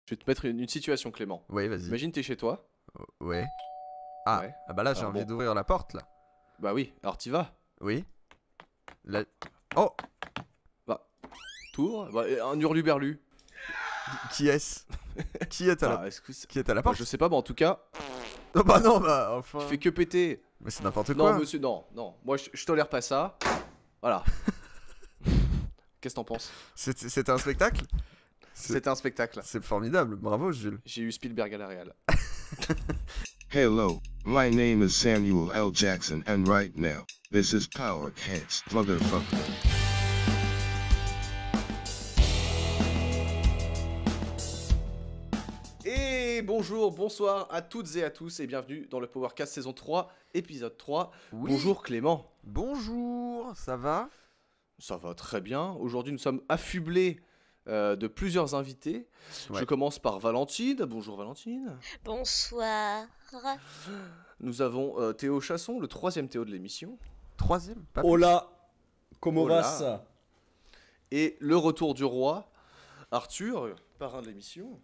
Je vais te mettre une situation, Clément. Ouais, vas-y. Imagine t'es chez toi. Ouais. Ah, Ouais. ah bah là j'ai Alors envie bon. d'ouvrir la porte là. Bah oui, alors t'y vas. Oui. Là... Oh, Tour. Bah, un hurluberlu. qui est-ce? Qui est à la... Ah, est-ce que c'est- Qui est à la Bah, porte? je sais pas, mais en tout cas, Oh bah non, bah enfin. tu fais que péter. Mais c'est n'importe Non, quoi. monsieur, non, non. Moi, je tolère pas ça. Voilà. Qu'est-ce que t'en penses? C'était un spectacle? C'était un spectacle. C'est formidable, bravo Jules. J'ai eu Spielberg à la réal. Hello, my name is Samuel L. Jackson, and right now, this is Power Heads, motherfucker. Et bonjour, bonsoir à toutes et à tous et bienvenue dans le Powercast saison 3, épisode 3. Oui. Bonjour Clément. Bonjour, ça va? Ça va très bien. Aujourd'hui, nous sommes affublés de plusieurs invités. Ouais. Je commence par Valentine. Bonjour Valentine. Bonsoir. Nous avons Théo Chasson, le troisième Théo de l'émission. Troisième, pas plus. Hola, comment Hola. va ça? Et le retour du roi, Arthur, parrain de l'émission.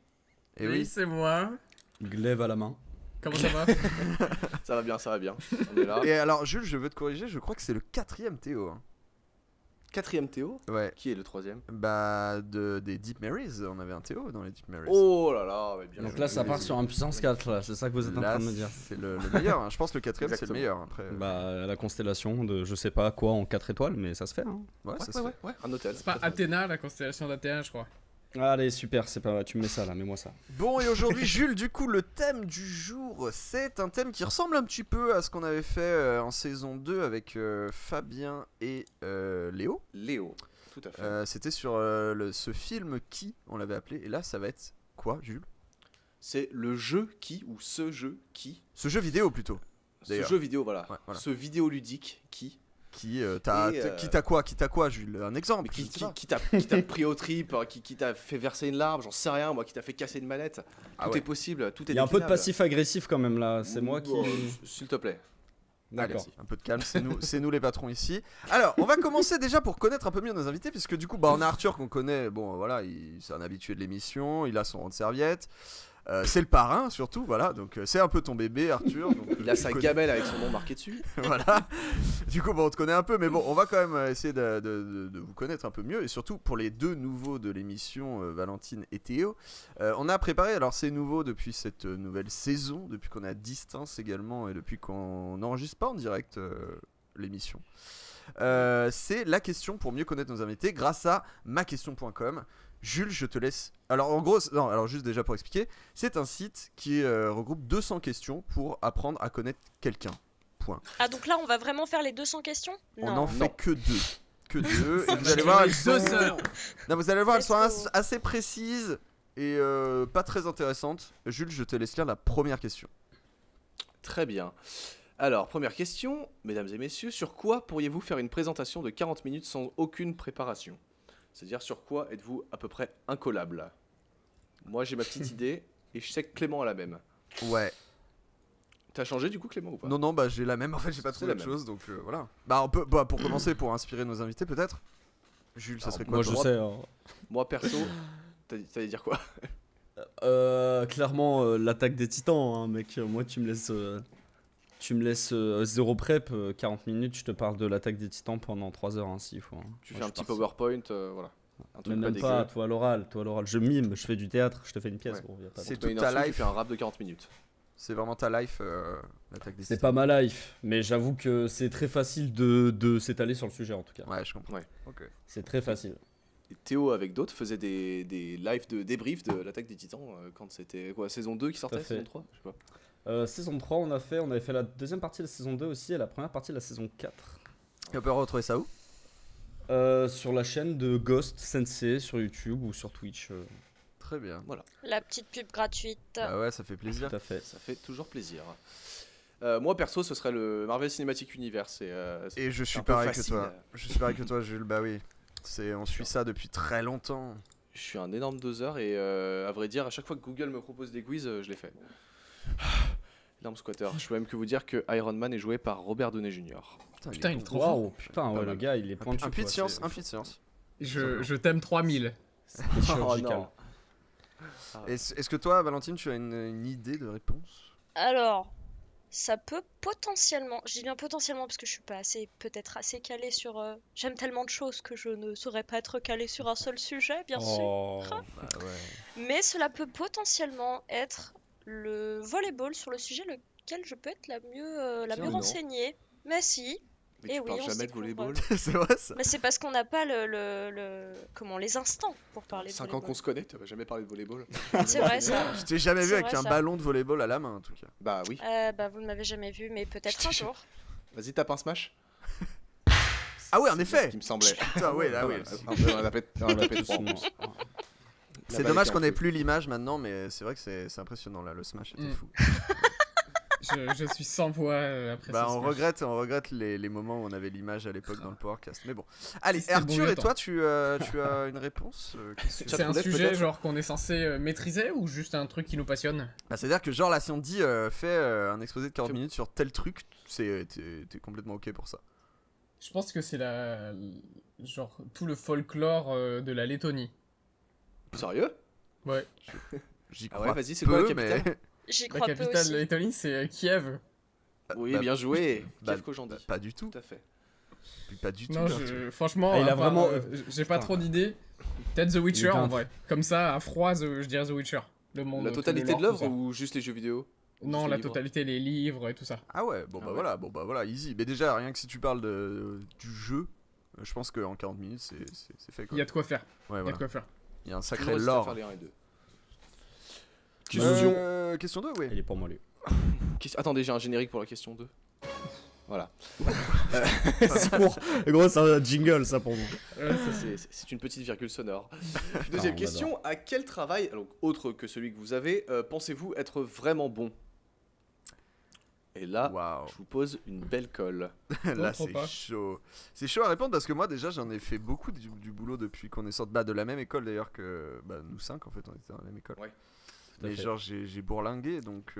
Et Oui, oui. c'est moi. Glaive à la main. Comment ça va? Ça va bien, ça va bien. On est là. Et alors Jules, je veux te corriger, je crois que c'est le quatrième Théo. Hein. Quatrième Théo. Ouais. Qui est le troisième? Bah des Deep Marys, on avait un Théo dans les Deep Marys. Oh là là, mais bien Donc joué. là, ça part sur un puissance 4, là. C'est ça que vous êtes en Là, train de me dire. c'est le meilleur. Hein. Je pense que le quatrième c'est le Exactement. meilleur. Après, Bah, la constellation de je sais pas quoi en 4 étoiles, mais ça se fait. Hein. ouais, ça se Ouais, fait. ouais, un hôtel. C'est pas Athéna, la constellation d'Athéna, je crois. Allez, super, c'est pas. Tu me mets ça là, mets-moi ça. Bon, et aujourd'hui, Jules, du coup, le thème du jour, c'est un thème qui ressemble un petit peu à ce qu'on avait fait en saison 2 avec Fabien et Léo. Léo, tout à fait. C'était sur ce film Qui, on l'avait appelé. Et là, ça va être quoi, Jules? C'est le jeu qui, ou ce jeu qui. Ce jeu vidéo plutôt. Ce D'ailleurs. jeu vidéo, voilà. Ouais, voilà. Ce vidéo ludique qui. Qui Et, t'a quoi, Jules? Un exemple? Mais je sais pas. qui t'a pris au trip, qui t'a fait verser une larme, j'en sais rien, moi, qui t'a fait casser une manette. Ah Tout ouais. est possible, tout est Il y a un peu de déclinable. passif-agressif quand même là. C'est moi qui. Bon, S'il te plaît. D'accord. Allez, un peu de calme, c'est nous les patrons ici. Alors, on va commencer déjà pour connaître un peu mieux nos invités, puisque du coup, bah, on a Arthur qu'on connaît, bon voilà, c'est un habitué de l'émission, il a son rang de serviette, c'est le parrain surtout, voilà, donc c'est un peu ton bébé Arthur. Donc, Il a tu sa connais- gamelle avec son nom marqué dessus. voilà. Du coup, bon, on te connaît un peu, mais bon, on va quand même essayer de vous connaître un peu mieux, et surtout pour les deux nouveaux de l'émission, Valentine et Théo. On a préparé, alors c'est nouveau depuis cette nouvelle saison, depuis qu'on est à distance également, et depuis qu'on n'enregistre pas en direct l'émission. C'est la question pour mieux connaître nos invités grâce à maquestion.com. Jules, je te laisse. Alors en gros, non, alors juste déjà pour expliquer, c'est un site qui regroupe 200 questions pour apprendre à connaître quelqu'un. Point. Ah, donc là, on va vraiment faire les 200 questions? On Non. n'en fait que deux. Que deux. Et vous Je allez voir, vais elles sont... 2 heures. Non, vous allez voir, elles sont Let's go. assez précises et pas très intéressantes. Jules, je te laisse lire la première question. Très bien. Alors, première question, mesdames et messieurs, sur quoi pourriez-vous faire une présentation de 40 minutes sans aucune préparation? C'est-à-dire sur quoi êtes-vous à peu près incollable? Moi j'ai ma petite idée et je sais que Clément a la même. Ouais. T'as changé du coup Clément ou pas? Non, bah j'ai la même. En fait, j'ai pas C'est trouvé la autre même. chose, donc voilà. Bah, on peut, bah, pour commencer, pour inspirer nos invités, peut-être. Jules, ça Alors, serait quoi Moi toi je sais. Hein. Moi perso, t'allais dire quoi? Clairement, l'attaque des titans, hein, mec. Moi, tu me laisses 0 prep, 40 minutes, je te parle de l'attaque des titans pendant 3 heures, hein, s'il faut. Hein. Tu Moi, fais un je petit suis parti. PowerPoint, voilà. Un Mais truc même pas pas, dégueu. toi à l'oral, je mime, je fais du théâtre, je te fais une pièce, Ouais. gros. Y a pas de- C'est Tu fais toute une ta instru, tu life. fais un rap de 40 minutes. C'est vraiment ta life, l'attaque des C'est Titans. pas ma life, mais j'avoue que c'est très facile de s'étaler sur le sujet en tout cas. Ouais, je comprends. Ouais. Ok. C'est très facile. Et Théo avec d'autres faisait des lives de débrief de l'attaque des titans quand c'était quoi, saison 2 qui sortait, fait. saison 3? Je sais pas. Saison 3, on avait fait la deuxième partie de la saison 2 aussi et la première partie de la saison 4. Et on peut retrouver ça où? Sur la chaîne de Ghost Sensei sur YouTube ou sur Twitch. Très bien. La petite pub gratuite. Bah ouais, ça fait plaisir. Tout à fait. Ça fait toujours plaisir. Moi perso, ce serait le Marvel Cinematic Universe. Et je c'est suis un peu pareil que facile. toi. Je suis pareil que toi, Jules. Bah oui. On suit ça depuis très longtemps. Je suis un énorme doseur et à vrai dire, à chaque fois que Google me propose des quiz, je les fais. Énorme squatter. Je peux même que vous dire que Iron Man est joué par Robert Downey Jr. Putain, il est trop Waouh, putain, Pas ouais, le mal. gars, il est pointu. Un puits de quoi, science, c'est- un puits de science. Je t'aime 3000. c'est Oh chirurgical. non. Ah ouais. Est-ce que toi, Valentine, tu as une idée de réponse? Alors, ça peut potentiellement, je dis bien potentiellement parce que je suis pas assez, peut-être assez calée sur. J'aime tellement de choses que je ne saurais pas être calée sur un seul sujet, bien sûr. Oh. Bah ouais. Mais cela peut potentiellement être le volleyball sur le sujet lequel je peux être la Tiens, mieux non. renseignée. Mais si. Mais Eh tu oui, parles on se jamais de découvre. volleyball. C'est vrai ça. Mais c'est parce qu'on n'a pas comment, les instants pour parler de 5 ans volleyball. qu'on se connaît, tu n'avais jamais parlé de volleyball. C'est vrai ça. Je t'ai jamais vu C'est avec vrai, un ça. ballon de volleyball à la main en tout cas. Bah oui. Bah vous ne m'avez jamais vu, mais peut-être un jour. Vas-y, tape un smash. Ah ouais, en C'est effet. ce qui me semblait. Putain, ouais, là, ouais. On a fait On a 3. tous une- C'est dommage qu'on ait plus l'image maintenant, mais c'est vrai que c'est impressionnant là. Le smash était Mm. fou. Je suis sans voix après Bah, ce on smash. regrette les moments où on avait l'image à l'époque dans le podcast. Mais bon. Allez, C'était le bon Arthur, vieux et toi, tu as une réponse qu'est-ce que- C'est un Chat sujet peut-être genre qu'on est censé maîtriser ou juste un truc qui nous passionne? Bah, c'est-à-dire que, genre, là, si on te dit fais un exposé de 40 Fais- minutes sur tel truc, t'es complètement ok pour ça. Je pense que c'est genre tout le folklore de la Lettonie. Sérieux? Ouais. J'y Ah crois. ouais, vas-y, c'est peu, quoi la capitale? mais- J'y La crois peu capitale de la aussi. Lettonie, c'est Kiev. Oui, Bah, bien joué. bah, Kiev Kojandi. Pas du tout. Tout à fait. Pas du tout. Non, Arthur. franchement, Ah, il a à part, vraiment- j'ai pas Putain. trop d'idées. Peut-être The Witcher était en un- vrai. Comme ça, à froid, je dirais The Witcher. Le monde, La tout totalité le de lore, l'œuvre tout ça. ou juste les jeux vidéo? Non, Juste la les livres. totalité, les livres et tout ça. Ah ouais, bon Ah bah ouais. voilà, easy. Mais déjà, rien que si tu parles du jeu, je pense qu'en 40 minutes, c'est fait Il quoi. y a de quoi faire. Ouais, Il y a voilà. de quoi faire. Il y a un Toujours sacré hésiter à lore. faire les 1 et 2. Question 2, oui. Il est pour moi lui. Attendez, j'ai un générique pour la question 2. Voilà. C'est court. Gros, c'est un jingle ça pour moi. C'est une petite virgule sonore. Deuxième on question, à quel travail, alors, autre que celui que vous avez, pensez-vous être vraiment bon? Et là, Waouh. je vous pose une belle colle. Là, trop c'est pas. chaud. C'est chaud à répondre parce que moi, déjà, j'en ai fait beaucoup du boulot depuis qu'on est sorti de la même école d'ailleurs que nous 5 en fait, on était dans la même école. Ouais. Tout à Mais fait. genre, j'ai bourlingué donc.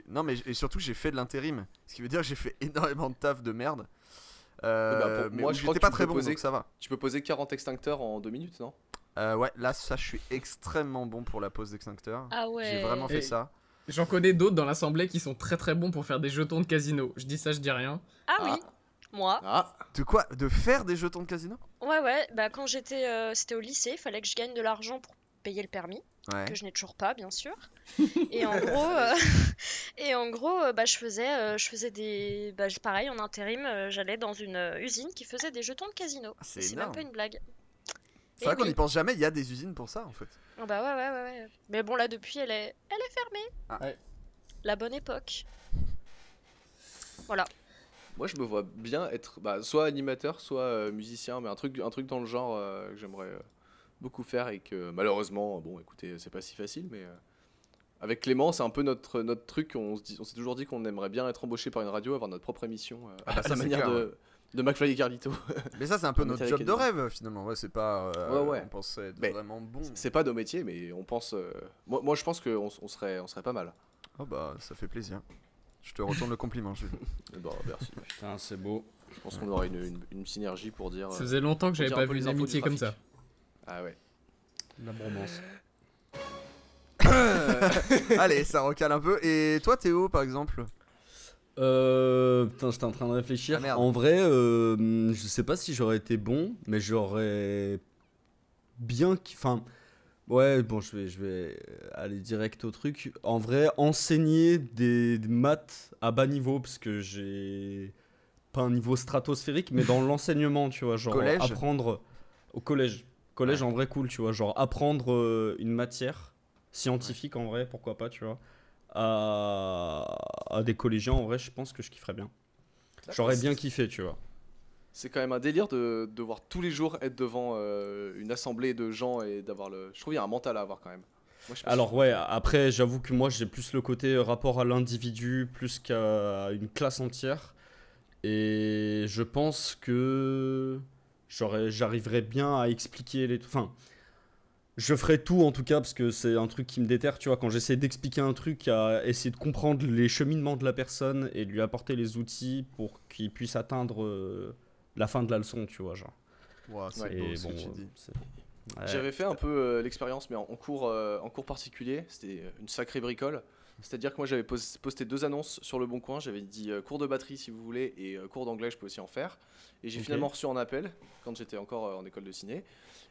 Non, mais et surtout, j'ai fait de l'intérim. Ce qui veut dire que j'ai fait énormément de taf de merde. bah, pour mais moi, où je crois j'étais que pas tu très peux bon, poser- donc ça va. Tu peux poser 40 extincteurs en 2 minutes, non? Ouais, là, ça, je suis extrêmement bon pour la pose d'extincteur. Ah ouais. J'ai vraiment fait Et- ça. J'en connais d'autres dans l'assemblée qui sont très très bons pour faire des jetons de casino. Je dis ça, je dis rien. Ah oui, moi. Ah, De quoi? De faire des jetons de casino? Ouais, bah quand c'était au lycée, il fallait que je gagne de l'argent pour payer le permis, Ouais. que je n'ai toujours pas, bien sûr. Et en gros, bah je faisais des, bah pareil en intérim, j'allais dans une usine qui faisait des jetons de casino. Ah, c'est Et c'est même énorme. pas une blague. C'est vrai Et qu'on oui. n'y pense jamais, il y a des usines pour ça en fait. Ah bah ouais. Mais bon là depuis, elle est fermée. Ah. Ouais. La bonne époque. Voilà. moi je me vois bien être soit animateur, soit musicien, mais un truc dans le genre que j'aimerais beaucoup faire et que malheureusement, bon écoutez, c'est pas si facile, mais avec Clément, c'est un peu notre truc. On s'est toujours dit qu'on aimerait bien être embauché par une radio, avoir notre propre émission, Ah bah à ça, la c'est manière clair, de McFly et Carlito. Mais ça, c'est un peu On notre était job avec de les- rêve finalement. Ouais, c'est pas. Ouais. On pensait être Mais vraiment bon. C'est pas nos métiers, mais on pense. Moi, je pense qu'on serait pas mal. Oh bah, ça fait plaisir. Je te retourne le compliment, Jules. Bon, merci. Putain, c'est beau. Je pense qu'on aurait une synergie pour dire. Ça faisait longtemps que pour j'avais dire pas un peu vu les une infos du amitié comme ça. trafic. Ah ouais. La bromance. Allez, ça recale un peu. Et toi, Théo, par exemple? Putain, j'étais en train de réfléchir. Ah, merde. En vrai, je sais pas si j'aurais été bon, mais j'aurais bien. Enfin, ouais, bon, je vais aller direct au truc. En vrai, enseigner des maths à bas niveau, parce que j'ai pas un niveau stratosphérique, mais dans l'enseignement, tu vois, genre Collège? apprendre au collège. Collège, en vrai, cool, tu vois, genre apprendre une matière scientifique, en vrai, pourquoi pas, tu vois. À des collégiens, en vrai, je pense que je kifferais bien. J'aurais bien kiffé, tu vois. C'est quand même un délire de devoir tous les jours être devant une assemblée de gens et d'avoir le. Je trouve qu'il y a un mental à avoir quand même. Moi, je sais pas Alors si- ouais, après, j'avoue que moi, j'ai plus le côté rapport à l'individu, plus qu'à une classe entière. Et je pense que j'arriverais bien à expliquer les... Enfin, je ferais tout en tout cas, parce que c'est un truc qui me déterre, tu vois, quand j'essaie d'expliquer un truc, à essayer de comprendre les cheminements de la personne et de lui apporter les outils pour qu'il puisse atteindre la fin de la leçon, tu vois, genre. Wow, c'est Ouais. beau Et ce bon, que tu dis. Ouais. J'avais fait un peu l'expérience, mais en cours particulier. C'était une sacrée bricole. C'est-à-dire que moi, j'avais posté 2 annonces sur Le Bon Coin. J'avais dit cours de batterie si vous voulez et cours d'anglais, je peux aussi en faire. Et j'ai Ok. finalement reçu un appel quand j'étais encore en école de ciné.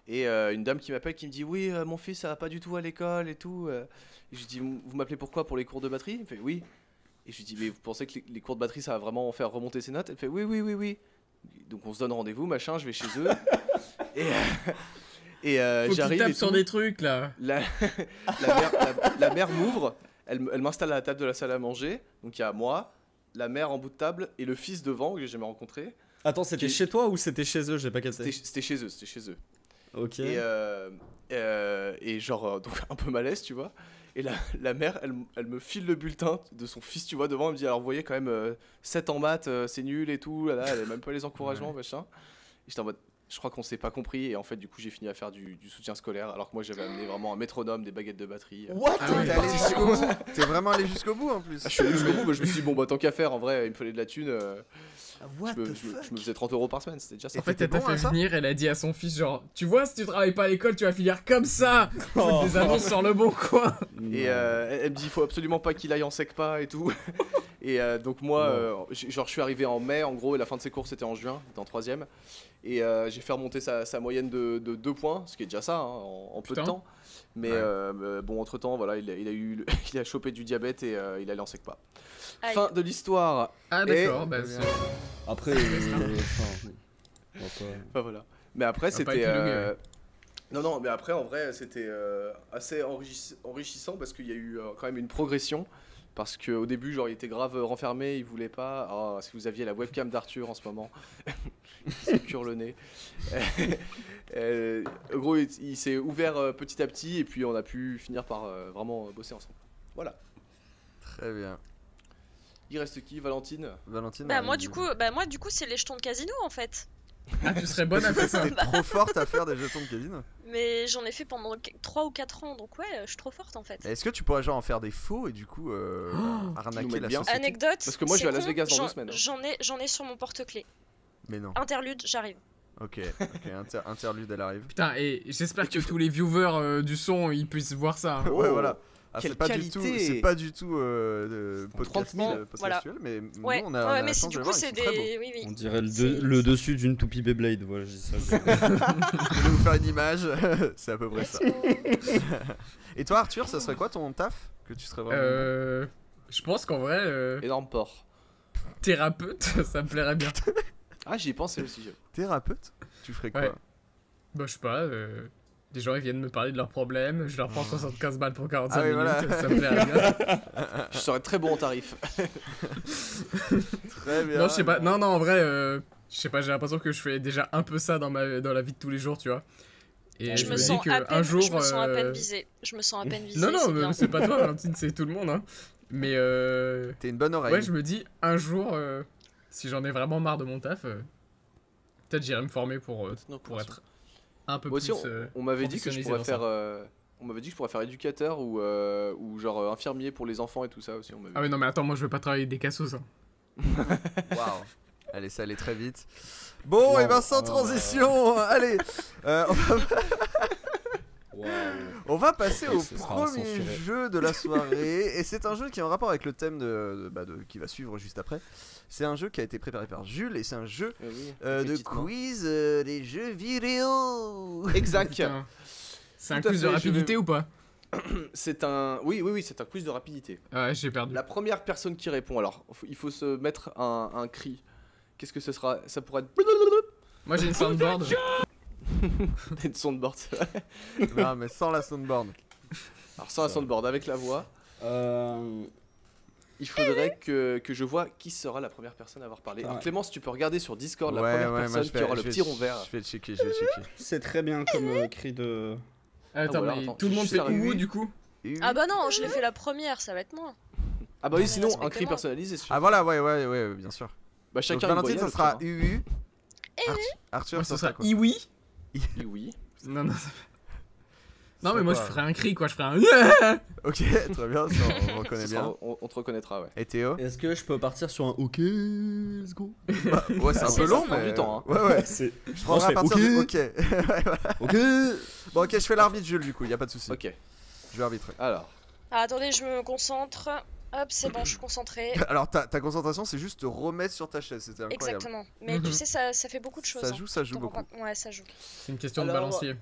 Et une dame qui m'appelle qui me dit oui, mon fils, ça va pas du tout à l'école et tout. Et je lui dis vous m'appelez pourquoi, pour les cours de batterie? Il me fait oui. Et je lui dis mais vous pensez que les cours de batterie, ça va vraiment faire remonter ses notes? Elle fait oui, oui, oui, oui. Donc on se donne rendez-vous, machin, je vais chez eux. et Faut qu'il j'arrive tape et sur tout. des trucs là. La mère m'ouvre, elle m'installe à la table de la salle à manger. Donc il y a moi, la mère en bout de table et le fils devant que j'ai jamais rencontré. Attends, c'était Qui- chez toi ou c'était chez eux? J'ai pas capté. C'était chez eux, c'était chez eux. Ok. Et genre, donc un peu malaise, tu vois. Et la mère, elle me file le bulletin de son fils, tu vois, devant. Elle me dit alors, vous voyez quand même 7 en maths, c'est nul et tout. Là, elle a même pas les encouragements, machin. Et j'étais en mode, je crois qu'on s'est pas compris. Et en fait, du coup, j'ai fini à faire du soutien scolaire. Alors que moi, j'avais amené vraiment un métronome, des baguettes de batterie. What? Ah ouais, T'es allé jusqu'au bout? T'es vraiment allé jusqu'au bout en plus? Ah, je suis allé jusqu'au bout, bah, je me suis dit, bon, bah tant qu'à faire, en vrai, il me fallait de la thune. What je, me, the je me- fuck? je me faisais 30 € par semaine, c'était déjà ça. En fait, t'étais elle t'a bon à fait ça? venir, elle a dit à son fils genre, tu vois, si tu travailles pas à l'école, tu vas finir comme ça. Foutre des annonces sur Le Bon Coin. Et elle me dit, il faut absolument pas qu'il aille en SECPA et tout. Et donc moi, genre je suis arrivé en mai, en gros, et la fin de ses cours c'était en juin, il était en 3ème. Et j'ai fait remonter sa moyenne de 2 points, ce qui est déjà ça, hein, en peu de Putain. temps. Mais bon, entre temps, voilà, il a chopé du diabète et il allait en SECPA. Aïe. Fin de l'histoire. Ah Et- d'accord, bah Après, enfin, on va pas- Enfin, voilà. Mais après, Ça va pas c'était. épiloguer, ouais. Non, mais après, en vrai, c'était assez enrichissant parce qu'il y a eu quand même une progression. Parce qu'au début, genre, il était grave renfermé, il voulait pas. Ah, si vous aviez la webcam d'Arthur en ce moment, il se cure le nez. En gros, il s'est ouvert petit à petit et puis on a pu finir par vraiment bosser ensemble. Voilà. Très bien. Il reste qui, Valentine? Valentine? Bah moi du coup c'est les jetons de casino en fait. Ah, tu serais bonne à faire ça. T'es trop forte à faire des jetons de casino. Mais j'en ai fait pendant 3 ou 4 ans, donc ouais, je suis trop forte en fait. Est-ce que tu pourrais genre en faire des faux et du coup nous arnaquer mettent la bien. société? Anecdote. Parce que moi, je vais à c'est Las con, Vegas dans j'en- 2 semaines, hein. J'en ai sur mon porte-clés. Mais non. Interlude, j'arrive. Ok, interlude, elle arrive. Putain, et j'espère que tous les viewers du son, ils puissent voir ça. Hein. Ouais, Oh, voilà. Ah, quelle c'est pas qualité. du tout, c'est pas du tout 30 000, podcastuel, mais Ouais, nous on a la mais chance de du le coup voir, c'est ils sont très beaux. des... Oui, oui. On dirait C'est- le dessus d'une toupie Beyblade, voilà, je dis ça. Je vais vous faire une image, c'est à peu près ça. Et toi Arthur, ça serait quoi ton taf que tu serais vraiment Je pense qu'en vrai, Énorme porc. thérapeute, ça me plairait bien. Ah, j'y ai pensé aussi. thérapeute? Tu ferais quoi? Ouais. Bah, je sais pas, des gens ils viennent me parler de leurs problèmes, je leur prends 75 balles pour 45 Ah oui, minutes, voilà. ça me plairait bien. Je serais très bon en tarif. Très bien. Non, je sais pas, non, en vrai, je sais pas, j'ai l'impression que je fais déjà un peu ça dans la vie de tous les jours, tu vois. Et Je je me me dis sens à qu'un peine, jour. je me sens à peine visée. Je me sens à peine visée. Non, non, c'est mais bien. c'est pas toi, Valentine, c'est tout le monde, hein. Mais T'es une bonne oreille. ouais, je me dis, un jour, si j'en ai vraiment marre de mon taf, peut-être j'irai me former pour être un peu Moi aussi, plus. on m'avait dit que je professionnalisé pourrais dans faire. ça. On m'avait dit que je pourrais faire éducateur ou genre infirmier pour les enfants et tout ça aussi. On m'avait Ah, ouais, non, mais attends, moi je veux pas travailler avec des cassos, hein. Waouh. Allez, ça allait très vite. Bon, et ben sans transition, allez, on va passer au Ce sera premier censuré. jeu de la soirée. Et c'est un jeu qui est en rapport avec le thème qui va suivre juste après. C'est un jeu qui a été préparé par Jules et c'est un jeu Eh oui, de effectivement. quiz des jeux vidéo. Exact. Putain. C'est un Tout à quiz de fait, je rapidité vais- ou pas? C'est un. Oui, c'est un quiz de rapidité. Ouais, j'ai perdu. La première personne qui répond, alors il faut se mettre un cri. Qu'est-ce que ce sera? Ça pourrait être Moi j'ai une soundboard. une soundboard. Non, mais sans la soundboard. Alors sans la soundboard, avec la voix, Euh, il faudrait que je vois qui sera la première personne à avoir parlé. Alors Ouais. Clémence, tu peux regarder sur Discord la Ouais, première ouais, moi, personne je qui vais- aura le je vais- petit rond vert. Je vais checker, je vais checker. c'est très bien comme cri de. Attends, voilà, mais attends, tout le monde juste fait arrivé. ouh du coup. Ah bah non, je l'ai fait la première, ça va être moi. Ah bah oui, sinon un cri Respectez-moi. personnalisé. Ah voilà, ouais, bien sûr. Bah Donc chacun Valentine, une ça voyelle, sera au pire, UU. Arthur, Moi ça ça sera sera quoi? iwi. hein. Oui. Non, non, Non, mais C'est moi, quoi, je ferais un cri, quoi. Je ferais un. Ok, très bien, ça on reconnaît bien. On te reconnaîtra, ouais. Et Théo? Est-ce que je peux partir sur un OK, let's go? Ouais, c'est un C'est peu long, ça prend mais. du temps, hein. Ouais, ouais. C'est. Je prendrai à je fais partir du. OK. Ok. Ouais, voilà. OK. Bon, ok, je fais l'arbitre, Jules, du coup, y a pas de souci. Ok, Je vais arbitrer. alors. Ah, attendez, je me concentre. Hop, c'est bon, je suis concentrée. Alors, ta concentration, c'est juste te remettre sur ta chaise, c'était incroyable. Exactement. Mais tu Mhm. sais, ça fait beaucoup de choses. Ça hein. joue, ça joue T'en rends beaucoup. pas- Ouais, ça joue. C'est une question de Alors, balancier.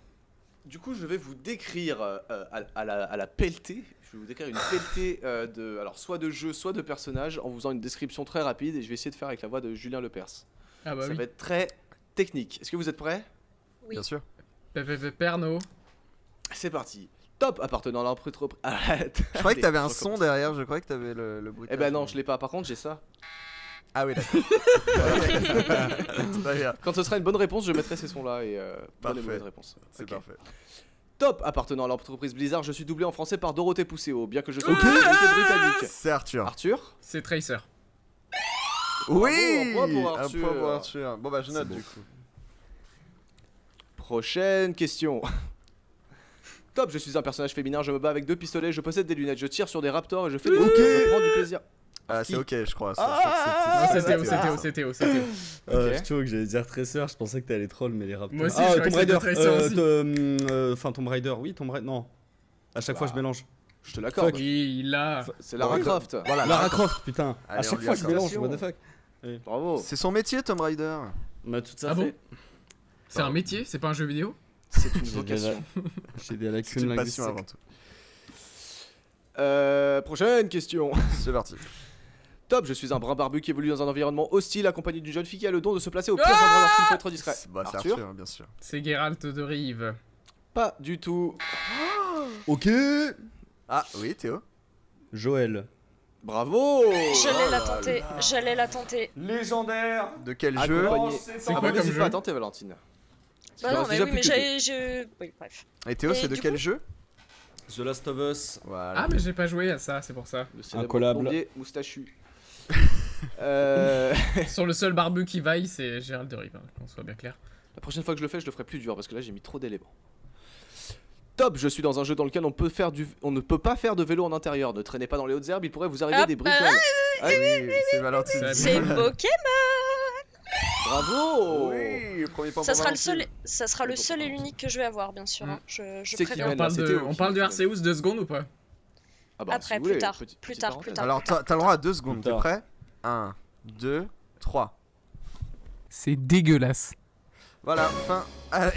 Du coup, je vais vous décrire à la pelletée. Je vais vous décrire une pelletée alors soit de jeux, soit de personnages, en vous faisant une description très rapide. Et je vais essayer de faire avec la voix de Julien Lepers. Ah bah Ça oui. va être très technique. Est-ce que vous êtes prêts? Oui. Bien sûr. Perno. C'est parti. Top appartenant à l'entreprise. Arrête. Je croyais que t'avais un Je son recommence. derrière, je croyais que t'avais le bruit. Eh ben non, je l'ai pas. Par contre, j'ai ça. Ah oui, d'accord. Très bien, Quand ce sera une bonne réponse, je mettrai ces sons-là et bonne Parfait. et mauvaise réponse. c'est Ok. parfait. Top appartenant à l'entreprise Blizzard, je suis doublé en français par Dorothée Pousseau, bien que je sois Ok. de nationalité britannique. C'est Arthur. Arthur? C'est Tracer. Oui, un point pour un Arthur. point pour Arthur. Bon bah je note C'est bon. du coup. Prochaine question. Top, je suis un personnage féminin, je me bats avec 2 pistolets, je possède des lunettes, je tire sur des raptors et je fais des Ok. je prends du plaisir. Ah c'est ok je crois. Non, Ah, c'est c'est Théo, ça. c'est Théo, c'est Théo. Ok. Je trouve que j'allais dire Tracer, je pensais que t'allais troll, mais les raptors. Moi aussi, ah, je croyais Tomb que Raider. c'était Tracer aussi. Enfin, Tomb Raider, oui, Tomb Raider. Non. À chaque fois, je Bah. mélange. Je te l'accorde. Oui, il l'a. C'est Lara Bon, Croft. Voilà. Lara Croft, putain. Allez, à on chaque lui fois, je accorde. mélange, what the fuck. Bravo. C'est son métier Tomb Raider. Bah, tout ça Ah bon fait. C'est un métier, c'est pas un jeu vidéo? C'est une J'ai vocation. J'ai des C'est lacunes une passion linguistiques. avant tout. Prochaine question. C'est parti. Top, je suis un brun barbu qui évolue dans un environnement hostile accompagné d'une jeune fille qui a le don de se placer au pire endroit lorsqu'il faut être discret. Bah c'est Arthur? Arthur bien sûr. C'est Geralt de Rive. Pas du tout. Ok. Ah oui Théo. Joël. Bravo. J'allais la tenter. Légendaire. De quel jeu? Accompagné. C'est Ah quoi bah, comme n'hésite jeu? pas à tenter, Valentine. Bah Il non, reste mais déjà oui, plus mais que deux. Oui, bref. Et Théo Et c'est de du quel coup jeu? The Last of Us. Voilà. Ah, mais j'ai pas joué à ça, c'est pour ça. Le célèbre collab. plombier moustachu. Sur le seul barbu qui vaille, c'est Geralt de Rive, hein, qu'on soit bien clair. La prochaine fois que je le fais, je le ferai plus dur parce que là j'ai mis trop d'éléments. Top, je suis dans un jeu dans lequel on ne peut pas faire de vélo en intérieur. Ne traînez pas dans les hautes herbes, il pourrait vous arriver Hop, des bricoles. Ah, Oui, c'est Valentine. C'est- C'est Pokémon. bravo. Oui, premier point Ça pour sera Valentine. le seul et l'unique que je vais avoir, bien sûr. hein. Je C'est qui préviens. Ouais, On parle, là, de, c'était on ok. parle du Arceus 2 secondes ou pas? Ah bah, Après, si vous plus voulez, tard, petite plus tard, parenthèse. plus tard. Alors t'as le droit à 2 secondes, Plus t'es tard. prêt? 1, 2, 3. C'est dégueulasse. Voilà, fin. Allez,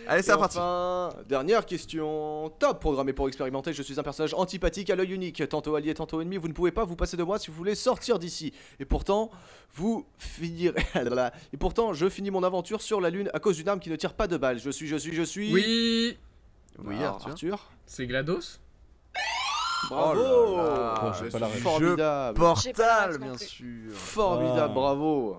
Allez c'est Et reparti. enfin, dernière question. Top, programmé pour expérimenter, je suis un personnage antipathique à l'œil unique, tantôt allié, tantôt ennemi. Vous ne pouvez pas vous passer de moi si vous voulez sortir d'ici. Et pourtant, vous finirez. Et pourtant, je finis mon aventure sur la lune à cause d'une arme qui ne tire pas de balles. Je suis. Oui, Oui, Alors, Arthur. c'est GLaDOS. Bravo. Oh là là. Oh, j'ai Je pas la suis ref. formidable. J'ai pas la Portal, ref non bien plus. sûr. Formidable, Ah. bravo.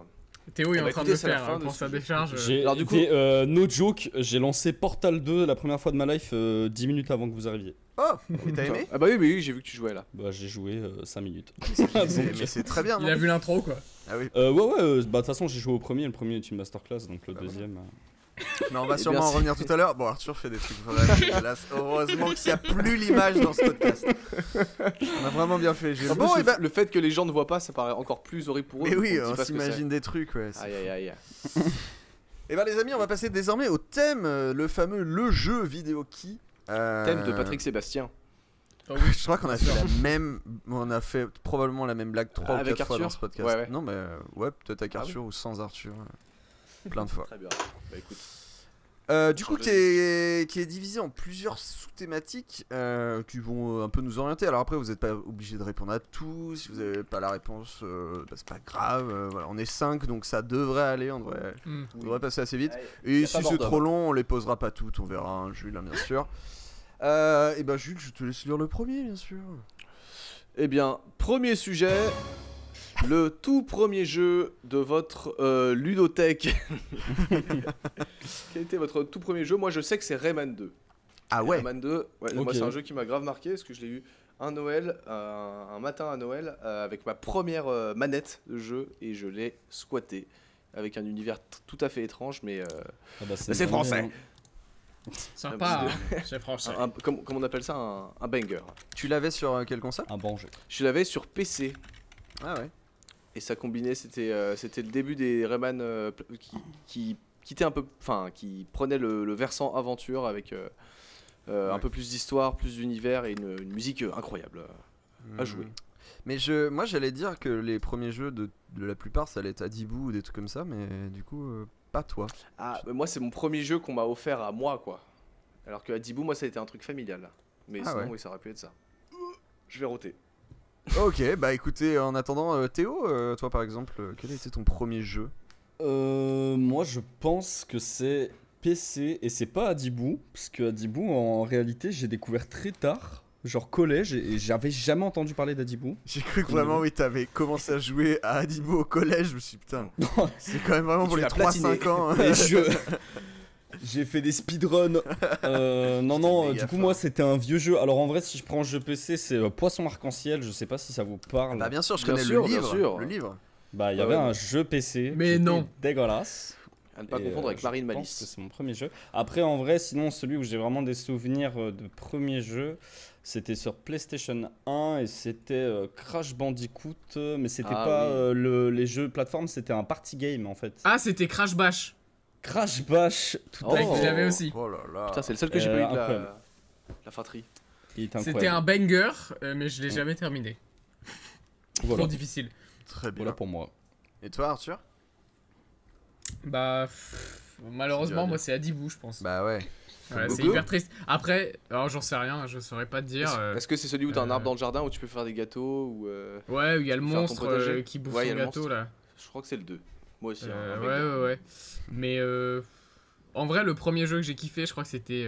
Théo est Eh en bah, train écoutez, de le c'est la faire fin hein, de pour ce sa jeu. décharge. J'ai Alors, du coup- no joke, j'ai lancé Portal 2 la première fois de ma life 10 minutes avant que vous arriviez. Oh, et t'as aimé? Ah bah oui, j'ai vu que tu jouais là. Bah j'ai joué 5 minutes. Mais c'est très bien, Il non? a vu l'intro quoi. Ah oui. Ouais, bah de toute façon j'ai joué au premier, le premier est une masterclass, donc le deuxième... Mais on va Eh sûrement bien, en revenir tout à l'heure. Bon, Arthur fait des trucs vraiment dégueulasses. Heureusement qu'il n'y a plus l'image dans ce podcast. On a vraiment bien fait. J'ai Ah bon, bon, et ben. le fait que les gens ne voient pas, ça paraît encore plus horrible pour eux. Mais donc oui, on dit on pas ce que s'imagine des trucs, ouais. c'est. Aïe aïe aïe. Et ben les amis, on va passer désormais au thème, le fameux le jeu vidéo qui. Thème de Patrick Sébastien. Oh oui. Je crois qu'on a fait la même, on a fait probablement la même blague 3 ou Avec 4 fois Arthur dans ce podcast. Ouais, ouais. Non mais ouais, peut-être avec Ah Arthur ou sans Arthur, plein de fois. Très bien. Bah écoute. Du coup, Change qui de est divisé en plusieurs sous-thématiques qui vont un peu nous orienter. Alors après, vous n'êtes pas obligé de répondre à tout. Si vous n'avez pas la réponse, bah, c'est pas grave. Voilà, on est 5, donc ça devrait aller. On devrait passer assez vite. Et y a si pas c'est bordel. trop long, on les posera pas toutes. On verra, hein, Jules, hein, bien sûr. Et ben Jules, je te laisse lire le premier, bien sûr. Eh bien, premier sujet. Le tout premier jeu de votre ludothèque. Quel était votre tout premier jeu? Moi, je sais que c'est Rayman 2. Ah ouais. Rayman 2, ouais, moi Ok. c'est un jeu qui m'a grave marqué parce que je l'ai eu un Noël, un matin à Noël, avec ma première manette de jeu et je l'ai squatté avec un univers tout à fait étrange, mais Ah bah, c'est français. Sympa, hein, chef français. Comme on appelle ça, un banger. Tu l'avais sur quelle console? Un bon jeu. Je l'avais sur PC. Ah ouais. Et ça combinait, c'était le début des Rayman qui quittait un peu, enfin, qui prenait le versant aventure avec un peu plus d'histoire, plus d'univers et une musique incroyable à jouer. Mais moi j'allais dire que les premiers jeux de la plupart ça allait être Adibou ou des trucs comme ça, mais du coup pas toi. Ah, moi c'est mon premier jeu qu'on m'a offert à moi, quoi. Alors que Adibou, moi ça a été un truc familial. Mais sinon, oui, ça aurait pu être ça. Je vais roter. Ok, bah écoutez, en attendant, Théo, toi par exemple, quel a été ton premier jeu? Moi je pense que c'est PC et c'est pas Adibou, parce que Adibou en réalité j'ai découvert très tard, genre collège, et j'avais jamais entendu parler d'Adibou. J'ai cru que vraiment oui t'avais commencé à jouer à Adibou au collège, je me suis dit putain, c'est quand même vraiment pour les 3-5 ans. Et j'ai fait des speedruns. Du coup moi c'était un vieux jeu. Alors en vrai si je prends un jeu PC c'est Poisson Arc-en-Ciel, je sais pas si ça vous parle. Bah bien sûr, je connais le livre. Bah il y avait un jeu PC. Mais qui non. était dégueulasse. À ne pas confondre avec Marine Malice. C'est mon premier jeu. Après en vrai sinon celui où j'ai vraiment des souvenirs de premier jeu, c'était sur PlayStation 1 et c'était Crash Bandicoot, mais c'était pas les jeux plateforme, c'était un party game en fait. Ah, c'était Crash Bash. Crash Bash, tout à fait. Je l'avais aussi. Oh là là. Putain, c'est le seul que j'ai pas eu de la fratrie. C'était un banger, mais je l'ai jamais terminé. Voilà. Trop difficile. Très bien. Voilà pour moi. Et toi Arthur? Bah, malheureusement, moi c'est Adibou, je pense. Bah ouais. Ouais, c'est hyper triste. Après, alors j'en sais rien, je saurais pas te dire. Est-ce que c'est celui où t'as un arbre dans le jardin où tu peux faire des gâteaux ou Ouais, où il y a le tu peux faire ton monstre potager qui bouffe Ouais, il y son a le gâteau monstre. là. Je crois que c'est le 2. Moi aussi. Ouais. Mais en vrai, le premier jeu que j'ai kiffé, je crois que c'était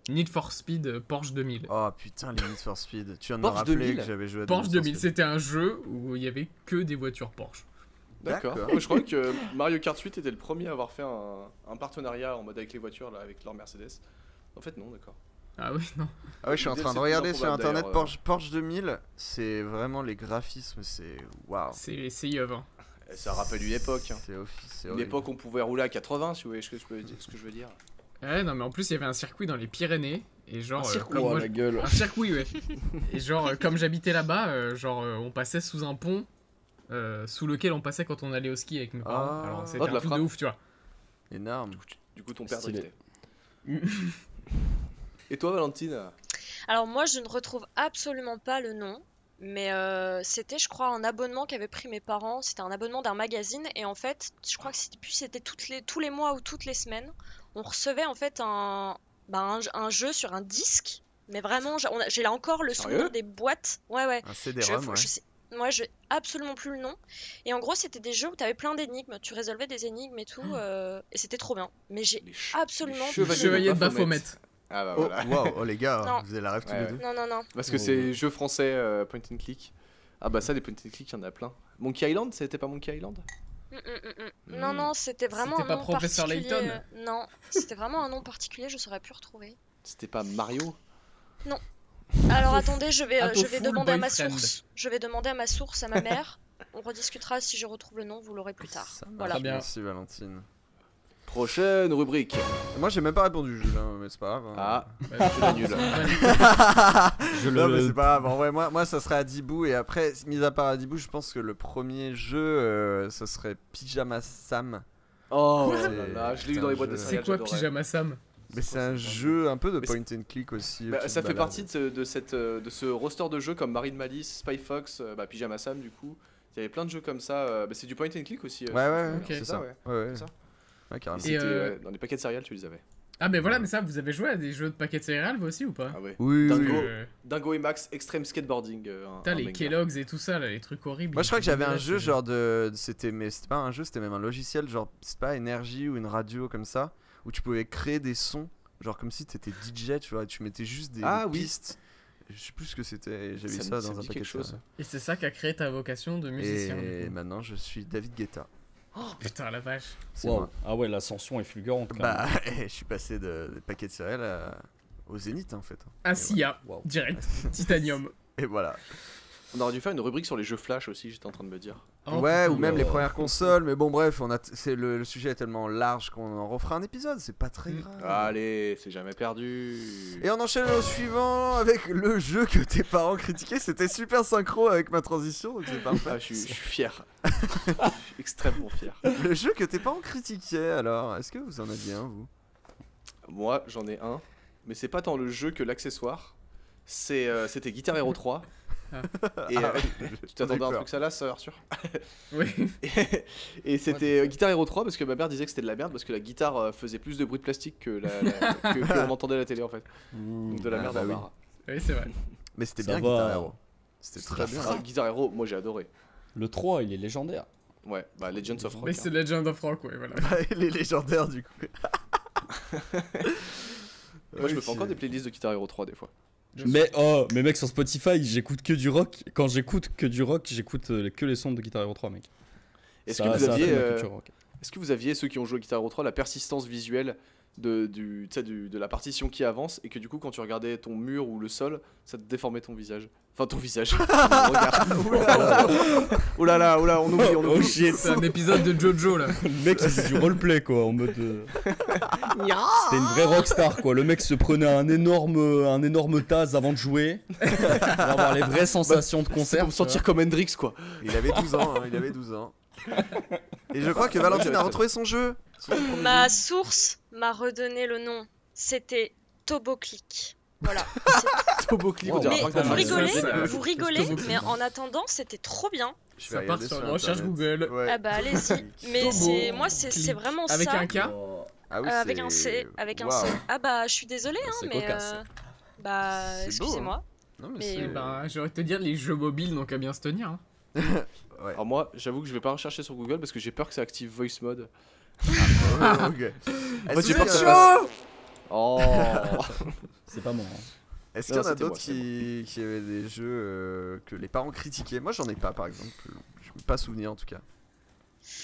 Need for Speed Porsche 2000. Oh putain, les Need for Speed. Tu viens de me Porsche rappeler 2000. que j'avais joué à Porsche Need for 2000, Speed. c'était un jeu où il y avait que des voitures Porsche. D'accord. Moi, je crois que Mario Kart 8 était le premier à avoir fait un partenariat en mode avec les voitures là, avec leur Mercedes. En fait, non, d'accord. Ah oui, non. Ah ouais, je suis en train de C'est regarder plus sur internet improbable, Porsche 2000, c'est vraiment les graphismes, c'est waouh. C'est Yves. Hein. Ça rappelle une époque. Hein. C'est Une horrible. époque où on pouvait rouler à 80, si vous voyez ce que je veux dire. Ouais, non, mais en plus, il y avait un circuit dans les Pyrénées. Et genre, Un circuit, comme moi, la gueule. un circuit, ouais. Et genre, comme j'habitais là-bas, on passait sous un pont sous lequel on passait quand on allait au ski avec mes parents. Ah. Alors, c'était Oh, de un la truc de frappe. ouf, tu vois. Énorme. Du coup, ton père Stylé. driftait. Et toi, Valentine? Alors moi, je ne retrouve absolument pas le nom, mais c'était, je crois, un abonnement qu'avaient pris mes parents. C'était un abonnement d'un magazine, et en fait, je crois que c'était tous les mois ou toutes les semaines, on recevait en fait un jeu sur un disque. Mais vraiment, j'ai là encore le Sérieux souvenir des boîtes. Ouais. Un CD-ROM, ouais. Moi, j'ai absolument plus le nom. Et en gros, c'était des jeux où t'avais plein d'énigmes. Tu résolvais des énigmes et tout, et c'était trop bien. Mais j'ai absolument plus le nom. Chevalier de Baphomet. Ah bah Oh, voilà. wow, oh les gars, Non. vous avez la rêve tous Ouais, les deux. Non. Parce que c'est jeux français point and click. Ah bah ça, des point and click, il y en a plein. Monkey Island, c'était pas Monkey Island? Non, c'était vraiment C'était un pas nom Professeur particulier. Layton Non, c'était vraiment un nom particulier, je saurais plus retrouver. C'était pas Mario? Alors attendez, je vais Full demander à ma boyfriend. source. Je vais demander à ma source, à ma mère. On rediscutera si je retrouve le nom, vous l'aurez plus tard. Ça marche, Voilà. Très bien. Merci Valentine. Prochaine rubrique. Moi j'ai même pas répondu, Jules, hein, mais c'est pas grave. Hein. Ah, Bah, je l'annule. Non mais c'est pas grave, en vrai moi ça serait Adibou, et après mis à part Adibou je pense que le premier jeu ça serait Pyjama Sam. Oh C'est- là là, je l'ai eu c'est dans un les boîtes jeu. de C'est céréales. quoi j'adorais. Pyjama Sam? Mais c'est un quoi, jeu un peu de Mais point and click aussi. Bah, tu ça te fait balades. partie de ce roster de jeux comme Marine Malice, Spy Fox, Pyjama Sam du coup. Il y avait plein de jeux comme ça. C'est du point and click aussi. Ouais, Ok. c'est ça, ouais. Ouais. C'est ça. Ouais, carrément. Et C'était dans les paquets de céréales, tu les avais. Ah, mais voilà, mais ça, vous avez joué à des jeux de paquets de céréales, vous aussi, ou pas? Ah ouais. Oui, Dingo. oui. Dingo et Max Extreme Skateboarding. Putain, les banger. Kellogg's et tout ça, là, les trucs horribles. Moi je crois que j'avais un jeu genre genre de... C'était pas un jeu, c'était même un logiciel genre, c'est pas Énergie ou une radio comme ça, où tu pouvais créer des sons, genre comme si t'étais DJ, tu vois, et tu mettais juste des Oui. pistes. Je sais plus ce que c'était, j'avais vu Ça ça me dans un dit paquet quelque de chose. choses. Et c'est ça qui a créé ta vocation de musicien. Et du coup. maintenant je suis David Guetta. Oh putain, la vache. C'est Wow. moi. Ah ouais, l'ascension est fulgurante quand Bah, je suis passé de paquet de céréales au Zénith en fait. Ah, Sia, Wow. direct. Titanium. Et voilà. On aurait dû faire une rubrique sur les jeux flash aussi, j'étais en train de me dire. Oh, Ouais, putain. ou même les premières consoles, mais bon, bref, le sujet est tellement large qu'on en refera un épisode, c'est pas très grave. Allez, c'est jamais perdu. Et on enchaîne au suivant avec le jeu que tes parents critiquaient. C'était super synchro avec ma transition, donc c'est parfait. Ah, je suis fier. Je suis extrêmement fier. Le jeu que tes parents critiquaient, alors, est-ce que vous en aviez un, vous? Moi, j'en ai un, mais c'est pas tant le jeu que l'accessoire. C'était Guitar Hero 3. Et tu t'attendais à un truc salace, Arthur? Oui. Et c'était Guitar Hero 3 parce que ma mère disait que c'était de la merde parce que la guitare faisait plus de bruit de plastique que on entendait à la télé en fait. Donc de la merde bah en oui. barre. Oui, c'est vrai. Mais c'était Ça bien va. Guitar Hero. C'était très bien. Ah, Guitar Hero, moi j'ai adoré. Le 3, il est légendaire. Ouais, bah Legends of Rock. Mais c'est Legend of Rock, ouais, voilà. Les légendaires, du coup. Moi je me fais encore des playlists de Guitar Hero 3 des fois. Mais mec, sur Spotify, j'écoute que du rock. Quand j'écoute que du rock, j'écoute que les sons de Guitar Hero 3, mec. Est-ce Ça- que vous ça a aviez fait ma culture rock. Est-ce que vous aviez, ceux qui ont joué à Guitar Hero 3, la persistance visuelle de la partition qui avance et que du coup quand tu regardais ton mur ou le sol, ça te déformait ton visage? Enfin ton visage. Ton regard. Oh là là, on oublie. Oh shit. C'est un épisode de Jojo là. Le mec, c'est du roleplay, quoi, en mode... C'était une vraie rockstar, quoi. Le mec se prenait un énorme Taz avant de jouer. Pour avoir les vraies sensations de C'est concert. pour me sentir comme Hendrix quoi. Il avait 12 ans, il avait 12 ans. Et je crois que Valentine a retrouvé son jeu. Ma source m'a redonné le nom. C'était ToboClick. Voilà. Tobocli, on Wow. dirait Mais pas que t'as vous mal. rigolez, C'est- vous rigolez, Tobo mais en attendant, c'était trop bien. Je Ça part sur une recherche Google. Ouais. Ah bah allez-y. Mais Tobo c'est vraiment Avec ça. un K. Ah oui, Avec c'est- un C, avec un Waouh. C. Ah bah je suis désolée, hein, C'est mais cocasse. bah C'est beau, excusez-moi. Non, mais Mais, c'est- Eh ben, j'aurais te dire, les jeux mobiles n'ont qu'à bien se tenir. Hein. Ouais. Alors moi, j'avoue que je vais pas rechercher sur Google parce que j'ai peur que ça active Voice Mode. Ok. Moi, Est-ce j'ai qu'il y peur a- que ça fasse- Oh. C'est pas moi. Hein. Est-ce qu'il y en Non, a c'était d'autres moi, c'était qui avaient des jeux que les parents critiquaient? Moi, j'en ai pas, par exemple. Je peux pas souvenir, en tout cas.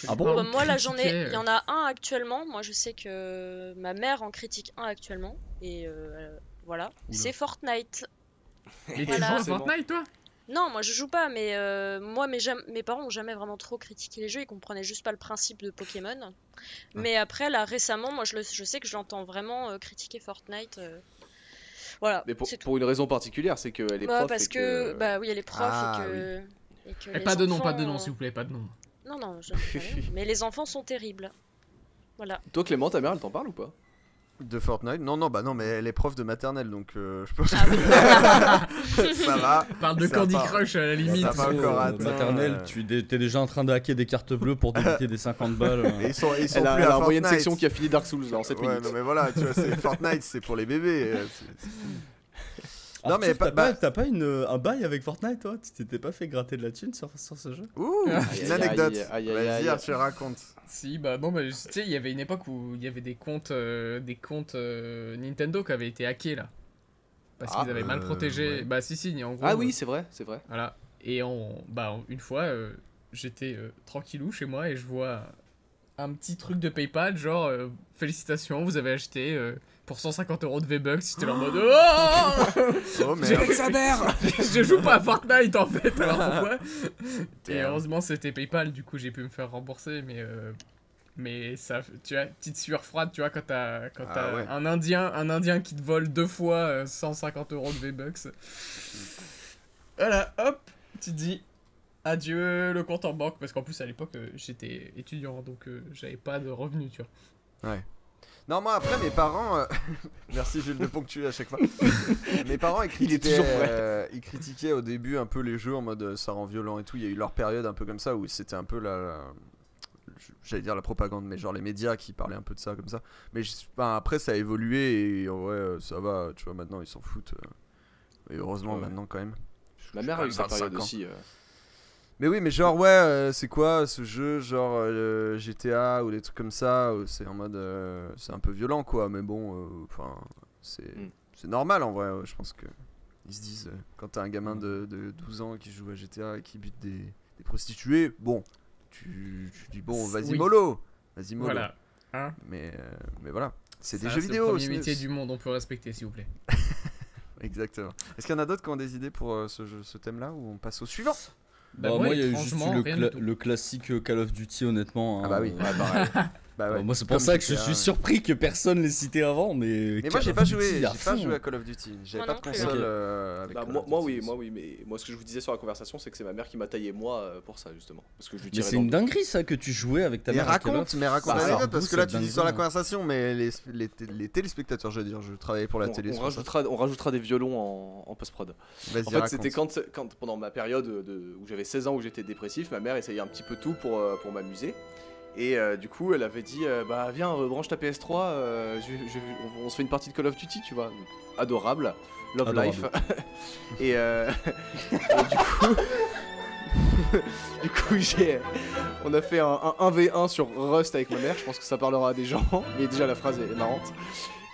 Ah bon Parents Moi là j'en ai, critiquaient, il y en a un actuellement. Moi je sais que ma mère en critique un actuellement et voilà. Oula. C'est Fortnite. Et tu Voilà. joues à Forcément. Fortnite, toi? Non, moi je joue pas, mais moi mes parents ont jamais vraiment trop critiqué les jeux, ils comprenaient juste pas le principe de Pokémon. Mais après là récemment, moi je sais que je l'entends vraiment critiquer Fortnite. Voilà, Mais c'est tout. pour une raison particulière, c'est qu'elle est Bah, prof parce et que bah oui, elle est prof Ah, et que Et les pas de nom, enfants- pas de nom, s'il vous plaît, pas de nom. Non non, je sais rien. Mais les enfants sont terribles. Voilà. Toi Clément, ta mère elle t'en parle ou pas? De Fortnite? Non, non, bah non, mais elle est prof de maternelle, donc je pense Ah oui. que ça va. Parle de Ça Candy part. Crush à la limite. Ça va encore atteint, maternelle, t'es déjà en train de hacker des cartes bleues pour débiter des 50 balles. Et ils sont Elle plus a à en moyenne Fortnite. section qui a fini Dark Souls là, en 7 Ouais, minutes. non, mais voilà, tu vois, Fortnite, c'est pour les bébés. Non, mais Arthur, pas- t'as pas un bail avec Fortnite, toi? Tu t'étais pas fait gratter de la thune sur ce jeu? Ouh, Aïe, une aïe, anecdote. aïe, aïe, Vas-y, aïe. Arthur, raconte. Si, bah non, bah tu sais, il y avait une époque où il y avait des comptes Nintendo qui avaient été hackés là. Parce Ah, qu'ils avaient mal protégé. ouais. Bah si, en gros. Ah oui, c'est vrai, c'est vrai. Voilà. Et une fois, j'étais tranquillou chez moi et je vois un petit truc de PayPal, genre félicitations, vous avez acheté pour 150 € de V-Bucks. J'étais là en mode oh Oh merde. sa mère. je joue pas à Fortnite en fait, alors pourquoi? Et Damn. heureusement c'était PayPal, du coup j'ai pu me faire rembourser, mais ça, tu vois, petite sueur froide, tu vois, quand t'as ouais. un Indien qui te vole 2 fois 150 € de V-Bucks. Voilà, hop, tu te dis adieu le compte en banque, parce qu'en plus à l'époque j'étais étudiant, donc j'avais pas de revenus, tu vois. Ouais. Non, moi après mes parents. Merci Jules de ponctuer à chaque fois. Mes parents Il est toujours ils critiquaient au début un peu les jeux en mode ça rend violent et tout. Il y a eu leur période un peu comme ça où c'était un peu j'allais dire la propagande, mais genre les médias qui parlaient un peu de ça comme ça. Mais après ça a évolué et en vrai ça va, tu vois, maintenant ils s'en foutent. Et heureusement Ouais. maintenant quand même. Ma mère a eu sa 25 période ans. aussi. Mais oui, mais genre, ouais, c'est quoi ce jeu, genre GTA ou des trucs comme ça, c'est en mode, c'est un peu violent quoi, mais bon, enfin, c'est normal en vrai, je pense que ils se disent, quand t'as un gamin de 12 ans qui joue à GTA et qui bute des prostituées, bon, tu dis bon, vas-y Oui. mollo, vas-y mollo, Voilà. Hein, mais voilà, c'est des ça jeux reste vidéo, le premier c'est- métier du monde, on peut respecter s'il vous plaît. Exactement. Est-ce qu'il y en a d'autres qui ont des idées pour ce thème-là ou on passe au suivant? Bah, Bah, moi, il y a eu juste étrangement, rien du tout. le classique Call of Duty, honnêtement. Ah bah oui. Ouais, pareil. Bah ouais. Moi, c'est pour Comme ça que je GTA, suis ouais. surpris que personne l'ait cité avant, mais. Mais moi j'ai Call pas of joué, Duty j'ai à pas fond. joué à Call of Duty. J'avais Moi pas de non plus. console Ok. avec Bah, Call moi, of moi, Duty. oui, moi oui, mais moi ce que je vous disais sur la conversation, c'est que c'est ma mère qui m'a taillé moi pour ça justement, parce que je lui Mais tirais c'est dans une le dos. dinguerie ça que tu jouais avec ta Mais mère. à Call of. raconte Bah, l'anecdote alors, parce d'où que là cette tu dis sur la dinguerie, conversation, mais les téléspectateurs, je veux dire, je travaillais pour la télé. On rajoutera des violons en post-prod. Vas-y, En fait, raconte. c'était quand pendant ma période où j'avais 16 ans où j'étais dépressif, ma mère essayait un petit peu tout pour m'amuser. Et du coup, elle avait dit bah viens, branche ta PS3, on se fait une partie de Call of Duty, tu vois. Donc, adorable, love Adorable. life. et, et du coup, on a fait un 1v1 sur Rust avec ma mère. Je pense que ça parlera à des gens, mais déjà la phrase est marrante.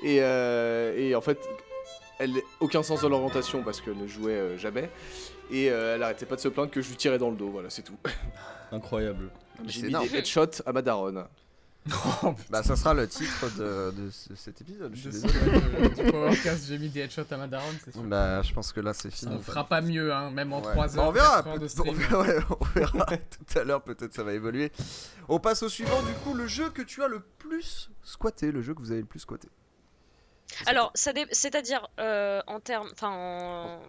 Et en fait, aucun sens de l'orientation parce qu'elle ne jouait jamais. Et elle arrêtait pas de se plaindre que je lui tirais dans le dos, voilà, c'est tout. Incroyable. Mais J'ai c'est mis énorme. des headshots à ma daronne. Bah ça sera le titre de cet épisode. Je suis De désolé. du Powercast, j'ai mis des headshots à ma daronne, c'est sûr. Bah je pense que là c'est fini. On fera pas mieux, hein, même en Ouais. 3 Bah, heures, on verra, 4 heures de on stream. verra, ouais, on verra tout à l'heure, peut-être ça va évoluer. On passe au suivant, du coup, le jeu que tu as le plus squatté, le jeu que vous avez le plus squatté. Alors, c'est-à-dire en termes, enfin,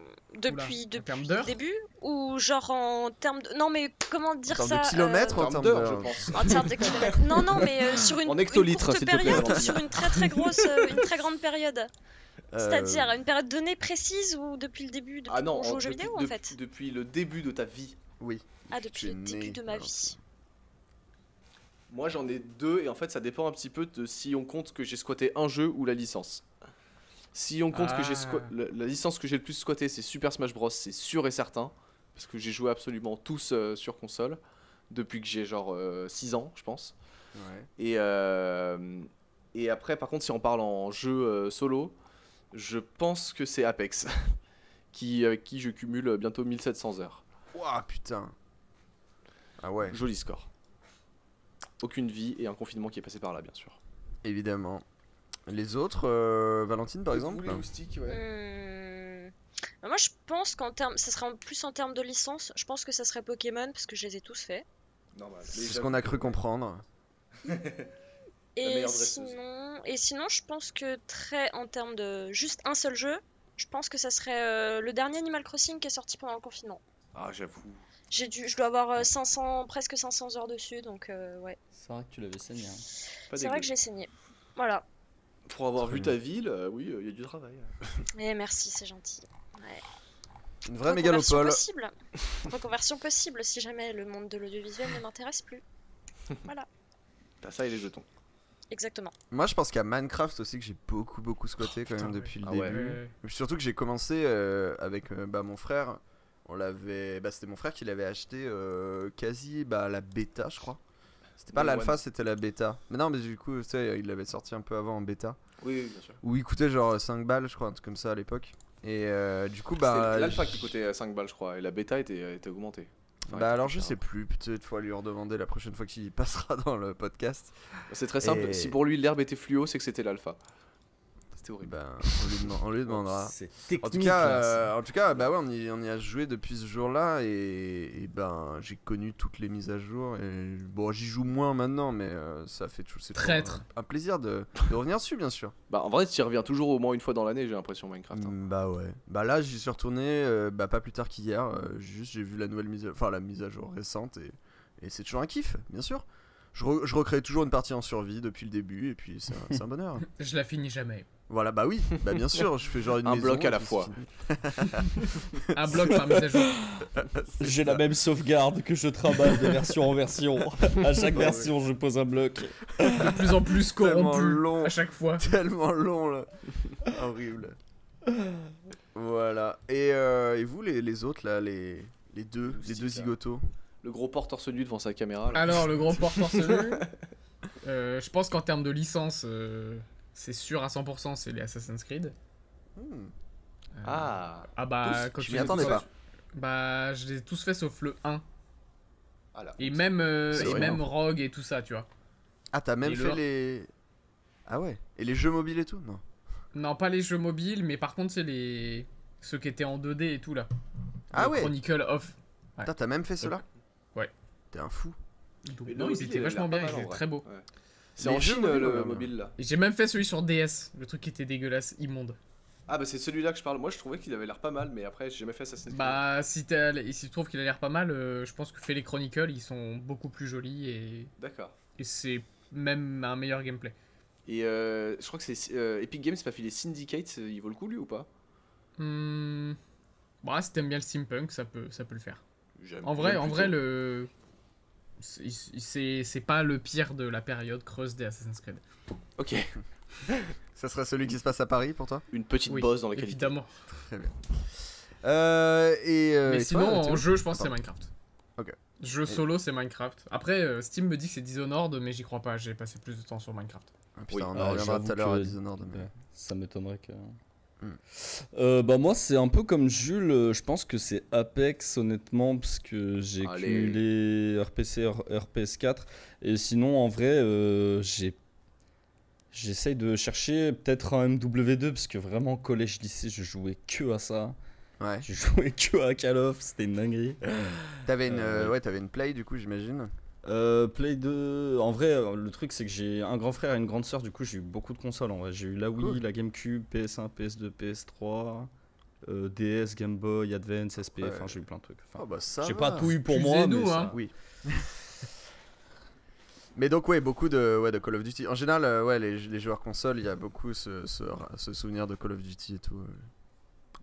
depuis en termes le d'heures début ou genre en termes de... Non, mais comment dire En termes ça de kilomètres, En en termes termes d'heures, de... je pense. En termes de kilomètres. Non, non, mais sur En hectolitres, courte s'il te plaît, période, Valentine. sur une très grosse, une très grande période. Euh, C'est-à-dire une période donnée précise ou depuis le début, depuis Ah non, qu'on joue aux jeux vidéo en fait. depuis le début de ta vie. Oui. Ah, tu depuis es le début né, de ma alors. vie. Moi j'en ai deux et en fait ça dépend un petit peu de si on compte que j'ai squatté un jeu ou la licence. Si on compte que j'ai la licence que j'ai le plus squatté c'est Super Smash Bros, c'est sûr et certain. Parce que j'ai joué absolument tous sur console. Depuis que j'ai genre 6 ans je pense. Ouais. Et après par contre si on parle en jeu solo, je pense que c'est Apex. avec qui je cumule bientôt 1700 heures. Ouah, putain. Ah ouais, Joli score. Aucune vie et un confinement qui est passé par là bien sûr. évidemment. Les autres, Valentine par exemple. Vous, les moustiques, ouais. Bah, moi je pense qu'en termes, ça serait plus en termes de licence, je pense que ça serait Pokémon parce que je les ai tous faits. Normal. C'est ce qu'on a cru comprendre. Et meilleure dresseuse. sinon, je pense que en termes de juste un seul jeu, je pense que ça serait le dernier Animal Crossing qui est sorti pendant le confinement. Ah j'avoue. Je dois avoir presque 500 heures dessus, donc ouais. C'est vrai que tu l'avais saigné. Hein. Pas C'est vrai dégueu. que j'ai saigné. Voilà. Pour avoir Très vu bien. ta ville, oui, il y a du travail. Et merci, c'est gentil. Ouais. Une vraie Reconversion mégalopole. possible. Reconversion possible si jamais le monde de l'audiovisuel ne m'intéresse plus. Voilà, T'as ça et les jetons. exactement. Moi je pense qu'il y a Minecraft aussi que j'ai beaucoup squatté quand même putain, depuis Ah le ouais. début. Surtout que j'ai commencé avec mon frère. On l'avait, c'était mon frère qui l'avait acheté quasi la bêta je crois. C'était pas Day l'alpha, one. c'était la bêta. Mais non, mais du coup, tu sais, il l'avait sorti un peu avant en bêta. Oui, bien sûr. Où il coûtait genre 5 balles, je crois, un truc comme ça à l'époque. Et du coup, C'était l'alpha qui coûtait 5 balles, je crois, et la bêta était augmentée. Enfin, était alors plus je chère. sais plus, peut-être faut lui redemander la prochaine fois qu'il passera dans le podcast. C'est très simple. Et- Si pour lui l'herbe était fluo, c'est que c'était l'alpha. C'était horrible. Ben, on lui demandera. C'est En technique. tout cas, bah ouais, on y a joué depuis ce jour-là et ben j'ai connu toutes les mises à jour et bon j'y joue moins maintenant mais ça fait c'est toujours Traître. un plaisir de revenir dessus bien sûr. Bah en vrai, tu y reviens toujours au moins une fois dans l'année, j'ai l'impression Minecraft. hein. Bah ouais. Bah là j'y suis retourné pas plus tard qu'hier. Juste j'ai vu la nouvelle la mise à jour récente et c'est toujours un kiff bien sûr. Je recrée toujours une partie en survie depuis le début et puis c'est un bonheur. Je la finis jamais. Voilà bah oui bah bien sûr je fais genre une Un maison, bloc à la puis fois. c'est fini. Un bloc par mise à jour. J'ai la même sauvegarde que je travaille de version en version. À chaque Ouais, version, je pose un bloc. De plus en plus Tellement corrompu long. à chaque fois. Tellement long là. Horrible. Voilà. Et vous les autres là, les deux Moustique, là. zigotos. Le gros porte torse nu devant sa caméra. Là. Alors, le gros porteur celui. Je pense qu'en termes de licence, c'est sûr à 100%, c'est les Assassin's Creed. Ah. Ah bah, Tous quand Je tu m'y les as attendais tous pas. faits- Bah, je les ai tous fait sauf le 1. Ah là. Et même, C'est et vrai, même en fait. Rogue et tout ça, tu vois. Ah t'as même Et fait le- les. Ah ouais. Et les jeux mobiles et tout non. Non, pas les jeux mobiles, mais par contre, c'est les. Ceux qui étaient en 2D et tout là. Ah Le ouais. Chronicle of. Ouais. Putain, t'as même fait cela? Ouais. T'es un fou. Donc, Mais le non, ils mobile, étaient il a vachement l'air bien, pas mal, ils en étaient vrai. très beaux. Ouais. C'est Les en jeux Chine mobiles, le ouais, mobile là. Et j'ai même fait celui sur DS, le truc qui était dégueulasse, immonde. Ah bah c'est celui-là que je parle. Moi je trouvais qu'il avait l'air pas mal, mais après j'ai jamais fait Assassin's Creed. Bah, si tu trouves qu'il a l'air pas mal, je pense que fait les Chronicles, ils sont beaucoup plus jolis D'accord. et c'est même un meilleur gameplay. Et je crois que c'est Epic Games m'a filé Syndicate, il vaut le coup lui ou pas? Bah, si t'aimes bien le steampunk, ça peut le faire. J'aime- En vrai, j'aime plutôt. c'est pas le pire de la période creuse des Assassin's Creed. Ok, Ça serait celui qui se passe à Paris pour toi? une petite Oui, bosse dans la qualité. évidemment. Mais Mais sinon, en jeu, je pense que c'est Pardon. Minecraft. Ok. Jeu solo, c'est Minecraft. Après, Steam me dit que c'est Dishonored, mais j'y crois pas. J'ai passé plus de temps sur Minecraft. Ah, putain, Oui. on en reviendra j'avoue tout à l'heure à que- Dishonored. mais- Ouais, ça m'étonnerait que. Hmm. Moi, c'est un peu comme Jules. Je pense que c'est Apex, honnêtement, parce que j'ai Allez. cumulé RPC, RPS4. Et sinon, en vrai, j'essaye de chercher peut-être un MW2, parce que vraiment, collège-lycée, je jouais que à ça. Ouais. Je jouais que à Call of, c'était une dinguerie. T'avais une, ouais. ouais, t'avais une play du coup, j'imagine. Play 2, en vrai, le truc c'est que j'ai un grand frère et une grande sœur, du coup j'ai eu beaucoup de consoles en vrai. J'ai eu la Wii, Cool. la GameCube, PS1, PS2, PS3, DS, Game Boy, Advance, SP, Ouais. enfin j'ai eu plein de trucs. Enfin, Oh bah ça j'ai va. pas tout eu pour moi, Excusez-nous, mais hein. ça- Oui. Mais donc ouais, beaucoup de Call of Duty. En général, ouais, les joueurs consoles, il y a beaucoup ce souvenir de Call of Duty et tout.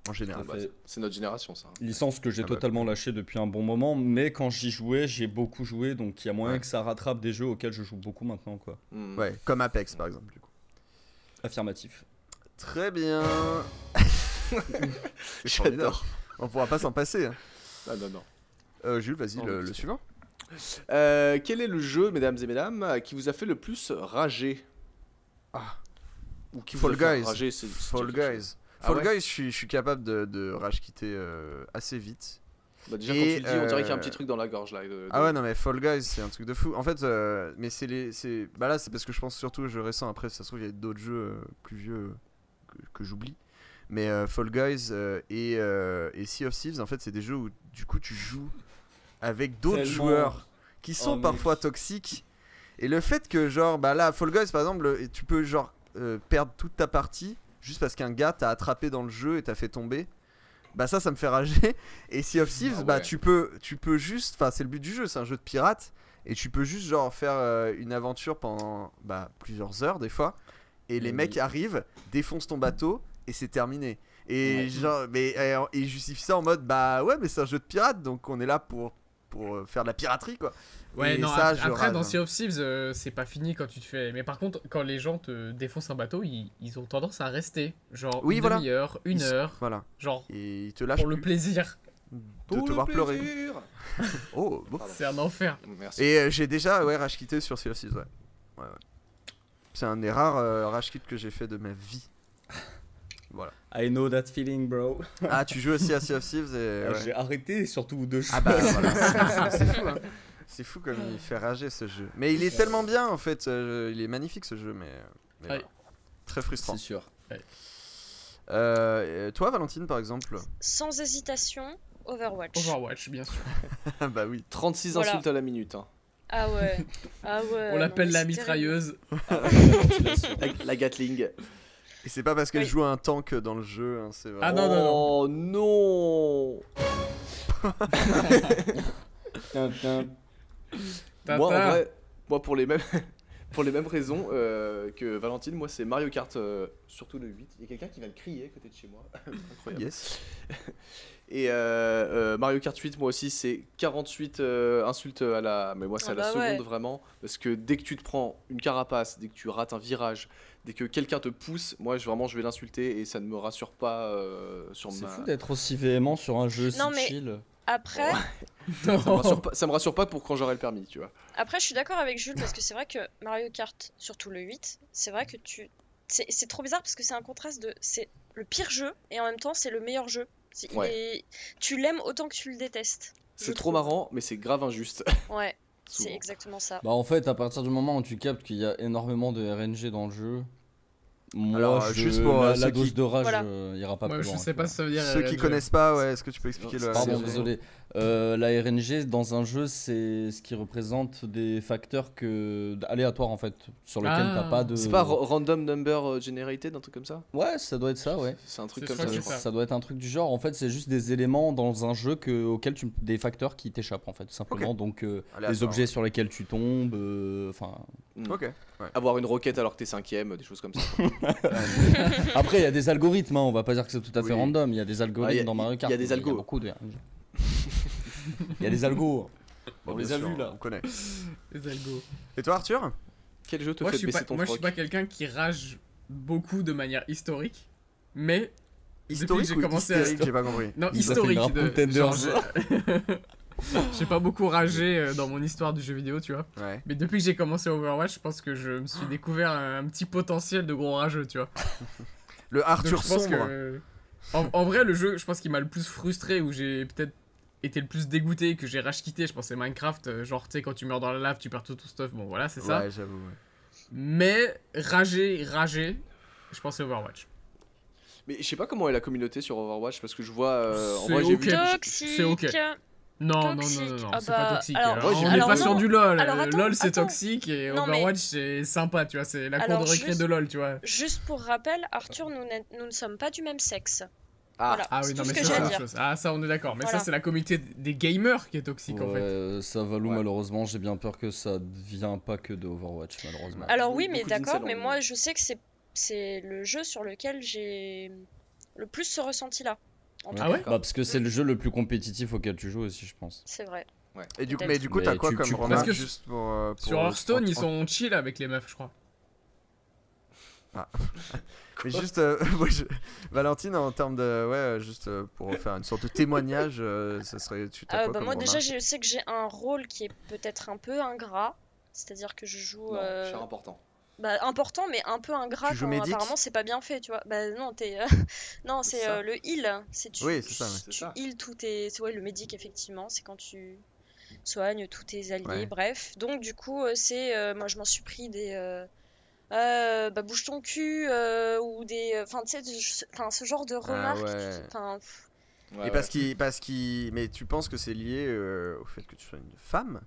En général. Ah bah, c'est notre génération ça. Licence que j'ai Ah bah, totalement lâchée depuis un bon moment, mais quand j'y jouais, j'ai beaucoup joué, donc il y a moyen Ouais. que ça rattrape des jeux auxquels je joue beaucoup maintenant, quoi. Hmm. Ouais, comme Apex par exemple du coup. Affirmatif. Très bien. C'est formidable. J'adore. On pourra pas s'en passer. Hein. Ah non, non. Jules, vas-y, Oh, le putain. suivant. Quel est le jeu, mesdames et mesdames, qui vous a fait le plus rager? Ah. Ou qui Fall vous a fait Guys. rager, c'est Fall quelque chose. Guys. Ah Fall ouais Guys, je suis capable de rage quitter assez vite. Bah déjà Et, quand tu le dis, on dirait qu'il y a un euh, petit truc dans la gorge là. Ah ouais, non, mais Fall Guys, c'est un truc de fou. En fait, mais bah là, c'est parce que je pense surtout aux jeux récents. Après, ça se trouve, il y a d'autres jeux plus vieux que j'oublie. Mais Fall Guys et Sea of Thieves, en fait, c'est des jeux où du coup, tu joues avec d'autres Tellement. joueurs qui sont Oh, mec. parfois toxiques. Et le fait que, genre, bah là, Fall Guys, par exemple, tu peux, genre, perdre toute ta partie juste parce qu'un gars t'a attrapé dans le jeu et t'a fait tomber. Bah ça me fait rager. Et Sea of Thieves, Ah bah ouais. tu peux juste, enfin c'est le but du jeu, c'est un jeu de pirate, et tu peux juste genre faire une aventure pendant plusieurs heures des fois, et les Oui. mecs arrivent, défoncent ton bateau, et c'est terminé. Et Ouais. genre, mais ils justifient ça en mode bah ouais, mais c'est un jeu de pirate, donc on est là pour faire de la piraterie quoi. Ouais, Et non, ça, après, je rage. dans Sea of Thieves, c'est pas fini quand tu te fais. Mais par contre, quand les gens te défoncent un bateau, ils ont tendance à rester. Genre Oui, une voilà. demi-heure, une heure. Voilà. Genre Et ils te lâchent pour le plus plaisir. de Pour te le voir pleurer. plaisir. Oh, bon. Pardon. C'est un enfer. Merci. Et j'ai déjà rage quitté sur Sea of Thieves, ouais. C'est un des rares rage quits que j'ai fait de ma vie. Voilà. I know that feeling, bro. Ah, tu joues aussi à Sea of Thieves et. ouais. J'ai arrêté surtout de jouer. Ah bah voilà, c'est fou, hein. C'est fou comme il fait rager ce jeu. Mais il est tellement bien en fait, il est magnifique ce jeu, mais Ouais. voilà. Très frustrant. C'est sûr. Toi, Valentine, par exemple. Sans hésitation, Overwatch. Overwatch, bien sûr. Ah bah oui. 36 Voilà. insultes à la minute. Hein. Ah ouais. Ah ouais. On l'appelle non, la mais c'est terrible. mitrailleuse. La Gatling. Et c'est pas parce qu'elle Oui. joue un tank dans le jeu, hein, c'est vrai. Ah non, non, non. Oh non. Moi, en Tata. vrai, moi pour les mêmes, pour les mêmes raisons que Valentine, moi c'est Mario Kart, surtout le 8. Il y a quelqu'un qui va le crier à côté de chez moi. Incroyable. Yes. Et Mario Kart 8, moi aussi, c'est 48 insultes à la. Mais moi, c'est Ah à la bah seconde ouais. vraiment. Parce que dès que tu te prends une carapace, dès que tu rates un virage, dès que quelqu'un te pousse, moi, je vais l'insulter et ça ne me rassure pas sur C'est ma. fou d'être aussi véhément sur un jeu Non, si mais- chill. Après, Ça me rassure pas pour quand j'aurai le permis, tu vois. après, je suis d'accord avec Jules parce que c'est vrai que Mario Kart, surtout le 8, c'est vrai que c'est trop bizarre parce que c'est un contraste de. C'est le pire jeu et en même temps, c'est le meilleur jeu. Tu l'aimes autant que tu le détestes. je C'est trop trouve. marrant, mais c'est grave injuste. Ouais, c'est Souvent. exactement ça. Bah en fait, à partir du moment où tu captes qu'il y a énormément de RNG dans le jeu, Moi, Alors, juste pour, la ceux dose qui- de rage Voilà. Ira pas Moi, plus je loin. sais pas si ça veut dire. Ceux qui RNG. connaissent pas, ouais, est-ce que tu peux expliquer le Pardon, RNG? désolé. La RNG, dans un jeu, c'est ce qui représente des facteurs aléatoires en fait, sur lesquels t'as pas de. C'est pas random number generated, un truc comme ça? Ouais, ça doit être ça, ouais. C'est un truc C'est- comme je crois ça, que je c'est crois. ça. Ça doit être un truc du genre. En fait, c'est juste des éléments dans un jeu auxquels des facteurs qui t'échappent en fait, tout simplement. Donc, Aléatoire, les objets sur lesquels tu tombes, enfin. Ok. Ouais. Avoir une roquette alors que t'es 5ème, des choses comme ça. Après, il y a des algorithmes, hein, on va pas dire que c'est tout à fait Oui. random. Il y a des algorithmes dans Mario Kart. il y a des algos. Il y a beaucoup de RNG. Il y a des algos. Bon, On bien les a sûr, vus là. On connaît. Les algos. Et toi, Arthur? Quel jeu te Moi, je fait suis baisser pas, ton moi, je suis froc? pas quelqu'un qui rage beaucoup de manière historique, mais Historique j'ai ou commencé à- hystérique? J'ai pas compris. non, Il nous a fait une historique. Rapoul De, genre, Tenders. j'ai pas beaucoup ragé dans mon histoire du jeu vidéo, tu vois. Ouais. Mais depuis que j'ai commencé Overwatch, je pense que je me suis découvert un petit potentiel de gros rageux, tu vois. Le Donc, Arthur je pense sombre. que en vrai, le jeu, je pense qu'il m'a le plus frustré, où j'ai peut-être été le plus dégoûté, que j'ai rage quitté. Je pense que c'est Minecraft, genre tu sais quand tu meurs dans la lave, tu perds tout ton stuff. Bon voilà, c'est ça. Ouais, j'avoue. Ouais. Mais rager, je pense que c'est Overwatch. Mais je sais pas comment est la communauté sur Overwatch parce que je vois. En C'est vrai, j'ai ok. vu. Toxique. C'est ok. Non, Toxique. Ah c'est bah, pas toxique. alors, Ouais, j'ai on vu n'est que- pas sur du LoL. Alors, attends, LoL c'est attends. toxique et Non, mais- Overwatch c'est sympa, tu vois. C'est la cour Alors, de récré juste- de LoL, tu vois. Juste pour rappel, Arthur, nous ne sommes pas du même sexe. Ah, Voilà, Ah c'est oui, tout non, ce mais que ça, j'ai c'est à autre dire. chose. Ah, ça, on est d'accord. Mais Voilà. ça, c'est la communauté des gamers qui est toxique en fait. Ouais, ça Valou, Ouais. malheureusement, j'ai bien peur que ça vient pas que de Overwatch, malheureusement. Alors oui, mais Beaucoup d'accord, d'incels mais en- moi je sais que c'est le jeu sur lequel j'ai le plus ce ressenti-là. En tout Ah cas. ouais Bah, parce que c'est le jeu le plus compétitif auquel tu joues aussi, je pense. C'est vrai. Et du coup, Peut-être. mais du coup, t'as Mais quoi tu comme prends- remarque Parce que juste pour Sur Hearthstone, ils sont chill avec les meufs, je crois. Mais juste, moi, Valentine, en termes de, ouais, juste pour faire une sorte de témoignage, ça serait, tu t'as quoi Bah comme moi déjà remarque? je sais que j'ai un rôle qui est peut-être un peu ingrat, c'est-à-dire que je joue non, cher important. bah, important mais un peu ingrat Tu joues quand médic? apparemment c'est pas bien fait, tu vois. Bah non, t'es non, C'est c'est ça. le heal, c'est tu Oui, c'est ça, ouais. C'est tu ça. heal tous tes ouais, le médic effectivement, c'est quand tu soignes tous tes alliés, Ouais. bref. Donc du coup, c'est moi je m'en suis pris des bah bouge ton cul ou des enfin tu sais enfin ce genre de remarques ouais. enfin Et parce qu'il, mais tu penses que c'est lié au fait que tu sois une femme?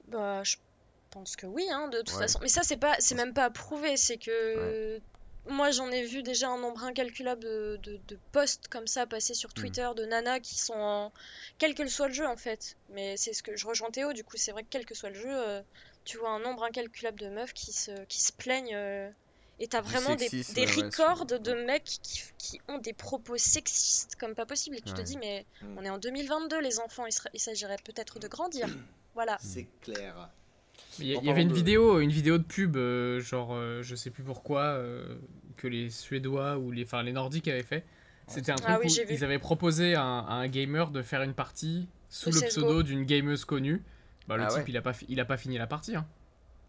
bah je pense que oui hein, de toute Ouais. façon, mais ça c'est même pas prouvé, c'est que moi j'en ai vu déjà un nombre incalculable de posts comme ça passer sur Twitter de nanas qui sont en quel que soit le jeu en fait, mais c'est ce que je rejoins Théo, du coup c'est vrai que quel que soit le jeu tu vois un nombre incalculable de meufs qui se plaignent et t'as Du vraiment sexisme, des ouais, records sur- de mecs qui ont des propos sexistes comme pas possible et tu te Ouais. dis mais Mm. on est en 2022 les enfants, il s'agirait peut-être de grandir. Voilà. C'est clair. Il y En avait parlant une vidéo de pub, genre, je sais plus pourquoi, que les Suédois ou les Nordiques avaient fait. C'était un truc Ah oui, où j'ai vu. ils avaient proposé à un gamer de faire une partie sous De le CS:GO. pseudo d'une gameuse connue. Bah, le Ah type, ouais. il a pas fini la partie. Hein.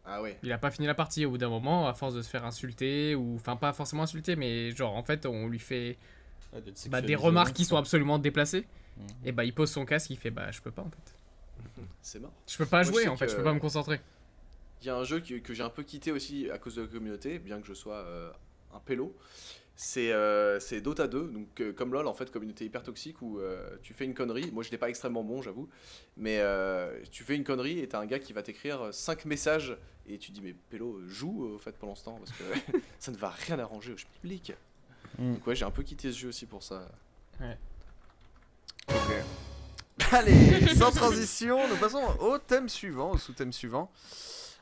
Ah ouais. Il a pas fini la partie au bout d'un moment, à force de se faire insulter, ou enfin pas forcément insulter, mais genre en fait on lui fait des remarques qui sont absolument déplacées. Mhm. Et bah il pose son casque, il fait bah je peux pas en fait. C'est mort. Je peux pas Moi, je jouer sais en fait, que- je peux pas me concentrer. Il y a un jeu que j'ai un peu quitté aussi à cause de la communauté, bien que je sois un pélo. C'est Dota 2, donc comme LoL en fait, communauté hyper toxique où tu fais une connerie. Moi je n'étais pas extrêmement bon, j'avoue, mais tu fais une connerie et t'as un gars qui va t'écrire 5 messages et tu dis mais pélo joue au fait pendant ce temps parce que ça ne va rien arranger au public. Mm. Donc ouais, j'ai un peu quitté ce jeu aussi pour ça. Allez, sans transition, nous passons au thème suivant, au sous-thème suivant.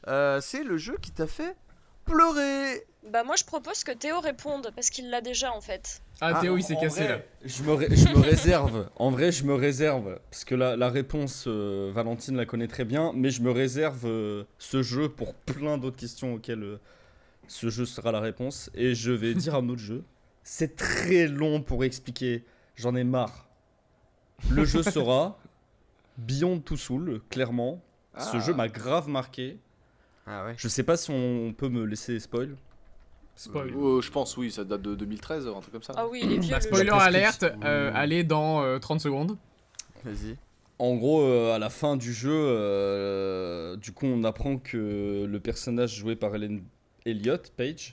C'est le jeu qui t'a fait pleurer. Bah moi je propose que Théo réponde parce qu'il l'a déjà en fait. Ah Théo il s'est En cassé vrai, là. Je me réserve. En vrai, je me réserve. Parce que la réponse, Valentine la connaît très bien. Mais je me réserve ce jeu pour plein d'autres questions auxquelles ce jeu sera la réponse. Et je vais dire un autre jeu. C'est très long pour expliquer. J'en ai marre. Le jeu sera Beyond Two Souls, clairement. Ce Ah. jeu m'a grave marqué. Ah ouais. Je sais pas si on peut me laisser spoil. Spoil. Je pense oui, ça date de 2013, un truc comme ça. Ah oui, il est vieux Bah, le spoiler jeu. La alerte, prescription. allez dans 30 secondes. Vas-y. En gros, à la fin du jeu, du coup, on apprend que le personnage joué par Ellen Elliott, Page,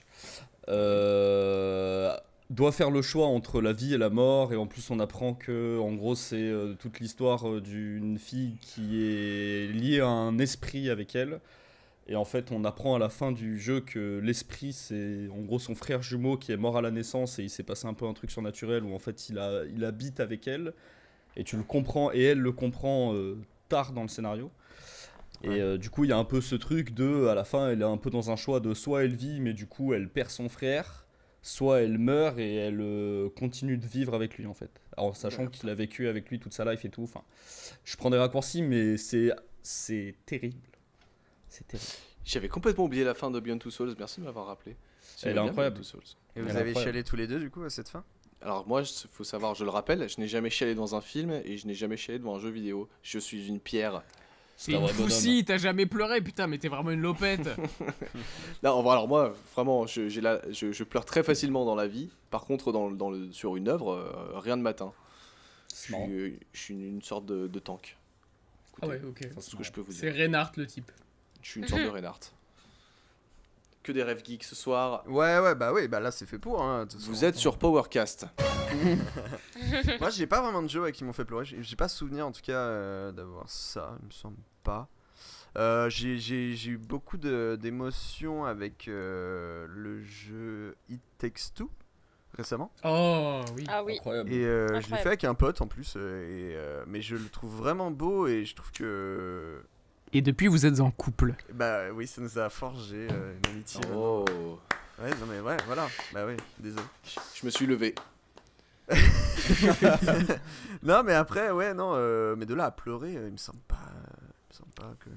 doit faire le choix entre la vie et la mort, et en plus on apprend que en gros c'est toute l'histoire d'une fille qui est liée à un esprit avec elle, et en fait on apprend à la fin du jeu que l'esprit c'est en gros son frère jumeau qui est mort à la naissance, et il s'est passé un peu un truc surnaturel où en fait il habite avec elle, et tu le comprends, et elle le comprend tard dans le scénario. Et du coup il y a un peu ce truc de, à la fin elle est un peu dans un choix de soit elle vit mais du coup elle perd son frère, soit elle meurt et elle continue de vivre avec lui en fait. Alors sachant qu'il a vécu avec lui toute sa life et tout. Enfin, je prends des raccourcis mais c'est terrible. C'est terrible. J'avais complètement oublié la fin de Beyond Two Souls, merci de m'avoir rappelé. Elle est J'aimais bien incroyable. Beyond Two Souls. Et vous Elle est avez incroyable. chialé tous les deux du coup à cette fin? Alors moi, il faut savoir, je le rappelle, je n'ai jamais chialé dans un film et je n'ai jamais chialé devant un jeu vidéo. Je suis une pierre. C'est une poussie, t'as jamais pleuré, putain, mais t'es vraiment une lopette. Là, alors moi, vraiment, je pleure très facilement dans la vie. Par contre, sur une œuvre, rien de matin. C'est marrant. Je suis une sorte de tank. Ah Écoutez, ouais, ok. c'est ce que je peux vous C'est dire. Reinhardt le type. Je suis une sorte de Reinhardt. Que des rêves geeks ce soir. Ouais, bah là c'est fait pour. Hein, de toute Vous façon. êtes sur Powercast. Moi j'ai pas vraiment de jeux qui m'ont fait pleurer. J'ai pas souvenir en tout cas d'avoir ça, il me semble pas. J'ai eu beaucoup d'émotions avec le jeu It Takes Two récemment. Oh oui. Ah oui. Incroyable. Et je l'ai Incroyable. fait avec un pote en plus. Mais je le trouve vraiment beau et je trouve que. Et depuis, vous êtes en couple. Bah oui, ça nous a forgé une amitié. Oh, Ouais, non mais ouais, voilà. Bah oui, désolé. je me suis levé. Non mais après, ouais, non. Mais de là à pleurer, il me semble pas que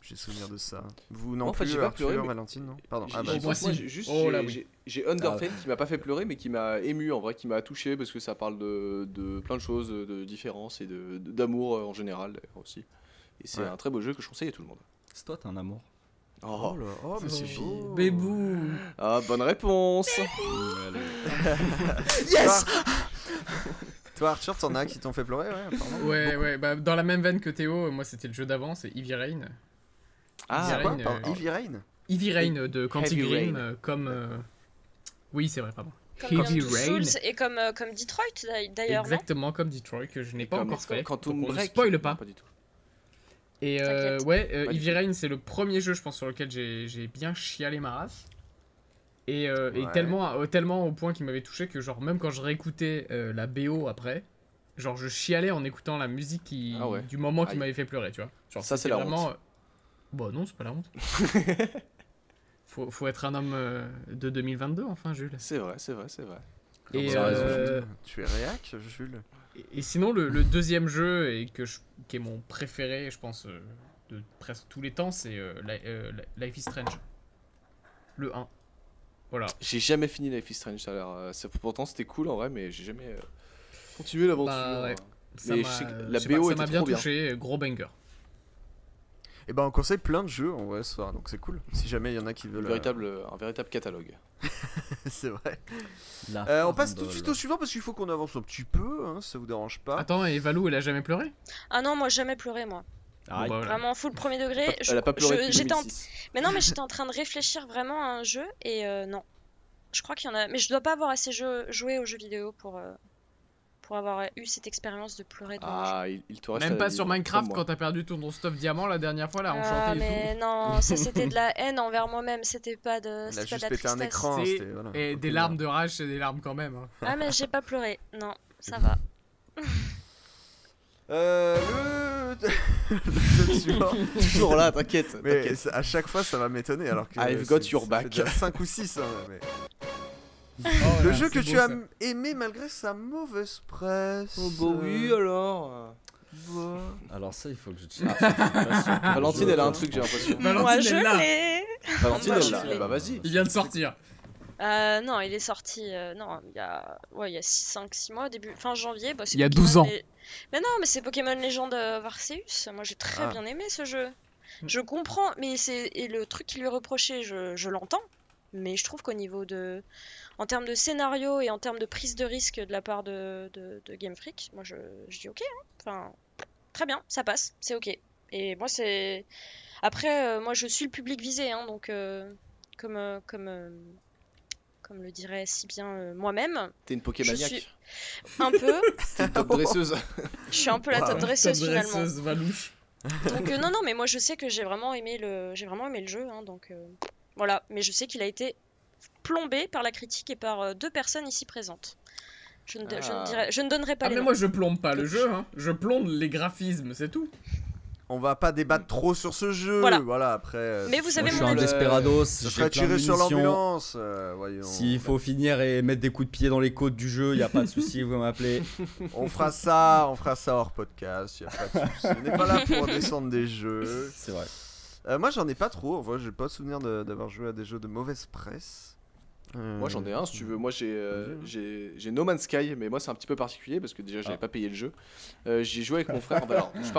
j'ai souvenir de ça. Vous non En fait, plus, j'ai pas Arthur, pleuré, mais- Valentine, non? Pardon. J'ai- Ah bah, j'ai- moi, moi, si. juste, Oh, là, oui. j'ai Undertale qui m'a pas fait pleurer, mais qui m'a ému en vrai, qui m'a touché parce que ça parle de plein de choses, de différences et d'amour en général aussi. Et c'est Ouais. un très beau jeu que je conseille à tout le monde. C'est toi, t'es un amour. Oh, là, oh, mais c'est Oh, beau. Bébou. ah, bonne réponse. Yes. Toi, Arthur, t'en as qui t'ont fait pleurer, ouais, apparemment. Ouais, bah dans la même veine que Théo, moi c'était le jeu d'avant, c'est Heavy Rain. Ah, Heavy Quoi Rain, Pardon, Heavy Rain. Heavy Rain de Quantic Heavy Dream, Rain. comme. Oui, c'est vrai, pardon. Comme Heavy Beyond Two Rain. Souls et comme Detroit d'ailleurs, non? Exactement comme Detroit, que je n'ai pas encore fait. Quantum donc on ne Break. spoil Non, pas. pas du tout. Et T'inquiète. ouais, Pas du Heavy Rain, c'est le premier jeu, je pense, sur lequel j'ai bien chialé ma race. Et Ouais. tellement au point qu'il m'avait touché que, genre, même quand je réécoutais la BO après, genre, je chialais en écoutant la musique Ah ouais. du moment qui Aïe. m'avait fait pleurer, tu vois. Genre, Ça, c'est c'était la vraiment. honte. Bah non, c'est pas la honte. Faut être un homme de 2022, enfin, Jules. C'est vrai, c'est vrai, c'est vrai. Et, Vous avez raison, Tu es réac, Jules? et sinon, le deuxième jeu, qui est mon préféré, je pense, de presque tous les temps, c'est Life is Strange. Le 1. Voilà. J'ai jamais fini Life is Strange, ça a l'air. Pourtant, c'était cool en vrai, mais j'ai jamais continué l'aventure. Bah, ouais. Ça Mais m'a- je sais que je la sais pas, BO ça était m'a bien trop bien. touché, gros banger. Et ben on conseille plein de jeux en vrai ce soir, donc c'est cool. Si jamais il y en a qui Un veulent. véritable catalogue. C'est vrai. La On passe tout de farandole. suite au suivant parce qu'il faut qu'on avance un petit peu, hein, si ça vous dérange pas. Attends, et Valou, elle a jamais pleuré? Ah non, moi jamais pleuré, moi. Aïe. Bon, bah, voilà. Vraiment full premier degré. Elle a pas pleuré depuis j'étais 2006. Mais non, mais j'étais en train de réfléchir vraiment à un jeu et non. Je crois qu'il y en a. Mais je dois pas avoir assez joué aux jeux vidéo pour avoir eu cette expérience de pleurer devant un jeu. Ah, il te reste à Même la pas vie, sur comme Minecraft moi. quand t'as perdu ton stuff diamant la dernière fois, là, Ah, enchanté et mais non, ça c'était de la haine envers moi-même, c'était pas de, Elle a c'était pas juste de la pété un tristesse. écran. C'est- c'était- voilà. tout. Et Ok, des larmes de rage, c'est des larmes quand même. Hein. Ah, mais j'ai pas pleuré, non, ça va. Le jeu suivant. Toujours là, t'inquiète. Mais t'inquiète. à chaque fois ça va m'étonner alors que. I've got c'est- your ça back. fait déjà 5 ou 6. Hein, mais... Oh Le là, jeu que c'est tu beau, as ça. aimé malgré sa mauvaise presse. Oh bah oui alors. Bah. Alors ça, il faut que je check. Ah, Valentine, elle a un truc, j'ai l'impression. Valentine, Moi elle je l'a. l'ai. Valentine, Moi, elle je l'a. l'ai. Bah vas-y. Il vient de sortir. Non, il est sorti non, il y a 5-6 mois, fin janvier. Bah, c'est Il y a Pokémon 12 ans. Mais non, mais c'est Pokémon Legend Arceus. Moi j'ai très Ah. bien aimé ce jeu. Je comprends, mais et le truc qui lui est reproché, je l'entends. Mais je trouve qu'au niveau en termes de scénario et en termes de prise de risque de la part de Game Freak, moi je dis ok. Hein. Enfin, très bien, ça passe, c'est ok. Et moi c'est. Après, moi je suis le public visé, hein, donc comme comme le dirait si bien moi-même. T'es une Je Pokémaniaque. suis un peu, T'es une top dresseuse. je suis un peu la top dresseuse Top finalement. dresseuse Valouche. Donc non, mais moi je sais que j'ai vraiment aimé le jeu, hein, donc voilà. Mais je sais qu'il a été plombé par la critique et par 2 personnes ici présentes. Je ne donnerai pas Ah les mais noms. moi je plombe pas le jeu, hein. Je plombe les graphismes, c'est tout. On va pas débattre trop sur ce jeu. Voilà. Après. Mais vous Moi, avez je suis mon un avis. desperados, Ça j'ai serait plein de tiré sur munitions. l'ambulance. Voyons. S'il faut finir et mettre des coups de pied dans les côtes du jeu, y a pas de souci, vous m'appelez. On fera ça hors podcast. Y a pas de souci. On n'est pas là pour descendre des jeux. C'est vrai. Moi, j'en ai pas trop. En vrai, j'ai pas souvenir d'avoir joué à des jeux de mauvaise presse. Moi j'en ai un si tu veux. Moi j'ai No Man's Sky, mais moi c'est un petit peu particulier parce que déjà j'avais pas payé le jeu. J'y ai joué avec mon frère. Alors je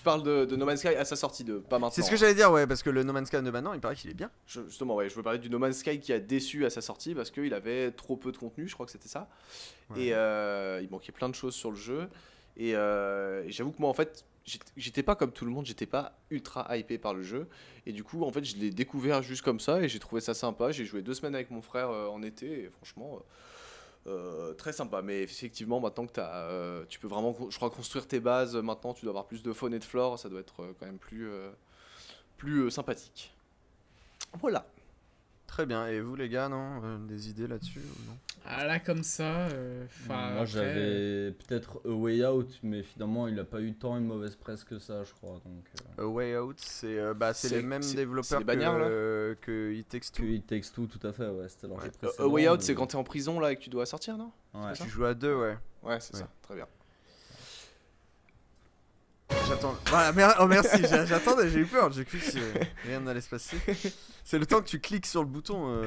parle de No Man's Sky à sa sortie, pas maintenant. C'est ce que j'allais dire, ouais, parce que le No Man's Sky de maintenant, il paraît qu'il est bien. Justement, ouais, je veux parler du No Man's Sky qui a déçu à sa sortie parce qu'il avait trop peu de contenu, je crois que c'était ça. Ouais. Et il manquait plein de choses sur le jeu. Et j'avoue que moi en fait, j'étais pas comme tout le monde, j'étais pas ultra hypé par le jeu. Et du coup, en fait, je l'ai découvert juste comme ça et j'ai trouvé ça sympa. J'ai joué 2 semaines avec mon frère en été et franchement, très sympa. Mais effectivement, maintenant que tu peux vraiment, je crois, construire tes bases, maintenant tu dois avoir plus de faune et de flore, ça doit être quand même plus sympathique. Voilà. Très bien. Et vous, les gars, non des idées là-dessus ou non? Ah là comme ça, enfin. Moi après, j'avais peut-être A Way Out, mais finalement il a pas eu tant une mauvaise presse que ça, je crois. Donc, A Way Out, c'est les mêmes c'est développeurs les bagnards, que It Takes Two. que It Takes Two, tout à fait, ouais, c'était leur Ouais. jeu A précédent, Way Out, mais- c'est quand t'es en prison là et que tu dois sortir, non? Ouais. Tu joues à 2, ouais. Ouais, c'est Ouais. ça. Très bien. J'attends. Voilà, merci. J'attendais, j'ai eu peur. J'ai cru que rien n'allait se passer. C'est le temps que tu cliques sur le bouton,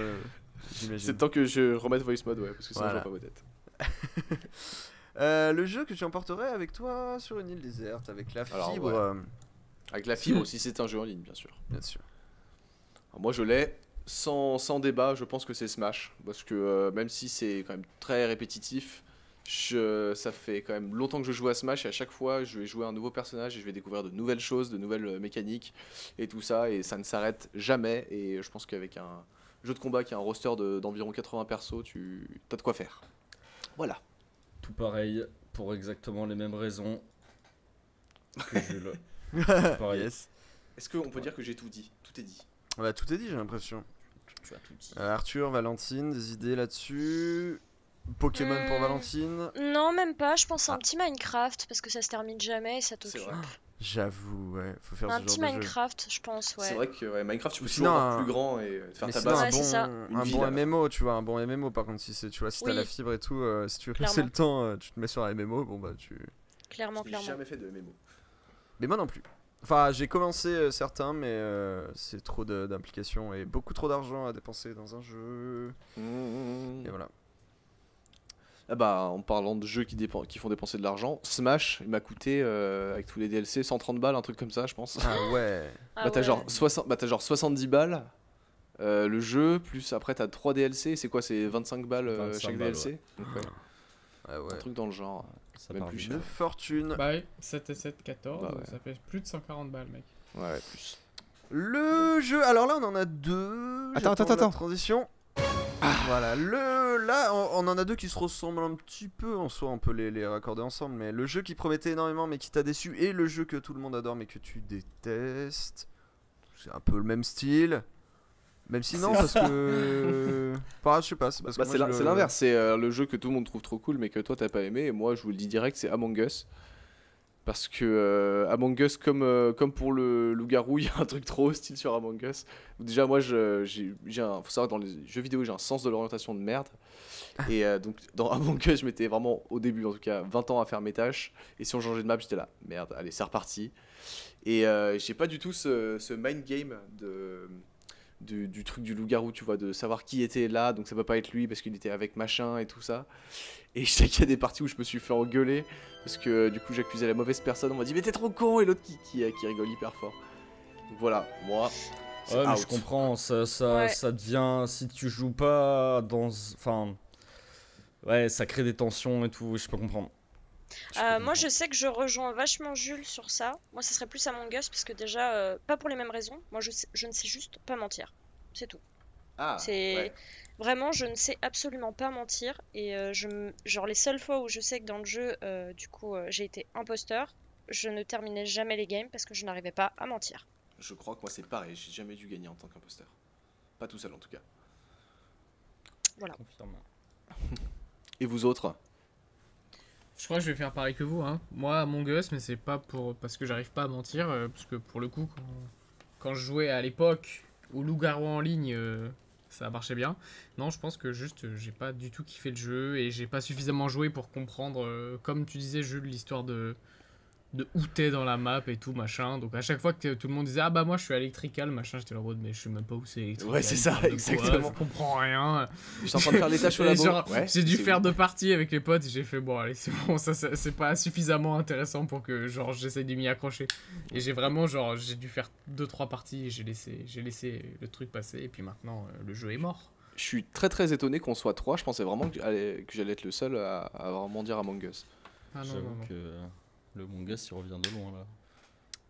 j'imagine. C'est le temps que je remette voice mode, ouais, parce que sinon Voilà. je vois pas vos têtes. Le jeu que tu emporterais avec toi sur une île déserte avec la Alors, fibre, ouais. Avec la fibre aussi, c'est un jeu en ligne, bien sûr. bien sûr. Alors, moi, je l'ai sans débat. Je pense que c'est Smash, parce que même si c'est quand même très répétitif, ça fait quand même longtemps que je joue à Smash et à chaque fois, je vais jouer un nouveau personnage et je vais découvrir de nouvelles choses, de nouvelles mécaniques et tout ça, et ça ne s'arrête jamais. Et je pense qu'avec un jeu de combat qui a un roster d'environ 80 persos, tu as de quoi faire. Voilà. Tout pareil, pour exactement les mêmes raisons que Jules. Pareil. Yes. Est-ce qu'on peut dire que j'ai tout dit? Tout est dit. Bah, tout est dit, j'ai l'impression. Tu as tout dit. Arthur, Valentine, des idées là-dessus? Pokémon pour Hmm. Valentine? Non, même pas. Je pense à un Ah. petit Minecraft parce que ça se termine jamais et ça C'est t'occupe. vrai. J'avoue, ouais, faut faire Un ce petit genre de jeu. Minecraft, je pense, ouais. C'est vrai que Minecraft, tu peux Ou toujours sinon, avoir un- plus grand et faire Mais ta sinon, base. Ouais, c'est ça. Une un ville, bon alors. MMO, tu vois, un bon MMO par contre, si t'as Oui. la fibre et tout, si tu veux passer Clairement. le temps, tu te mets sur un MMO, bon bah tu... Clairement, Je n'ai clairement. jamais fait de MMO. Mais moi non plus. Enfin, j'ai commencé certains, mais c'est trop d'implications et beaucoup trop d'argent à dépenser dans un jeu. Et voilà. Ah bah, en parlant de jeux qui font dépenser de l'argent, Smash, il m'a coûté, avec tous les DLC, 130 balles, un truc comme ça, je pense. Ah ouais. Ah Bah, t'as ouais. genre 70 balles, le jeu, plus après t'as 3 DLC, c'est quoi? C'est 25 balles 25 chaque balles, DLC? Donc, ouais, Ah ouais. un truc dans le genre. Ça Même part plus vite. cher. Une fortune. Bah oui, 7 et 7, 14, Bah ouais. ça fait plus de 140 balles, mec. Ouais, plus. Le jeu, alors là on en a deux. Attends. J'attends la transition. Voilà, là on en a deux qui se ressemblent un petit peu en soi, on peut les raccorder ensemble, mais le jeu qui promettait énormément mais qui t'a déçu et le jeu que tout le monde adore mais que tu détestes, c'est un peu le même style, même si non parce que... Enfin, je sais pas, c'est parce que Bah, moi, c'est l'inverse, c'est le jeu que tout le monde trouve trop cool mais que toi t'as pas aimé, et moi je vous le dis direct, c'est Among Us. Parce que Among Us, comme pour le loup-garou, il y a un truc trop hostile sur Among Us. Déjà, moi, faut savoir que dans les jeux vidéo, j'ai un sens de l'orientation de merde. Et donc, dans Among Us, je m'étais vraiment, au début en tout cas, 20 ans à faire mes tâches. Et si on changeait de map, j'étais là, merde, allez, c'est reparti. Et j'ai pas du tout ce mind game du truc du loup-garou, tu vois, de savoir qui était là, donc ça peut pas être lui parce qu'il était avec machin et tout ça. Et je sais qu'il y a des parties où je me suis fait engueuler parce que du coup j'accusais la mauvaise personne, on m'a dit mais t'es trop con, et l'autre qui rigole hyper fort. Donc voilà, moi c'est Ouais, mais out. je comprends, Ouais. ça devient. Si tu joues pas dans. Enfin. Ouais, ça crée des tensions et tout, je peux comprendre. Moi, je sais que je rejoins vachement Jules sur ça. Moi, ça serait plus Among Us parce que déjà, pas pour les mêmes raisons. Moi, je ne sais juste pas mentir. C'est tout. Ah, C'est ouais. vraiment, je ne sais absolument pas mentir. Et genre les seules fois où je sais que dans le jeu, du coup, j'ai été imposteur, je ne terminais jamais les games parce que je n'arrivais pas à mentir. Je crois que moi c'est pareil, j'ai jamais dû gagner en tant qu'imposteur. Pas tout seul en tout cas. Confirme. Et vous autres? Je crois que je vais faire pareil que vous, hein. Moi, Among Us, mais c'est pas parce que j'arrive pas à mentir, parce que pour le coup, quand je jouais à l'époque au Loup-Garou en ligne, ça marchait bien. Non, je pense que juste, j'ai pas du tout kiffé le jeu et j'ai pas suffisamment joué pour comprendre, comme tu disais, Jules, l'histoire de où t'es dans la map et tout, machin. Donc à chaque fois que tout le monde disait, ah bah moi je suis à Electrical, machin, j'étais là en mode, mais je sais même pas où c'est Electrical. Ouais, c'est ça, il parle de quoi, exactement. je comprends rien. J'étais en train de faire les tâches au Et labo. genre, Ouais, j'ai dû c'est- faire 2 parties avec les potes et j'ai fait bon allez c'est bon, ça c'est pas suffisamment intéressant pour que genre j'essaye de m'y accrocher. Et j'ai vraiment genre j'ai dû faire 2-3 parties et j'ai laissé le truc passer et puis maintenant le jeu est mort. Je suis très très étonné qu'on soit 3. Je pensais vraiment que j'allais être le seul à vraiment dire Among Us. Ah non, non, J'avoue non. que le manga s'y revient de loin là.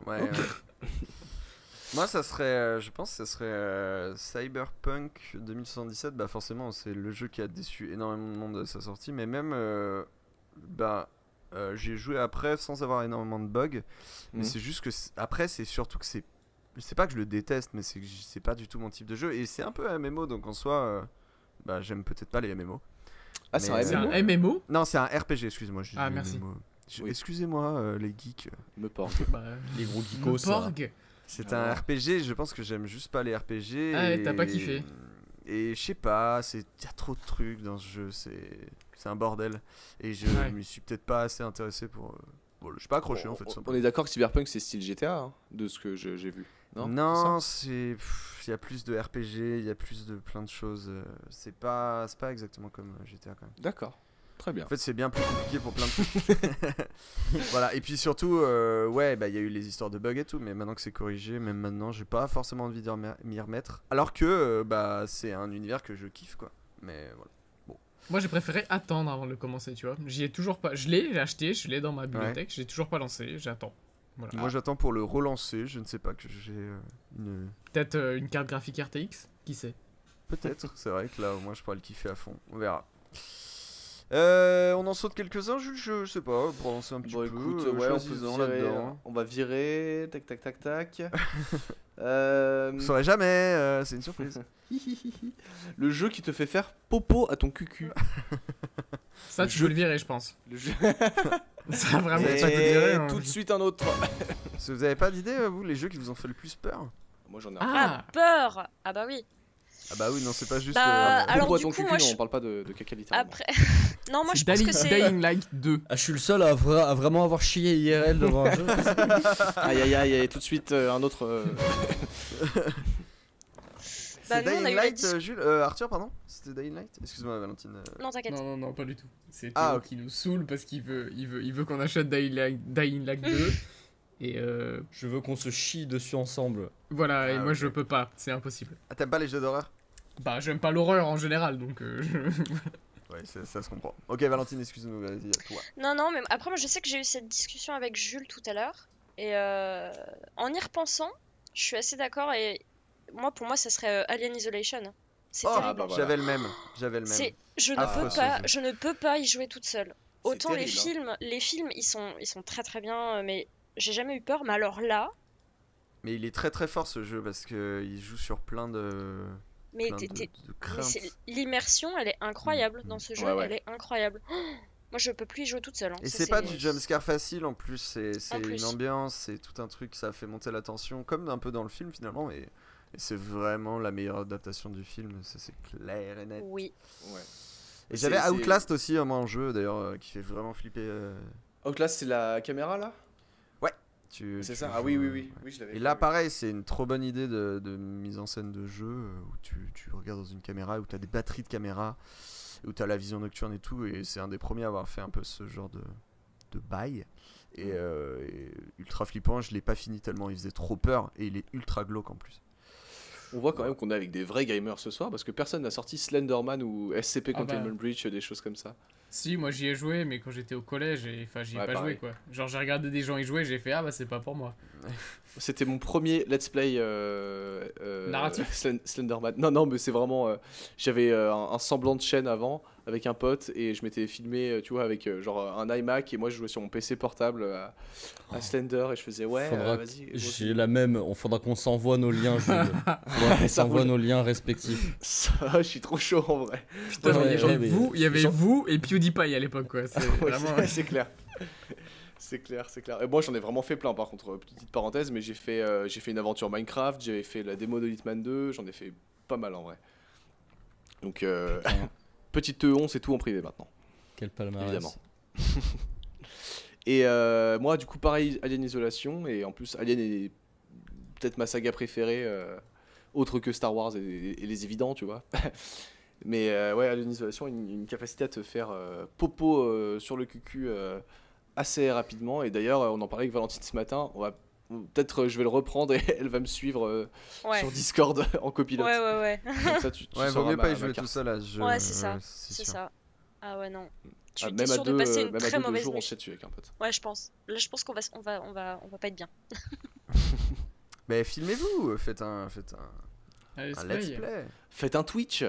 Ouais. Ok. Moi, ça serait, je pense, que ça serait Cyberpunk 2077. Bah, forcément, c'est le jeu qui a déçu énormément de monde à sa sortie. Mais même, j'ai joué après sans avoir énormément de bugs. Mais Mhm. c'est juste que après, c'est surtout que c'est pas que je le déteste, mais c'est que c'est pas du tout mon type de jeu. Et c'est un peu un MMO, donc en soi, bah, j'aime peut-être pas les MMO. Ah, c'est Mais, un C'est MMO? un MMO. Non, c'est un RPG, excuse-moi. Ah, merci. Oui. Excusez-moi, les geeks. Me porte. Bah, Les gros le geekos. ça. Porg. C'est Ah. un RPG, je pense que j'aime juste pas les RPG. Ah ouais, t'as pas kiffé. Et je sais pas, y a trop de trucs dans ce jeu, c'est un bordel. Et je Ouais. m'y suis peut-être pas assez intéressé pour. Bon, je suis pas accroché en fait. tout On simplement. est d'accord que Cyberpunk c'est style GTA, hein, de ce que j'ai vu. Non, Non, il y a plus de RPG, il y a plus de plein de choses. C'est pas exactement comme GTA quand même. D'accord, très bien. En fait, c'est bien plus compliqué pour plein de trucs. Voilà, et puis surtout, ouais, bah il y a eu les histoires de bugs et tout, mais maintenant que c'est corrigé, même maintenant, j'ai pas forcément envie de m'y remettre. Alors que, bah, c'est un univers que je kiffe, quoi. Mais voilà. Moi j'ai préféré attendre avant de le commencer, tu vois. J'y ai toujours pas. J'ai acheté, je l'ai dans ma bibliothèque, j'ai toujours pas lancé, j'attends. Voilà. Moi, j'attends pour le relancer. Je ne sais pas que j'ai une. Peut-être une carte graphique RTX, qui sait. Peut-être, c'est vrai que là, au moins, je pourrais le kiffer à fond. On verra. On en saute quelques-uns, Jules, je sais pas, pour lancer un petit Bon peu. écoute, ouais, choisis-en là-dedans. on va virer, tac tac tac tac. Vous saurez jamais, c'est une surprise. Le jeu qui te fait faire popo à ton cucu. Ça, tu peux le virer, je pense. Le jeu... Ça, vraiment, Et tu peux le virer. Et hein. tout de suite un autre. Parce que vous avez pas d'idée, vous, les jeux qui vous ont fait le plus peur? Moi j'en ai Ah. Ah, peur! Ah bah oui. Ah bah oui, non, c'est pas juste. Bah, alors, popo à du ton coup, cucu, moi, non, je- on parle pas de caca littéralement. Après. Non, moi je C'est pense que c'est. Dying Light 2. Ah, je suis le seul à vraiment avoir chié IRL devant un jeu. Aïe aïe aïe, et tout de suite un autre. Bah, C'est nous, on a Dying eu la Light, dis- Jules Arthur, pardon? C'était Dying Light? Excuse-moi, Valentine. Non, t'inquiète. Non, non, non, pas du tout. C'est Théo Ah, ok. qui nous saoule parce qu'il veut qu'on achète Dying Light 2. Et Je veux qu'on se chie dessus ensemble. voilà, et Ah, moi ok. je peux pas, c'est impossible. Ah, t'aimes pas les jeux d'horreur? Bah, j'aime pas l'horreur en général, donc Ouais, ça se comprend. Ok, Valentine, excuse-nous, vas-y, à toi. Non, non, mais après, moi je sais que j'ai eu cette discussion avec Jules tout à l'heure. Et en y repensant, je suis assez d'accord. Et moi, pour moi, ça serait Alien Isolation. C'est Oh, terrible. bah voilà. j'avais le même. Je ne Affreux, peux ce pas, jeu. je ne peux pas y jouer toute seule. C'est Autant terrible, hein. les films, ils sont très très bien, mais j'ai jamais eu peur. Mais alors là, Mais il est très très fort ce jeu parce que il joue sur plein de. mais plein t'es- de t'es- mais craintes. l'immersion, elle est incroyable dans ce jeu. Ouais, ouais. Elle est incroyable. Oh, moi, je peux plus y jouer toute seule. Hein. Et Ça, c'est pas du jumpscare facile en plus, c'est En plus. une ambiance, c'est tout un truc, ça fait monter la tension, comme un peu dans le film finalement, et c'est vraiment la meilleure adaptation du film, ça c'est clair et net. Oui. Ouais. Et C'est- j'avais c'est- Outlast aussi, moi en jeu d'ailleurs, qui fait vraiment flipper. Outlast, c'est la caméra là? C'est Tu ça? joues, Ah oui, oui, oui. Oui, je l'avais Et fait, là oui. pareil, c'est une trop bonne idée de mise en scène de jeu, où tu regardes dans une caméra, où tu as des batteries de caméra, où tu as la vision nocturne et tout, et c'est un des premiers à avoir fait un peu ce genre de bail. Et ultra flippant, je l'ai pas fini tellement il faisait trop peur, et il est ultra glauque en plus. On voit quand même qu'on est avec des vrais gamers ce soir parce que personne n'a sorti Slenderman ou SCP Ah Containment Breach, des choses comme ça. Si, moi j'y ai joué, mais quand j'étais au collège, enfin j'y ai Ouais, pas pareil. joué quoi. Genre j'ai regardé des gens y jouer, j'ai fait ah bah c'est pas pour moi. C'était mon premier let's play Narratif. Slenderman. Non, mais c'est vraiment. J'avais un semblant de chaîne avant avec un pote et je m'étais filmé, tu vois, avec genre un iMac et moi je jouais sur mon PC portable à Slender et je faisais ouais, vas-y. moi aussi. J'ai la même. Faudra qu'on s'envoie nos liens, Jules. Faudra qu'on Ça s'envoie roule. nos liens respectifs. Ça, je suis trop chaud en vrai. Putain, Ouais, il y avait genre- vous et PewDiePie à l'époque quoi. C'est Ouais, vraiment. c'est clair. C'est clair. Et moi j'en ai vraiment fait plein par contre, petite parenthèse, mais j'ai fait une aventure Minecraft, j'avais fait la démo de Hitman 2, j'en ai fait pas mal en vrai. Donc petite teon, c'est tout en privé maintenant, Quel palmarès. évidemment. Et moi du coup pareil, Alien Isolation, et en plus Alien est peut-être ma saga préférée, autre que Star Wars et les évidents, tu vois. Mais ouais, Alien Isolation a une capacité à te faire popo sur le cucu assez rapidement. Et d'ailleurs, on en parlait avec Valentine ce matin. Peut-être je vais le reprendre et elle va me suivre Ouais. sur Discord en copilote. Ouais. Comme ça, tu Ouais, vaut sauras mieux pas y ma jouer carte. tout seul là. Ouais, c'est ça. c'est C'est sûr. ça. Ah ouais, non. Tu Ah, es même à sûr de deux, passer une même à très deux, 2 mauvaise jours, on nuit. se fait dessus avec un pote. Ouais, je pense. Là, je pense qu'on va pas être bien. Mais filmez-vous, faites un Allez, let's Spy. play. Faites un Twitch.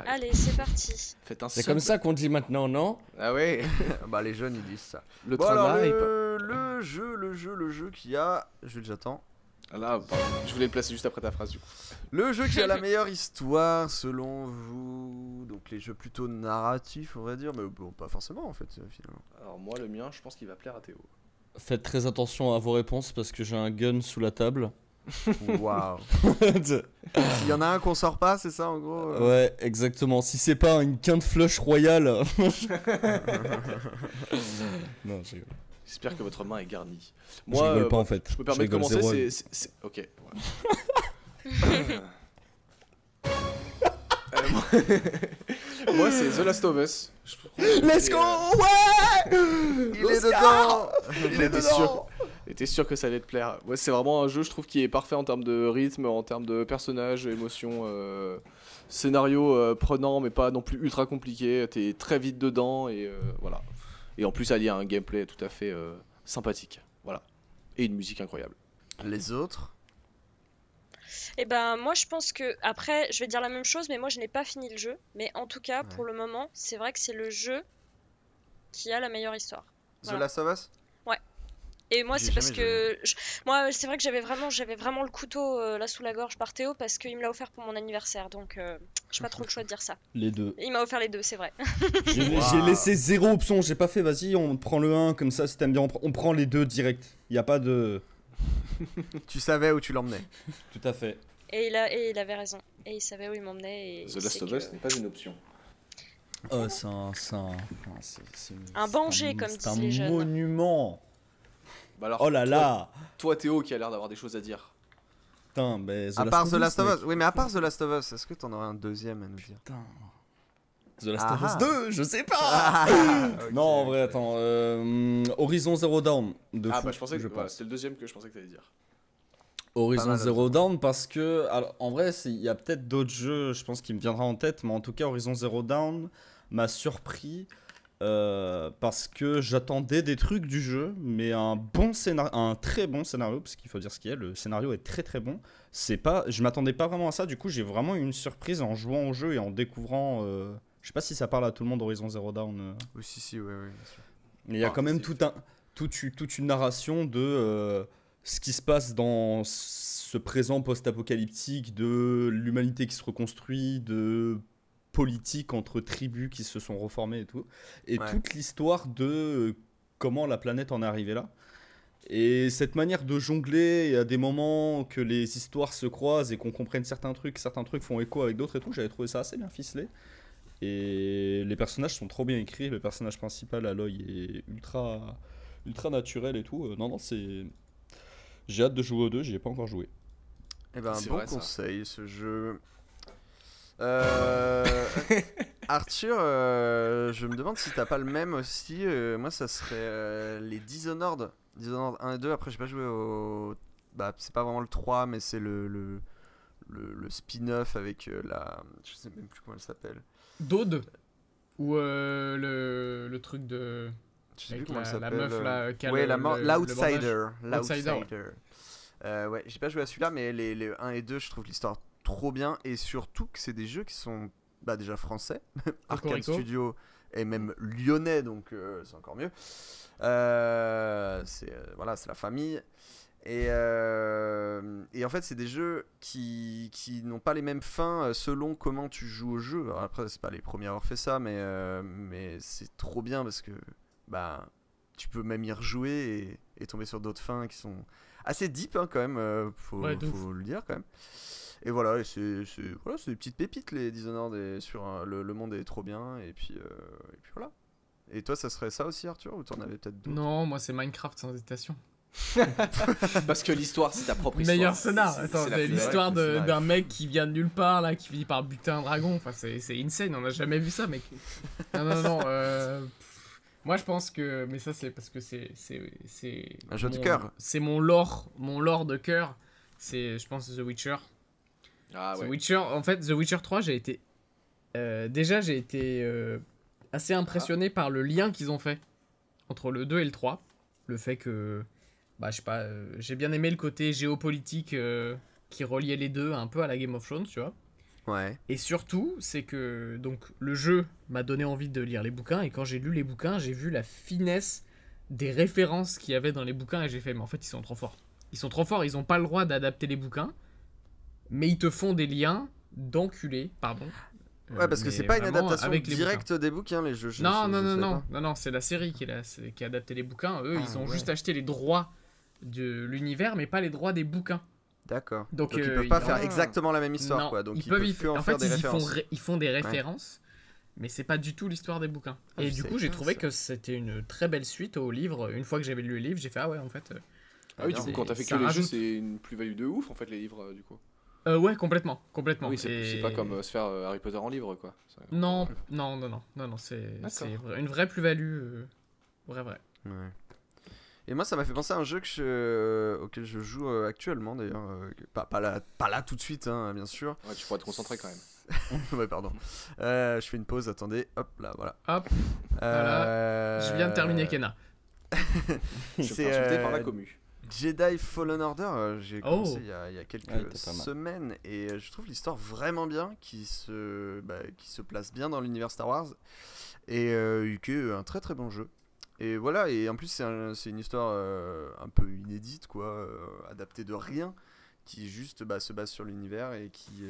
Allez, c'est parti. Faites un C'est sub. comme ça qu'on dit maintenant, non? Ah ouais. Bah les jeunes ils disent ça. Le Bon train alors de hype. le jeu qui a, j'attends. Ah là, pardon, je voulais le placer juste après ta phrase du coup. Le jeu qui a la meilleure histoire selon vous. Donc les jeux plutôt narratifs on va dire, mais bon pas forcément en fait finalement. Alors moi, le mien, je pense qu'il va plaire à Théo. Faites très attention à vos réponses parce que j'ai un gun sous la table. Waouh. S'il y en a un qu'on sort pas, c'est ça en gros. Ouais, exactement. Si c'est pas une quinte flush royale. Non, je rigole. J'espère que votre main est garnie. Je rigole pas en fait. Je me permets de rigole commencer, zéro. Ok. Ouais. Moi, c'est The Last of Us. Let's go! Ouais! Il est dedans. J'étais sûr que ça allait te plaire. Ouais, c'est vraiment un jeu, je trouve, qui est parfait en termes de rythme, en termes de personnages, émotions, scénario prenant, mais pas non plus ultra compliqué. T'es très vite dedans et voilà. Et en plus, il y a un gameplay tout à fait sympathique. Voilà. Et une musique incroyable. Les autres. Et ben moi je pense que après je vais dire la même chose mais moi je n'ai pas fini le jeu mais en tout cas Ouais. pour le moment c'est vrai que c'est le jeu qui a la meilleure histoire. The Voilà. Last of Us. Et moi J'ai c'est parce jamais que moi c'est vrai que j'avais vraiment le couteau là sous la gorge par Théo parce qu'il me l'a offert pour mon anniversaire donc j'ai pas trop le choix de dire ça. Les deux. Il m'a offert les deux c'est vrai. J'ai laissé zéro option. J'ai pas fait, vas-y, on prend le 1 comme ça, si t'aimes bien, on prend les deux direct. Y a pas de. Tu savais où tu l'emmenais. Tout à fait. Et il avait raison et il savait où il m'emmenait et The il Last sait of que- Us n'est pas une option. C'est Un Banshee, comme c'est disent les jeunes. un monument. Bah alors, Oh là là. Toi, Théo, qui a l'air d'avoir des choses à dire. Putain, mais À part The Last of mec. Us. Oui mais à part The Last of Us, est-ce que t'en aurais un deuxième à nous dire? Putain. The Last of Ah Us 2, je sais pas. Ok, Non, en vrai, ok. attends. Horizon Zero Dawn. De Ah fou, bah je pensais que voilà, pense. c'était le deuxième que je pensais que t'allais dire. Pas Horizon mal, Zero Dawn parce que, alors, en vrai, il y a peut-être d'autres jeux, je pense, qui me viendra en tête, mais en tout cas, Horizon Zero Dawn m'a surpris parce que j'attendais des trucs du jeu, mais un très bon scénario, parce qu'il faut dire ce qu'il y a, le scénario est très très bon. Je m'attendais pas vraiment à ça, du coup, j'ai vraiment eu une surprise en jouant au jeu et en découvrant. Je sais pas si ça parle à tout le monde, Horizon Zero Dawn. Oui si oui bien sûr. Mais il y a Ah, quand même c'est- toute une narration de ce qui se passe dans ce présent post-apocalyptique, de l'humanité qui se reconstruit, de politique entre tribus qui se sont reformées et tout. Et Ouais. toute l'histoire de comment la planète en est arrivée là. Et cette manière de jongler, et à des moments que les histoires se croisent et qu'on comprenne certains trucs font écho avec d'autres et tout, j'avais trouvé ça assez bien ficelé. Et les personnages sont trop bien écrits. Le personnage principal, Aloy, est ultra naturel et tout. Non, c'est. J'ai hâte de jouer aux deux, j'y ai pas encore joué. Eh ben, un C'est bon vrai, ça. conseil, ce jeu. Arthur, je me demande si t'as pas le même aussi. Moi, ça serait les Dishonored. Dishonored 1 et 2. Après, j'ai pas joué au. Bah, c'est pas vraiment le 3, mais c'est le spin-off avec la. Je sais même plus comment elle s'appelle. Dode. Ou le truc de. Je sais plus Avec comment elle la s'appelle. meuf là, qui a Ouais, le l'Outsider. L'Outsider. L'Outsider. Ouais, j'ai pas joué à celui-là, mais les 1 et 2, je trouve l'histoire trop bien. Et surtout que c'est des jeux qui sont déjà français. Arcade Cocorico. Studio et même lyonnais, donc c'est encore mieux. C'est la famille. Et en fait, c'est des jeux qui n'ont pas les mêmes fins selon comment tu joues au jeu. Alors après, c'est pas les premiers à avoir fait ça, mais c'est trop bien parce que tu peux même y rejouer et tomber sur d'autres fins qui sont assez deep hein, quand même. Faut le dire quand même. Et voilà, et c'est des petites pépites les Dishonored sur le monde est trop bien et puis voilà. Et toi, ça serait ça aussi, Arthur, ou t'en avais peut-être d'autres? Non, moi c'est Minecraft sans hésitation. Parce que l'histoire, c'est ta propre histoire. Meilleur scénar. Attends, C'est la c'est plus- l'histoire ouais, le scénar est d'un mec qui vient de nulle part là, qui finit par buter un dragon. Enfin, c'est insane. On a jamais vu ça, mec. Non. Moi, je pense que, mais ça, c'est parce que c'est Un jeu de cœur. C'est mon lore de cœur. C'est, je pense, The Witcher. Ah The ouais. Witcher. En fait, The Witcher 3, j'ai été assez impressionné par le lien qu'ils ont fait entre le 2 et le 3. Le fait que, je sais pas, j'ai bien aimé le côté géopolitique qui reliait les deux un peu à la Game of Thrones, tu vois. Ouais. Et surtout, c'est que donc le jeu m'a donné envie de lire les bouquins, et quand j'ai lu les bouquins, j'ai vu la finesse des références qu'il y avait dans les bouquins, et j'ai fait, mais en fait, ils sont trop forts. Ils sont trop forts, ils ont pas le droit d'adapter les bouquins, mais ils te font des liens d'enculés, pardon. Ouais, parce que Mais c'est pas une vraiment adaptation avec les directe des bouquins, les jeux. Non, c'est la série qui a adapté les bouquins. Eux, ils ont juste acheté les droits de l'univers, mais pas les droits des bouquins. D'accord. Donc, Donc ils peuvent pas ils- faire exactement la même histoire, Non, quoi. Donc ils peuvent que en faire des références. ils font des références, mais c'est pas du tout l'histoire des bouquins. Ah, Et je du savais coup, j'ai pas trouvé ça. que c'était une très belle suite au livre. Une fois que j'avais lu le livre, j'ai fait, ah ouais, en fait. Ah oui, du coup, c'est- quand t'as fait que ça les jeux, rajoute. c'est une plus-value de ouf en fait, les livres du coup. Ouais, complètement. Oui, c'est Et- pas comme se faire Harry Potter en livre quoi. Non, c'est une vraie plus-value. Vrai. Ouais. Et moi, ça m'a fait penser à un jeu auquel je joue actuellement, d'ailleurs. Pas là tout de suite, hein, bien sûr. Ouais, tu pourrais te concentrer quand même. Ouais, pardon. Je fais une pause, attendez. Hop, là, voilà. Hop, je viens de terminer Kena. Je suis insulté par la commu. Jedi Fallen Order, j'ai commencé il y a quelques Ah, il était pas mal. semaines et je trouve l'histoire vraiment bien, qui se place bien dans l'univers Star Wars et qui est un très très bon jeu. Et voilà, et en plus c'est une histoire un peu inédite, quoi, adaptée de rien, qui juste se base sur l'univers et qui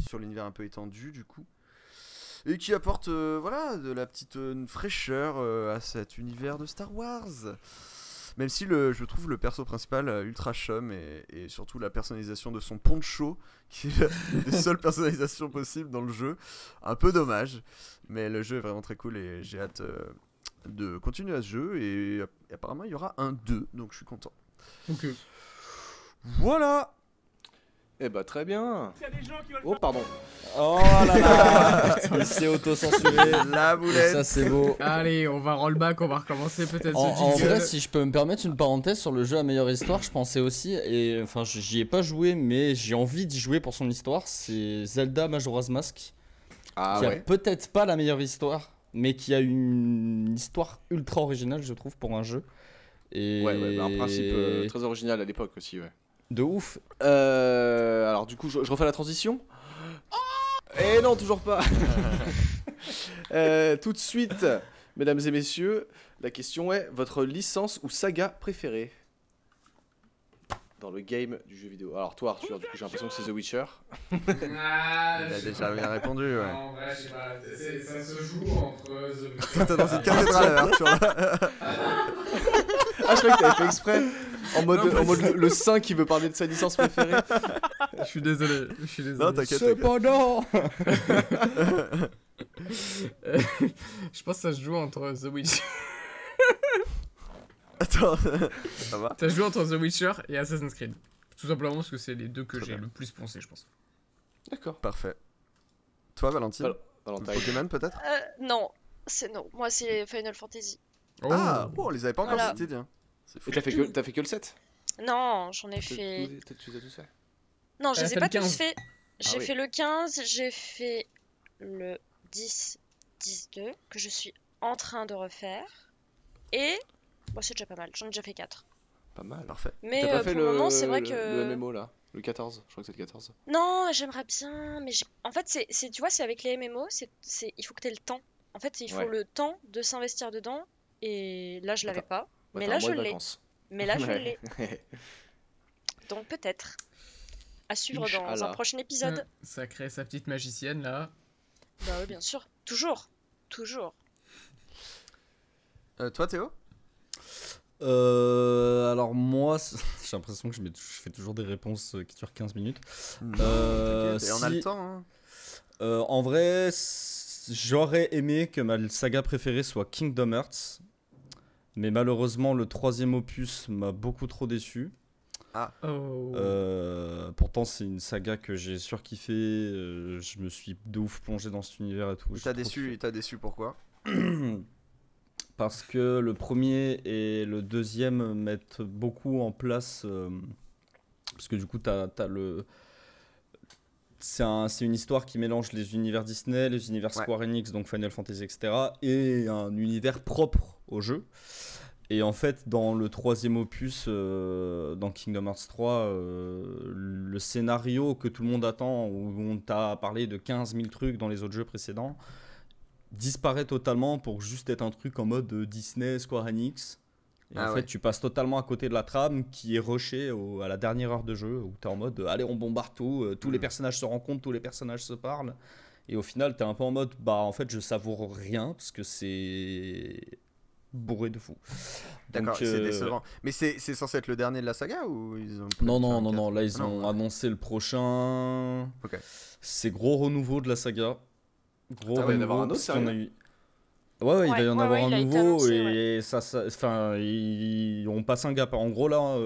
sur l'univers un peu étendu du coup. Et qui apporte de la petite fraîcheur à cet univers de Star Wars. Même si je trouve le perso principal ultra chum et surtout la personnalisation de son poncho, qui est une des seules personnalisations possibles dans le jeu. Un peu dommage, mais le jeu est vraiment très cool et j'ai hâte de continuer à ce jeu. Et apparemment il y aura un 2, donc je suis content. Donc, Voilà. Eh bah très bien. Oh pardon. Oh là là. Il s'est auto-censuré. La boulette. Ça, c'est beau. allez, on va rollback, on va recommencer peut-être En ce jingle. vrai, si je peux me permettre une parenthèse sur le jeu à meilleure histoire, je pensais aussi, et enfin j'y ai pas joué, mais j'ai envie d'y jouer pour son histoire, c'est Zelda Majora's Mask, Ah qui a ouais. peut-être pas la meilleure histoire, mais qui a une histoire ultra originale, je trouve, pour un jeu. Et Ouais, un principe très original à l'époque aussi, ouais. de ouf. Alors du coup, je refais la transition. Et non, toujours pas. Tout de suite, mesdames et messieurs, la question est votre licence ou saga préférée dans le game du jeu vidéo. Alors toi, Arthur, du coup, j'ai l'impression que c'est The Witcher. Il a déjà bien répondu, ouais. En vrai, je sais pas, ça se joue entre T'es dans une cathédrale, Arthur. Ah, je croyais que t'avais fait exprès. En mode le saint qui veut parler de sa licence préférée. Je suis désolé. Non, t'inquiète. Cependant. Je pense que ça se joue entre The Witcher. Attends, ça va? Ça se joue entre The Witcher et Assassin's Creed. Tout simplement parce que c'est les deux que Très j'ai bien. le plus poncé, je pense. D'accord. Parfait. Toi, Valentine? Valentin. Pokémon peut-être? Non, non. Moi, c'est Final Fantasy. Ah, on les avait pas encore Voilà. cités, tiens. C'est fou. Et t'as fait que le 7? Non, j'en ai fait. Tu les as tous fait. Non, je Elle a les ai fait pas le 15. tous faits. J'ai oui. fait le 15, j'ai fait le 10 10-2 que je suis en train de refaire. Et bon, c'est déjà pas mal, j'en ai déjà fait 4. Pas mal. Parfait. Mais T'as pas fait pour le moment, c'est vrai que. le MMO là, le 14, je crois que c'est le 14. Non, j'aimerais bien, mais en fait, tu vois, c'est avec les MMO, il faut que t'aies le temps. En fait, il faut Ouais. le temps de s'investir dedans, et là, je l'avais pas. Bah, Mais t'as là, un mois je de l'ai. vacances. Mais là, je Ouais. l'ai. Donc peut-être. À suivre dans un Inch'Allah. prochain épisode. Ça crée sa petite magicienne là. Bah oui, bien sûr. Toujours. Toujours. Toi, Théo? Alors moi, j'ai l'impression que je fais toujours des réponses qui durent 15 minutes. Non, Euh, t'inquiète, et on a le si- temps. Hein. En vrai, j'aurais aimé que ma saga préférée soit Kingdom Hearts. Mais malheureusement, le 3e opus m'a beaucoup trop déçu. Oh. Pourtant, c'est une saga que j'ai surkiffé. Je me suis de ouf plongé dans cet univers et tout. Il j'ai trop t'a déçu pourquoi? kiffé. Parce que le premier et le deuxième mettent beaucoup en place. Parce que du coup, c'est une histoire qui mélange les univers Disney, les univers Ouais. Square Enix, donc Final Fantasy, etc. et un univers propre au jeu. Et en fait, dans le 3e opus, dans Kingdom Hearts 3, le scénario que tout le monde attend, où on t'a parlé de 15 000 trucs dans les autres jeux précédents, disparaît totalement pour juste être un truc en mode Disney, Square Enix. Et en fait, tu passes totalement à côté de la trame qui est rushée à la dernière heure de jeu, où t'es en mode allez, on bombarde tout, tous les personnages se rencontrent, tous les personnages se parlent. Et au final, t'es un peu en mode bah en fait, je savoure rien parce que c'est bourré de fou. D'accord, Donc, c'est décevant. Mais c'est censé être le dernier de la saga ou ils ont Non, là ils Ah, ont non. annoncé le prochain. Ok. C'est gros renouveau de la saga. Gros Ah, il va y en avoir renouveau, un autre, parce qu'on a sérieux eu. Ouais, il va y Ouais, en ouais, avoir ouais, il un a été nouveau annoncé, et enfin, on passe un gap. En gros là,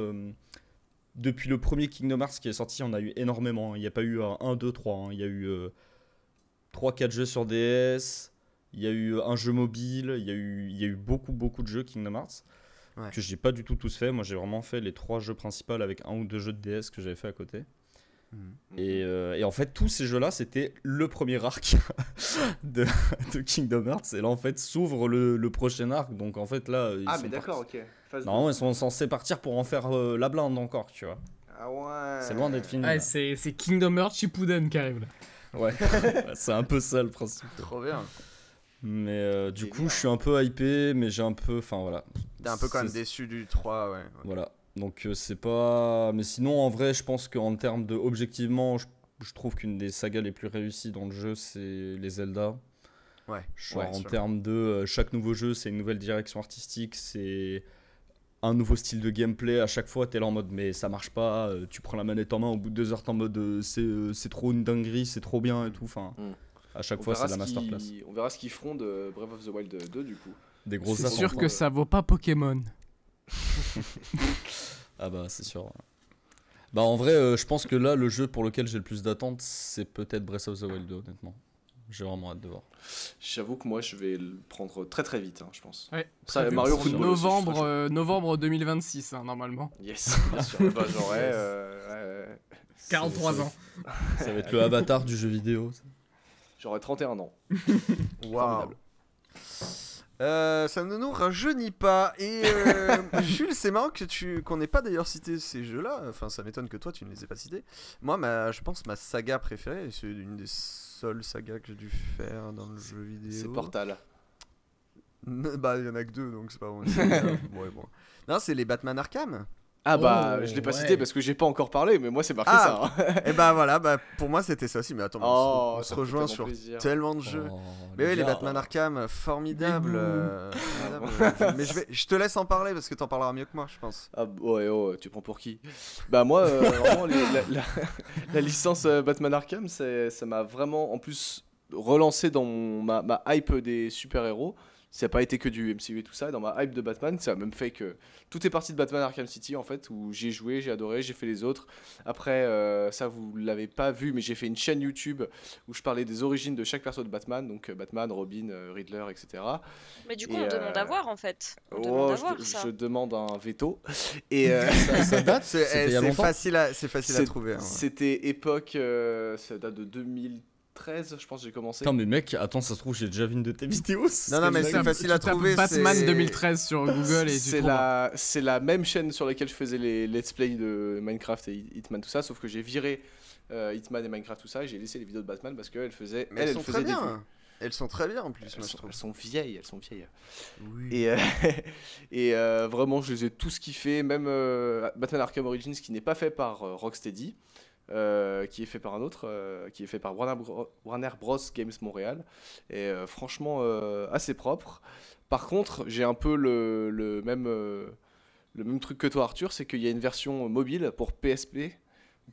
depuis le premier Kingdom Hearts qui est sorti, on a eu énormément. Il n'y a pas eu 1, 2, 3. Il y a eu 3-4 jeux sur DS. Il y a eu un jeu mobile. Il y a eu beaucoup de jeux Kingdom Hearts. Ouais. Que j'ai pas du tout tous fait. Moi j'ai vraiment fait les 3 jeux principaux avec 1 ou 2 jeux de DS que j'avais fait à côté. Et en fait, tous ces jeux-là, c'était le premier arc de Kingdom Hearts. Et là, en fait, s'ouvre le prochain arc. Donc, en fait, là. Ah, mais d'accord, ok. Phase Normalement, ils sont censés partir pour en faire la blinde encore, tu vois. deux. Ah ouais. C'est loin d'être fini. Ah, là. c'est Kingdom Hearts Shippuden qui arrive là. Ouais, c'est un peu ça le principe. Trop bien. Mais du coup, Génial. je suis un peu hypé, mais j'ai un peu. Enfin, voilà. T'es un peu quand même C'est- déçu du 3, ouais. Ok. Voilà. Donc, c'est pas. Mais sinon, en vrai, je pense qu'en termes de. Objectivement, je trouve qu'une des sagas les plus réussies dans le jeu, c'est les Zelda. Ouais. Genre Ouais, en sûr. termes de chaque nouveau jeu, c'est une nouvelle direction artistique, c'est un nouveau style de gameplay. À chaque fois, t'es là en mode mais ça marche pas. Tu prends la manette en main, au bout de 2 heures, t'es en mode c'est trop une dinguerie, c'est trop bien et tout. Enfin, Mm. à chaque On fois, verra c'est de la ce masterclass. On verra ce qu'ils feront de Breath of the Wild 2 du coup. Des grosses C'est attentes. sûr que hein. ça vaut pas Pokémon. Ah bah, c'est sûr. Bah, en vrai, je pense que là, le jeu pour lequel j'ai le plus d'attentes, c'est peut-être Breath of the Wild 2, honnêtement. J'ai vraiment hâte de voir. J'avoue que moi je vais le prendre très très vite, hein, je pense. Ouais. Ça, Prévu Mario pour Football aussi, je suis très novembre 2026, hein, normalement. Yes, bien sûr. Bah, j'aurais. Ouais. 43 ans. Ça va être le avatar du jeu vidéo. J'aurais 31 ans. Waouh. Formidable. Ça ne nous rajeunit pas. Et Jules, c'est marrant qu'on n'ait pas d'ailleurs cité ces jeux-là. Enfin, ça m'étonne que toi tu ne les aies pas cités. Moi, je pense ma saga préférée, c'est une des seules sagas que j'ai dû faire dans le jeu vidéo. C'est Portal. Bah, il y en a que 2, donc c'est pas bon. Ouais, bon. Non, c'est les Batman Arkham. Ah bah, Oh, je l'ai pas ouais. cité parce que j'ai pas encore parlé, mais moi c'est marqué Ah. ça. hein. Et bah voilà, pour moi c'était ça aussi. Mais attends, Oh, on se ça me fait rejoint tellement sur plaisir. tellement de jeux. Oh, Mais oui, les gars. Batman Arkham, formidable. Bigou. Formidable. Mais je te laisse en parler parce que t'en parleras mieux que moi, je pense. Ah ouais, oh, tu prends pour qui? Bah moi, vraiment, la licence Batman Arkham, ça m'a vraiment en plus relancé dans ma hype des super-héros. Ça n'a pas été que du MCU et tout ça. Dans ma hype de Batman, ça a même fait que tout est parti de Batman Arkham City en fait, où j'ai joué, j'ai adoré, j'ai fait les autres. Après, ça vous l'avez pas vu, mais j'ai fait une chaîne YouTube où je parlais des origines de chaque perso de Batman, donc Batman, Robin, Riddler, etc. Mais du coup, Et, on demande à voir en fait. On demande Oh, à voir ça. je demande un veto. Et Ça date. C'est C'était il y a longtemps. facile à C'est- trouver. Hein, ouais. C'était époque, ça date de 2013 2013, je pense que j'ai commencé. Putain, mais mec, attends, ça se trouve, j'ai déjà vu une de tes vidéos. Non, non, mais Tu c'est tapes- facile à tu tapes trouver. Batman c'est- 2013 sur Google et tu C'est trouves. c'est la même chaîne sur laquelle je faisais les let's play de Minecraft et Hitman, tout ça, sauf que j'ai viré Hitman et Minecraft, tout ça, et j'ai laissé les vidéos de Batman parce qu'elle faisait, Mais elles sont faisait très des vues. bien. Elles sont très bien en plus, moi Elles je sont, trouve. elles sont vieilles, elles sont vieilles. Oui. Et, vraiment, je les ai tous kiffés, même Batman Arkham Origins qui n'est pas fait par Rocksteady, qui est fait par un autre, qui est fait par Warner Bros Games Montréal, et franchement assez propre. Par contre, j'ai un peu le même truc que toi, Arthur, c'est qu'il y a une version mobile pour PSP,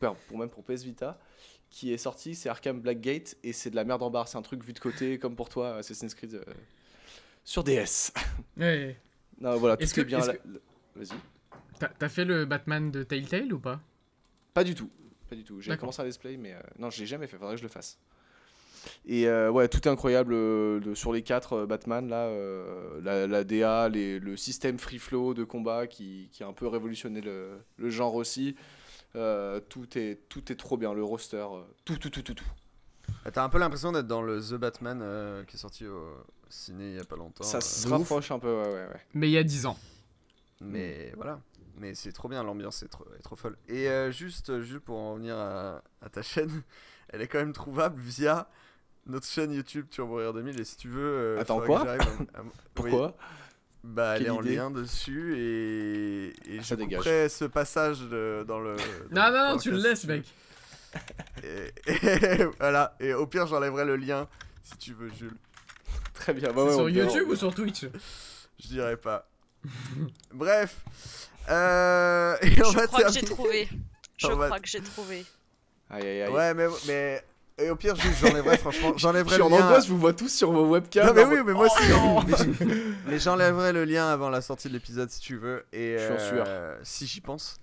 même pour PS Vita, qui est sortie, c'est Arkham Blackgate, et c'est de la merde en barre, c'est un truc vu de côté, comme pour toi, Assassin's Creed sur DS. Ouais. Non, voilà, tout Est-ce est que- bien. est-ce Vas-y. T'as fait le Batman de Telltale ou pas? Pas du tout. Pas du tout. J'ai D'accord. commencé à let's play, mais non, je l'ai jamais fait. Faudrait que je le fasse. Et ouais, tout est incroyable sur les 4 Batman là, la DA, le système free flow de combat qui a un peu révolutionné le genre aussi. Tout est trop bien, le roster, tout. T'as un peu l'impression d'être dans le The Batman qui est sorti au ciné il y a pas longtemps. Ça se de ouf. rapproche un peu, ouais. Mais il y a 10 ans. Mais voilà. Mais c'est trop bien, l'ambiance est trop folle. Et juste pour en revenir à ta chaîne, elle est quand même trouvable via notre chaîne YouTube Turbo Rire 2000. Et si tu veux. Attends, faudrait quoi que j'arrive oui. Pourquoi Bah, elle Quelle est en idée lien dessus et Ça je dégage. couperai ce passage dans le. Non, dans tu le podcast, laisses, si tu veux. mec. Et voilà. Et au pire, j'enlèverai le lien si tu veux, Jules. Très bien. C'est sur YouTube ou sur Twitch? Je dirais pas. Bref. Et on Je va crois que j'ai terminer. trouvé. Je On va- crois que j'ai trouvé. Aïe. Ouais, mais et au pire, juste, j'enlèverai franchement, Je j'enlèverai suis le en lien. angoisse, je vous vois tous sur vos webcams. Non mais en oui, mode, mais moi oh aussi. non Mais j'enlèverai le lien avant la sortie de l'épisode si tu veux. Et Je suis en sueur. si j'y pense.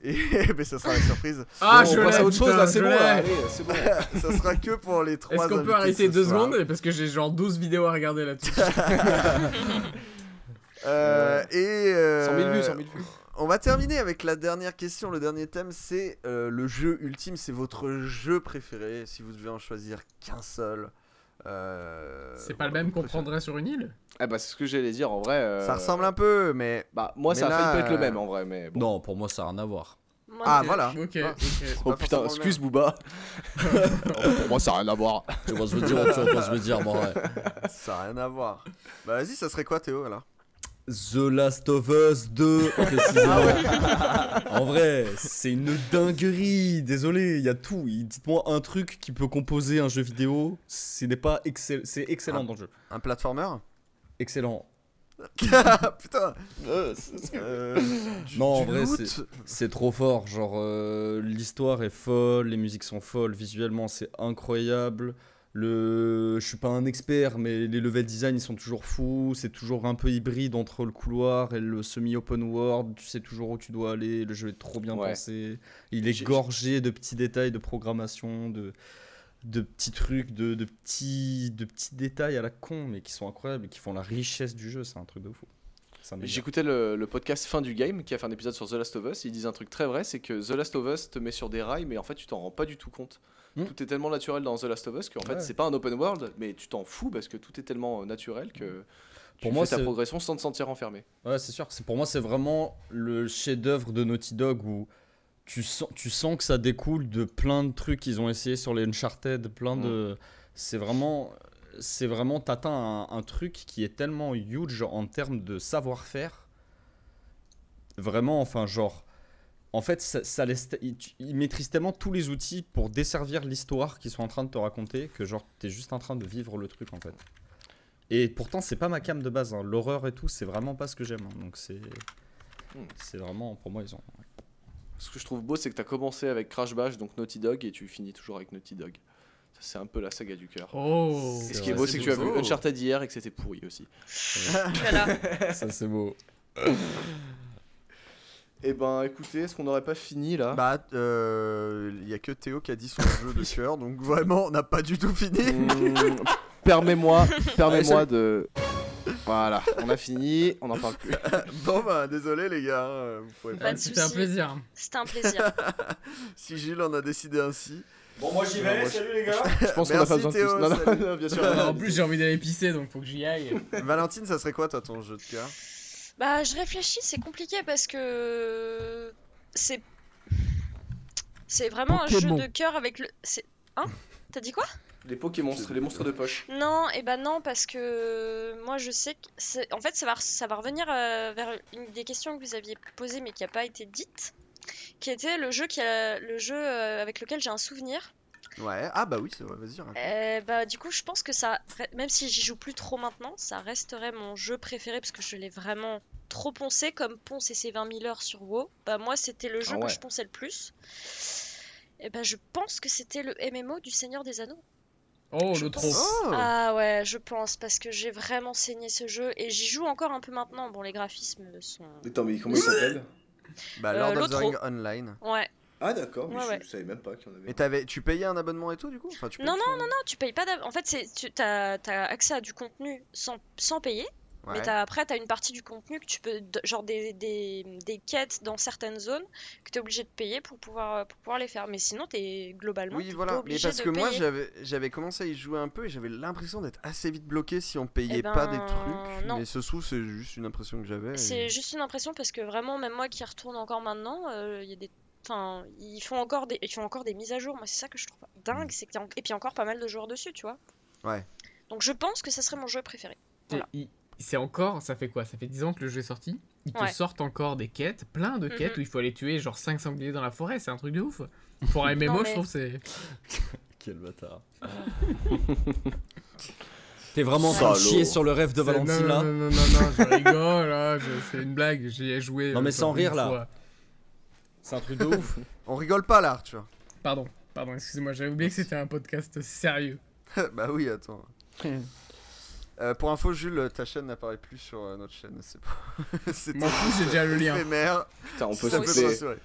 Et mais ça sera la surprise. Ah, Bon, je on passe à l'ai, autre chose putain, là, c'est je bon là, l'ai. allez, c'est bon. Ça sera que pour les 3 Est-ce qu'on peut arrêter 2 secondes? Parce que j'ai genre 12 vidéos à regarder là-dessus. 100 000 vues, 100 000 vues. On va terminer avec la dernière question. Le dernier thème, c'est le jeu ultime. C'est votre jeu préféré. Si vous devez en choisir qu'un seul. C'est pas le même qu'on préféré. prendrait sur une île? Ah bah c'est ce que j'allais dire en vrai. Ça ressemble un peu, mais. Bah moi mais ça a là, failli pas être le même en vrai, mais bon. Non, pour moi, ça n'a rien à voir. Moi, Ah non. voilà. Ok, Ah. ok. C'est Oh pas putain, forcément le excuse Booba. Pour moi ça a rien à voir. Tu vois ce que je veux dire, tu vois ce que je veux dire, bon, ouais. même. Ça a rien à voir. Bah vas-y, ça serait quoi, Théo alors? The Last of Us 2, précisément. En vrai, c'est une dinguerie. Désolé, il y a tout. Dites-moi un truc qui peut composer un jeu vidéo. C'est excellent dans le jeu. Un platformer? Excellent. Putain. Non, en du vrai, loot. c'est trop fort. Genre, l'histoire est folle, les musiques sont folles, visuellement, c'est incroyable. Je suis pas un expert, mais les level design ils sont toujours fous. C'est toujours un peu hybride entre le couloir et le semi-open world. Tu sais toujours où tu dois aller. Le jeu est trop bien Ouais. pensé. Il est J'ai- gorgé de petits détails de programmation, de petits trucs, de petits détails à la con, mais qui sont incroyables et qui font la richesse du jeu. C'est un truc de fou. C'est un délire. J'écoutais le podcast Fin du Game qui a fait un épisode sur The Last of Us. Ils disent un truc très vrai, c'est que The Last of Us te met sur des rails, mais en fait tu t'en rends pas du tout compte. Tout est tellement naturel dans The Last of Us qu'en fait Ouais. c'est pas un open world, mais tu t'en fous parce que tout est tellement naturel que tu Pour moi, fais ta c'est- progression sans te sentir enfermé. Ouais, c'est sûr. Pour moi, c'est vraiment le chef-d'œuvre de Naughty Dog où tu sens que ça découle de plein de trucs qu'ils ont essayé sur les Uncharted, plein de. C'est vraiment, t'atteins un truc qui est tellement huge en termes de savoir-faire. Vraiment, enfin, genre. En fait, ils maîtrisent tellement tous les outils pour desservir l'histoire qu'ils sont en train de te raconter que, genre, t'es juste en train de vivre le truc en fait. Et pourtant, c'est pas ma came de base. Hein. L'horreur et tout, c'est vraiment pas ce que j'aime. Hein. Donc, c'est vraiment. Pour moi, ils ont. Ce que je trouve beau, c'est que tu as commencé avec Crash Bash, donc Naughty Dog, et tu finis toujours avec Naughty Dog. Ça, c'est un peu la saga du cœur. Oh. Et ce C'est qui est vrai, beau, c'est c'est que tu as vu beau. Uncharted hier et que c'était pourri aussi. Voilà. Ça, c'est beau. Eh ben, écoutez, est-ce qu'on n'aurait pas fini là Bah, il y a que Théo qui a dit son jeu de cœur, donc vraiment, on n'a pas du tout fini. Permets-moi de. Voilà, on a fini, on n'en parle plus. Bon bah, désolé les gars, hein, vous pouvez pas. Pas de C'était un soucis. plaisir. C'était un plaisir. Si Gilles en a décidé ainsi. Bon, moi j'y vais, salut les gars. Je pense qu'on a pas Merci, besoin de Théo, plus. Non, non, salut. non, bien sûr. En plus, j'ai envie d'aller pisser, donc faut que j'y aille. Valentine, ça serait quoi toi ton jeu de cœur? Bah, je réfléchis, c'est compliqué parce que c'est vraiment un jeu Pokémon. de cœur avec le. Hein? T'as dit quoi? Les Pokémons, les monstres de poche. Non, et ben non, parce que moi je sais que en fait ça va revenir vers une des questions que vous aviez posées mais qui n'a pas été dite, qui était le jeu avec lequel j'ai un souvenir. Ouais, ah bah oui, c'est vrai, vas-y. raconte. Bah du coup je pense que même si j'y joue plus trop maintenant, ça resterait mon jeu préféré parce que je l'ai vraiment trop poncé, comme poncer ses 20 000 heures sur WoW. Bah moi c'était le jeu Ah que ouais. je ponçais le plus. Et bah je pense que c'était le MMO du Seigneur des Anneaux. Oh, Je le pense. trop. Oh Ah ouais, je pense, parce que j'ai vraiment saigné ce jeu et j'y joue encore un peu maintenant. Bon, les graphismes sont. Attends, mais comment il s'appelle? Bah Lord of the l'autre. Ring Online. Ouais. Ah, d'accord, mais Ouais, je savais même pas qu'il y en Et avait. tu payais un abonnement et tout du coup? Enfin, tu payes Non, tout, hein. non, tu payes pas En fait, t'as accès à du contenu sans payer. Ouais. Mais après, t'as une partie du contenu que tu peux. Genre des quêtes dans certaines zones que t'es obligé de payer pour pouvoir les faire. Mais sinon, globalement Oui, t'es voilà, pas mais obligé parce de que moi payer. j'avais commencé à y jouer un peu et j'avais l'impression d'être assez vite bloqué si on payait Eh ben, pas des trucs. non. Mais ce trouve c'est juste une impression que j'avais. C'est juste une impression parce que vraiment, même moi qui y retourne encore maintenant, il y a des. Enfin, ils font encore des mises à jour. Moi, c'est ça que je trouve dingue. C'est et puis encore pas mal de joueurs dessus, tu vois. Ouais. Donc je pense que ça serait mon jeu préféré. Voilà. C'est encore, ça fait quoi? Ça fait 10 ans que le jeu est sorti. Ils te Ouais. sortent encore des quêtes, plein de quêtes Mhm. où il faut aller tuer genre 5 sangliers dans la forêt. C'est un truc de ouf. Pour un MMO, Non, je mais- trouve c'est. Quel bâtard. T'es vraiment en train de Salaud. chier sur le rêve de Non, Valentine là. non, je rigole, là, c'est une blague, j'y ai joué. Non, mais sans une rire, là. fois. C'est un truc de ouf. On rigole pas là, tu vois. Pardon, excusez-moi, j'avais oublié que c'était un podcast sérieux. Bah oui, attends. Pour info, Jules, ta chaîne n'apparaît plus sur notre chaîne. C'est pas. C'était M'en fous, j'ai déjà le lien. éphémère. Putain, on peut Ça peut souffler. rassurer.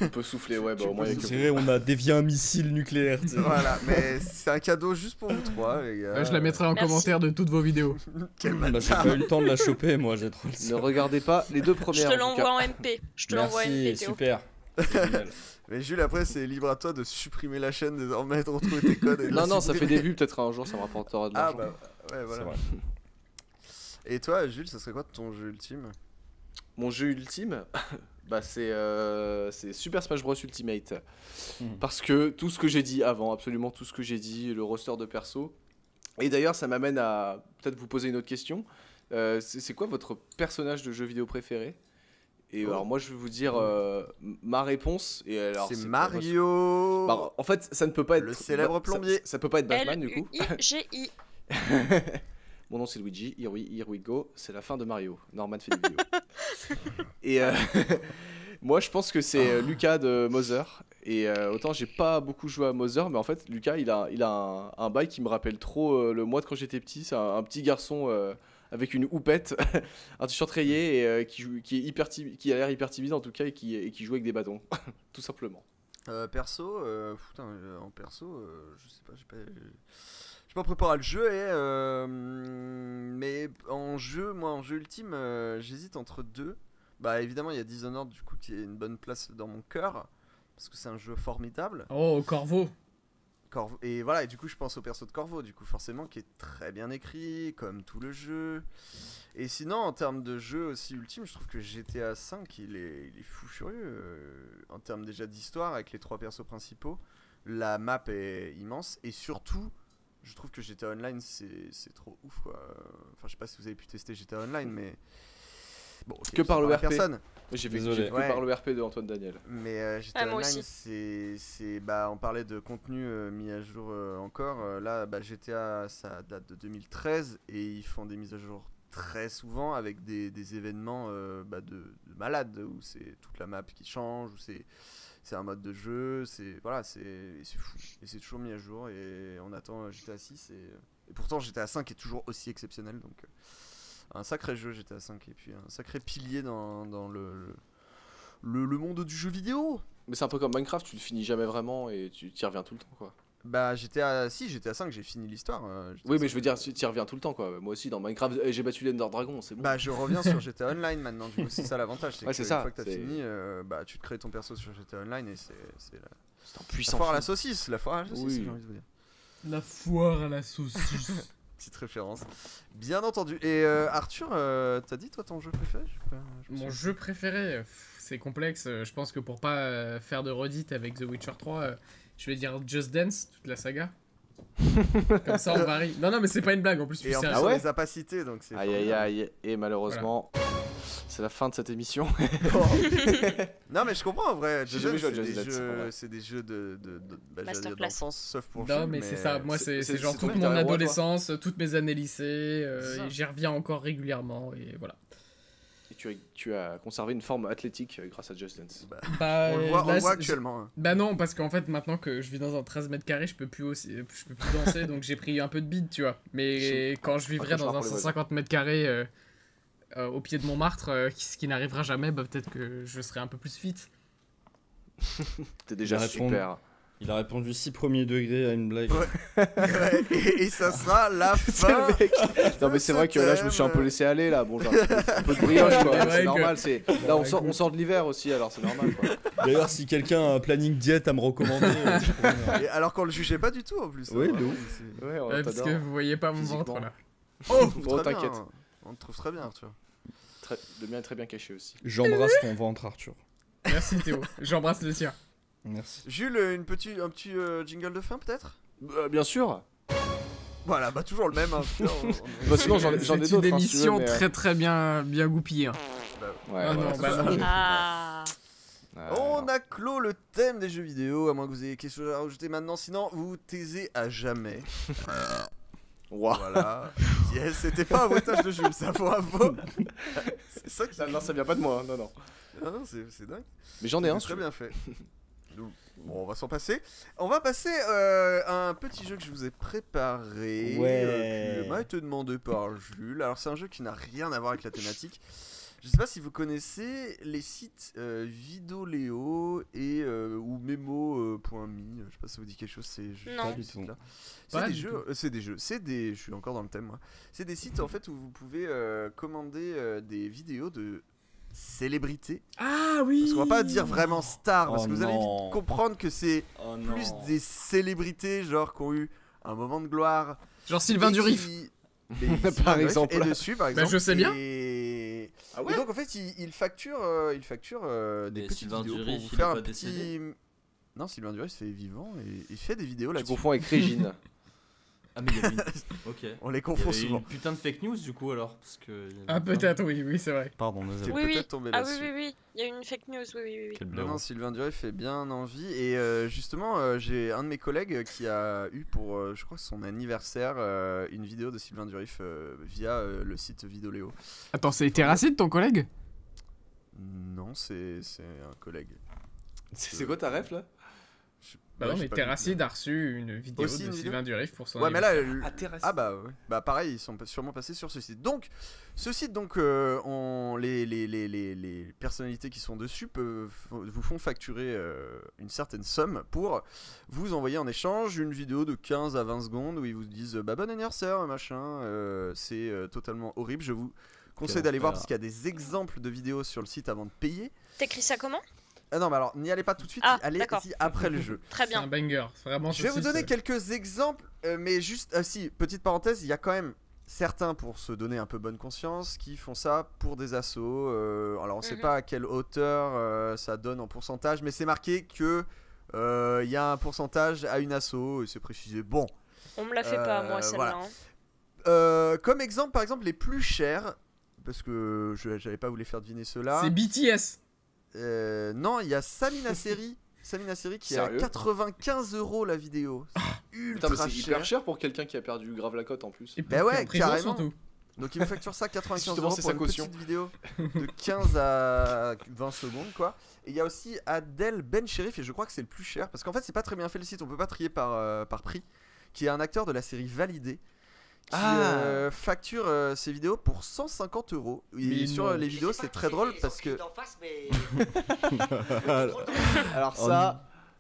On peut souffler, ouais, bah Tu au moins peux il y a que- C'est vrai, on a dévié un missile nucléaire. tu sais. Voilà, mais c'est un cadeau juste pour vous trois, les gars. Je la mettrai en Merci. commentaire de toutes vos vidéos. Quel Bah, j'ai bâtard. pas eu le temps de la choper, moi j'ai trop le Ne seum. regardez pas les deux Je premières. te en tout l'envoie cas. en MP. Je te l'envoie en Merci, MP, Théo. super. Génial. Mais Jules, après, c'est libre à toi de supprimer la chaîne désormais, de retrouver tes codes. Et de la Non, non, ça fait supprimer. des vues, peut-être un jour ça me rapportera de Ah l'argent. bah, ouais, C'est voilà. vrai. Et toi, Jules, ça serait quoi ton jeu ultime? Mon jeu ultime, bah c'est Super Smash Bros Ultimate. Mhm. Parce que tout ce que j'ai dit avant, absolument tout ce que j'ai dit, le roster de perso. Et d'ailleurs, ça m'amène à peut-être vous poser une autre question. C'est quoi votre personnage de jeu vidéo préféré? Et Oh. alors moi je vais vous dire ma réponse. Et alors, C'est pas- Mario. Bah, en fait, ça ne peut pas être Le célèbre ça- plombier. Ça peut pas être Batman du coup. L-U-I-G-I. Mon nom c'est Luigi, here we go, c'est la fin de Mario, Norman fait des vidéos. Et moi je pense que c'est Lucas de Mother, et autant j'ai pas beaucoup joué à Mother, mais en fait Lucas il a un bail qui me rappelle trop le moi de quand j'étais petit, c'est un petit garçon avec une houppette, un t-shirt rayé, et qui a l'air hyper timide en tout cas, et qui joue avec des bâtons, tout simplement. Perso, putain, en perso, je sais pas, j'ai pas préparé le jeu mais en jeu ultime, j'hésite entre deux. Bah évidemment il y a Dishonored du coup qui est une bonne place dans mon cœur parce que c'est un jeu formidable. Oh, Corvo. Et voilà, et du coup je pense au perso de Corvo du coup forcément qui est très bien écrit comme tout le jeu. Et sinon en termes de jeu aussi ultime, je trouve que GTA V il est fou furieux en termes déjà d'histoire avec les trois persos principaux. La map est immense et surtout je trouve que GTA Online c'est trop ouf quoi. Enfin je sais pas si vous avez pu tester GTA Online mais bon, ok, Que par c'est le la RP. personne. J'ai Désolé. fait que Ouais. par le RP de Antoine Daniel. Mais GTA moi Online, aussi. bah, on parlait de contenu mis à jour encore. Là, bah, GTA, ça date de 2013 et ils font des mises à jour très souvent avec des événements bah, de malades où c'est toute la map qui change, où c'est un mode de jeu, c'est fou. Et c'est toujours mis à jour et on attend GTA 6 et pourtant GTA 5 est toujours aussi exceptionnel donc un sacré jeu GTA 5 et puis un sacré pilier dans le monde du jeu vidéo. Mais c'est un peu comme Minecraft, tu le finis jamais vraiment et tu y reviens tout le temps quoi. Bah GTA 5 j'ai fini l'histoire. GTA Oui, mais 5. je veux dire, tu y reviens tout le temps quoi. Moi aussi dans Minecraft, j'ai battu l'Ender Dragon, c'est bon. Bah je reviens sur GTA Online maintenant, du coup c'est ça l'avantage, c'est Ouais, que c'est une ça, fois que t'as c'est- fini, bah tu te crées ton perso sur GTA Online et c'est C'est un La puissant foire à la fou. saucisse, la foire à la saucisse, Oui. j'ai envie de vous dire. La foire à la saucisse. Petite référence. Bien entendu. Et Arthur, t'as dit toi ton jeu préféré? Je me Mon souviens. jeu préféré, c'est complexe. Je pense que pour pas faire de redite avec The Witcher 3, je vais dire Just Dance, toute la saga. Comme ça, on varie. Non, mais c'est pas une blague en plus. Et en plus, Ah on ouais les a pas cités, donc c'est. Aïe aïe formidable. aïe. Et malheureusement, c'est la fin de cette émission. Non, mais je comprends en vrai. J'ai Just jamais Dance, joué à c'est Just des Dance, en jeux, vrai. c'est des jeux j'allais dire Masterclass. d'enfance, sauf pour Non, Jules, mais c'est ça. Moi, c'est- c'est genre c'est toute toi, mon t'as le droit, toi. adolescence, toutes mes années lycée. C'est ça. J'y reviens encore régulièrement et voilà. Et tu as conservé une forme athlétique grâce à Just Dance. Bah, On le voit, là, actuellement. hein. Bah non, parce qu'en fait, maintenant que je vis dans un 13 mètres carrés, je peux plus danser, donc j'ai pris un peu de bide, tu vois. Mais quand je vivrai cauchemar dans un pour les 150 mètres carrés au pied de Montmartre, ce qui n'arrivera jamais, bah peut-être que je serai un peu plus fit. T'es déjà Il a répondu. super. Il a répondu 6 premiers degrés à une blague. Ouais. Ouais, et ça sera la C'est fin. le mec. Non mais c'est vrai que là je me suis un peu laissé aller là. Bon, j'ai un peu de brioche C'est quoi. vrai C'est que- normal. Là Bah, on sort de l'hiver aussi alors c'est normal quoi. D'ailleurs, si quelqu'un a un planning diète à me recommander, je pourrais- Et alors qu'on le jugeait pas du tout en plus. Oui, hein, de vraiment, ouf. c'est- Ouais, on Ouais, parce t'adore. que vous voyez pas mon Physiquement. ventre là. Oh, on te Oh, trouve très t'inquiète. bien. On te trouve très bien, Arthur. Le mien est très bien caché aussi. J'embrasse ton ventre, Arthur. Merci Théo, j'embrasse le tien. Merci. Jules, un petit jingle de fin peut-être? Bien sûr. Voilà, bah toujours le même. Hein, putain, Bah, sinon j'en ai C'est d'autres. une hein, si tu veux, émission mais, très bien goupillée. Hein. Ouais, Ah ouais, non, c'est bah ça. non. Ah. On a clos le thème des jeux vidéo, à moins que vous ayez quelque chose à rajouter maintenant, sinon vous vous taisez à jamais. Waouh. Voilà. Yes, c'était pas un votage de Jules, ça bravo. C'est ça qui. Non, ça vient pas de moi. Non. Ah non, c'est dingue. Mais j'en ai un. C'est très celui-là. bien fait. Donc, bon, on va s'en passer. On va passer à un petit jeu que je vous ai préparé. Ouais. Qui m'a été demandé par Jules. Alors, c'est un jeu qui n'a rien à voir avec la thématique. Je sais pas si vous connaissez les sites Vidoleo et ou Memo.me. Je sais pas si ça vous dit quelque chose. Non. Pas du tout. C'est Pas des du jeux, je suis encore dans le thème moi. C'est des sites en fait où vous pouvez commander des vidéos de célébrités. Ah oui. Parce qu'on va pas dire vraiment stars, parce Oh que vous allez non. vite comprendre que c'est Oh plus des célébrités genre qui ont eu un moment de gloire. Genre Sylvain et Durif. qui- Par Sylvain Durif exemple. est dessus par exemple. je sais bien. Et... Ah et donc en fait il facture, des Mais petites Sylvain vidéos Durif, pour vous il faire est un pas petit. décédé Non, Sylvain Durif c'est vivant et il fait des vidéos Tu là-dessus. confonds avec Régine. Ah, mais il y avait une. Ok. On les Il y confond avait souvent. une putain de fake news du coup alors parce que. il y avait Ah plein- peut-être, oui, c'est vrai. Pardon, T'es désolé. Oui, peut-être oui. tombé Ah oui, là-dessus. oui. Il y a eu une fake news, oui. Quel Non, blaireau. non, Sylvain Durif fait bien envie. Et justement, j'ai un de mes collègues qui a eu pour, je crois, son anniversaire, une vidéo de Sylvain Durif via le site Vidoleo. Attends, c'est Terracide ton collègue? Non, c'est un collègue. C'est quoi ta ref là? Bah Ouais, non, je mais sais pas Terracide a reçu une vidéo Aussi de une vidéo Sylvain Durif pour son Ouais, mais là, anniversaire. ah bah ouais. Bah pareil, ils sont sûrement passés sur ce site. Donc, ce site, donc, les personnalités qui sont dessus vous font facturer une certaine somme pour vous envoyer en échange une vidéo de 15 à 20 secondes où ils vous disent bah bon anniversaire machin. C'est totalement horrible. Je vous conseille d'aller voir enfer. parce qu'il y a des exemples de vidéos sur le site avant de payer. T'écris ça comment? Ah non, mais alors n'y allez pas tout de suite, Ah, allez d'accord. après le jeu. Très C'est un bien. banger, c'est vraiment. Je vais vous donner quelques exemples, mais juste, si, petite parenthèse, il y a quand même certains, pour se donner un peu bonne conscience, qui font ça pour des assos. Alors on sait Mhm. pas à quelle hauteur ça donne en pourcentage, mais c'est marqué que il y a un pourcentage à une asso, et c'est précisé. Bon, On me la fait pas, moi, celle-là. voilà. hein. comme exemple, par exemple, les plus chers, parce que j'allais pas vous les faire deviner ceux-là. C'est BTS. Non, il y a Samina Seri. Samina Seri qui est à Sérieux 95 € la vidéo. C'est Putain, ultra mais c'est cher. hyper cher pour quelqu'un qui a perdu grave la cote en plus. Et Bah puis ouais, en prison, carrément. surtout. Donc il me facture ça 95 Justement, € c'est pour sa une caution. petite vidéo de 15 à 20 secondes quoi. Et il y a aussi Adel Ben Sherif et je crois que c'est le plus cher parce qu'en fait c'est pas très bien fait le site, on peut pas trier par prix, qui est un acteur de la série Validé qui facture ses vidéos pour 150 €. Et Mais sur non. les vidéos c'est très drôle parce que Alors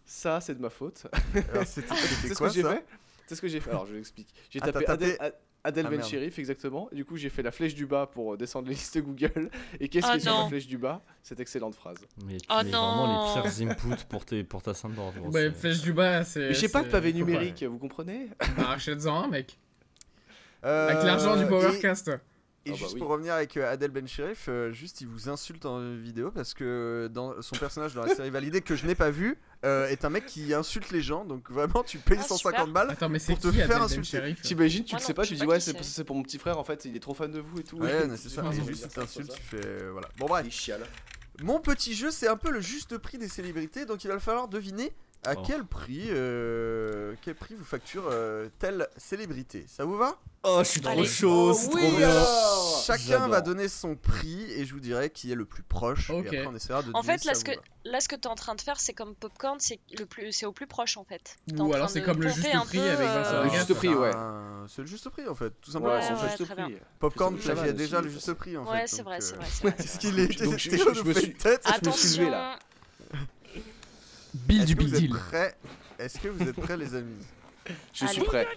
ça c'est de ma faute. alors, c'était C'est ce quoi que j'ai ça fait. C'est ce que j'ai fait. Alors je l'explique. J'ai Ah, tapé t'as Adèle. tapé Adèle Ah, Ben merde. Shérif, exactement. Et du coup, j'ai fait la flèche du bas pour descendre les listes Google. Et qu'est-ce Oh qui est sur la non. flèche du bas? Cette excellente phrase. Mais tu Oh mets vraiment non. les pires inputs pour ta scène d'ordre. Ouais, flèche du bas, c'est. Mais j'ai pas de pavé faut pas- numérique, vous comprenez? Bah, achète-en un, mec. Avec l'argent du Et Powercast. Ah bah juste oui. pour revenir avec Adèle Ben Shérif, juste il vous insulte en vidéo parce que dans son personnage dans la série Validée que je n'ai pas vu est un mec qui insulte les gens. Donc vraiment, tu payes Ah, 150 super. balles. Attends, mais c'est pour te qui faire Adèle Ben insulter. Shérif T'imagines, tu Moi le non, sais pas, je tu sais dis pas ouais, qui c'est. c'est pour mon petit frère en fait, il est trop fan de vous et tout. Ouais, mais c'est ça. Ah, Et oui, juste oui, il t'insulte, ça. tu fais voilà. Bon bref. Il chiale. Mon petit jeu, c'est un peu le juste prix des célébrités, donc il va falloir deviner à Oh. quel prix vous facture telle célébrité. Ça vous va? Oh, je suis trop Allez. chaud, Oh c'est oui, trop bien. alors. Chacun J'adore. va donner son prix et je vous dirai qui est le plus proche. Ok. Et après, on essaiera de En deviner fait, si là, ça ce que, vous va. là, ce que t'es en train de faire, c'est comme Popcorn, c'est au plus proche, en fait. T'es en Ou train alors c'est de comme le pomper juste un prix peu, avec Vincent Le Lagaffe. juste prix, ouais. C'est le juste prix en fait, tout simplement. Ouais, Ouais, c'est ouais, juste très bien. prix. Popcorn Ça va plagiait déjà aussi, le juste prix en fait. Ouais, c'est donc, vrai, c'est vrai, c'est vrai. Qu'est-ce qu'il est Donc, je Théo nous me fait suis- une tête. je me suis levé, là. Attention. Bill Est-ce du que Big vous êtes Deal. prêts Est-ce que vous êtes prêts les amis? Je suis Allez. prêt.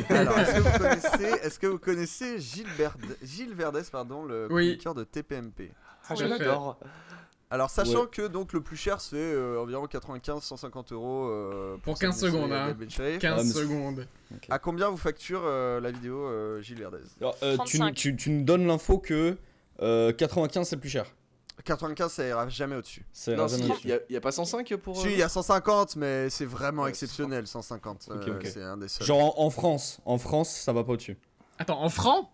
Alors, est-ce que vous connaissez Gilles Verdez, pardon, le Oui. chroniqueur de TPMP? Ah, je Oui. l'adore. Alors, sachant Ouais. que donc le plus cher c'est environ 95-150 euros Pour 15 secondes, hein. 15 Ah, mais- secondes. À combien vous facture la vidéo Gilles Verdez? Alors, 35. tu nous donnes l'info que 95 c'est plus cher. 95, ça ira jamais au-dessus. C'est Non, jamais si, au-dessus. y a pas 105 pour. Si, il y a 150, mais c'est vraiment Ouais, exceptionnel, 150. Ok, ok. C'est un des seuls. Genre en France, ça va pas au-dessus. Attends, en francs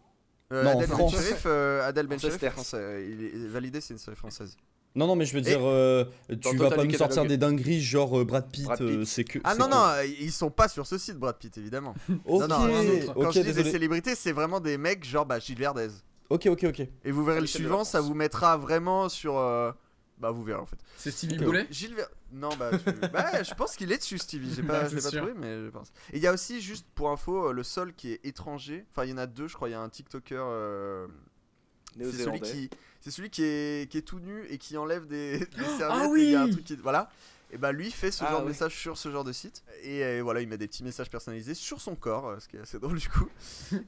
non, en Adèle France. Bencherif, Adèle Bencherif, Française, français. Il est validé, c'est une série française. Non, mais je veux Et- dire, Dans tu le vas total pas du nous sortir catalogue. des dingueries genre Brad Pitt, Brad Pitt. c'est que. Ah c'est non, que- non, ils sont pas sur ce site, Brad Pitt, évidemment. Ok, Non, non, quand ok, je dis des désolé. célébrités, c'est vraiment des mecs genre Gilles Verdez. Ok. Et vous verrez Ah, le oui, c'est de suivant, la ça France. vous mettra vraiment sur. Bah, vous verrez en fait. C'est Stevie Ok. Boulet Non, bah, bah, je pense qu'il est dessus, Stevie. Je Bah, l'ai c'est pas sûr. trouvé, mais je pense. Et il y a aussi, juste pour info, le seul qui est étranger. Enfin, il y en a deux, je crois. Il y a un TikToker. Néo-zélandais. C'est celui qui est tout nu et qui enlève des serviettes. Ah et il y a un oui. truc qui. Voilà. Et bah, lui fait ce Ah, genre de oui. message sur ce genre de site. Et voilà, il met des petits messages personnalisés sur son corps, ce qui est assez drôle du coup.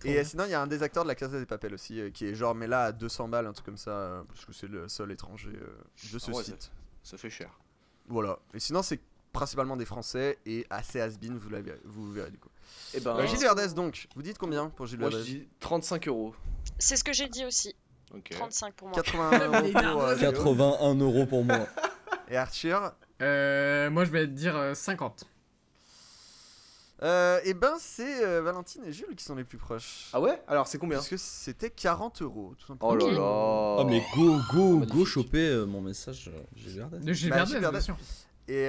Et sinon, il y a un des acteurs de la Casa des Papel aussi, qui est genre, mais là, à 200 balles, un truc comme ça, parce que c'est le seul étranger de ce Ah ouais, site. Ça fait cher. Voilà. Et sinon, c'est principalement des Français et assez has-been, vous verrez du coup. Et ben. Ouais. Gilles Verdez, donc, vous dites combien pour Gilles Moi je Verdez? dis 35 euros. C'est ce que j'ai dit aussi. Ok. 35 pour moi. 81 euros pour Léo. 81 euros pour moi. Et Arthur. Moi, je vais te dire 50. Et ben, c'est Valentine et Jules qui sont les plus proches. Ah ouais? Alors c'est combien? Parce que c'était 40 euros, tout simplement. Oh là Ok. là. Ah, mais go Magnifique. choper mon message, Gilles Verdez. De Gilles Bah, Verdez, Gilles Verdez. bien sûr. Et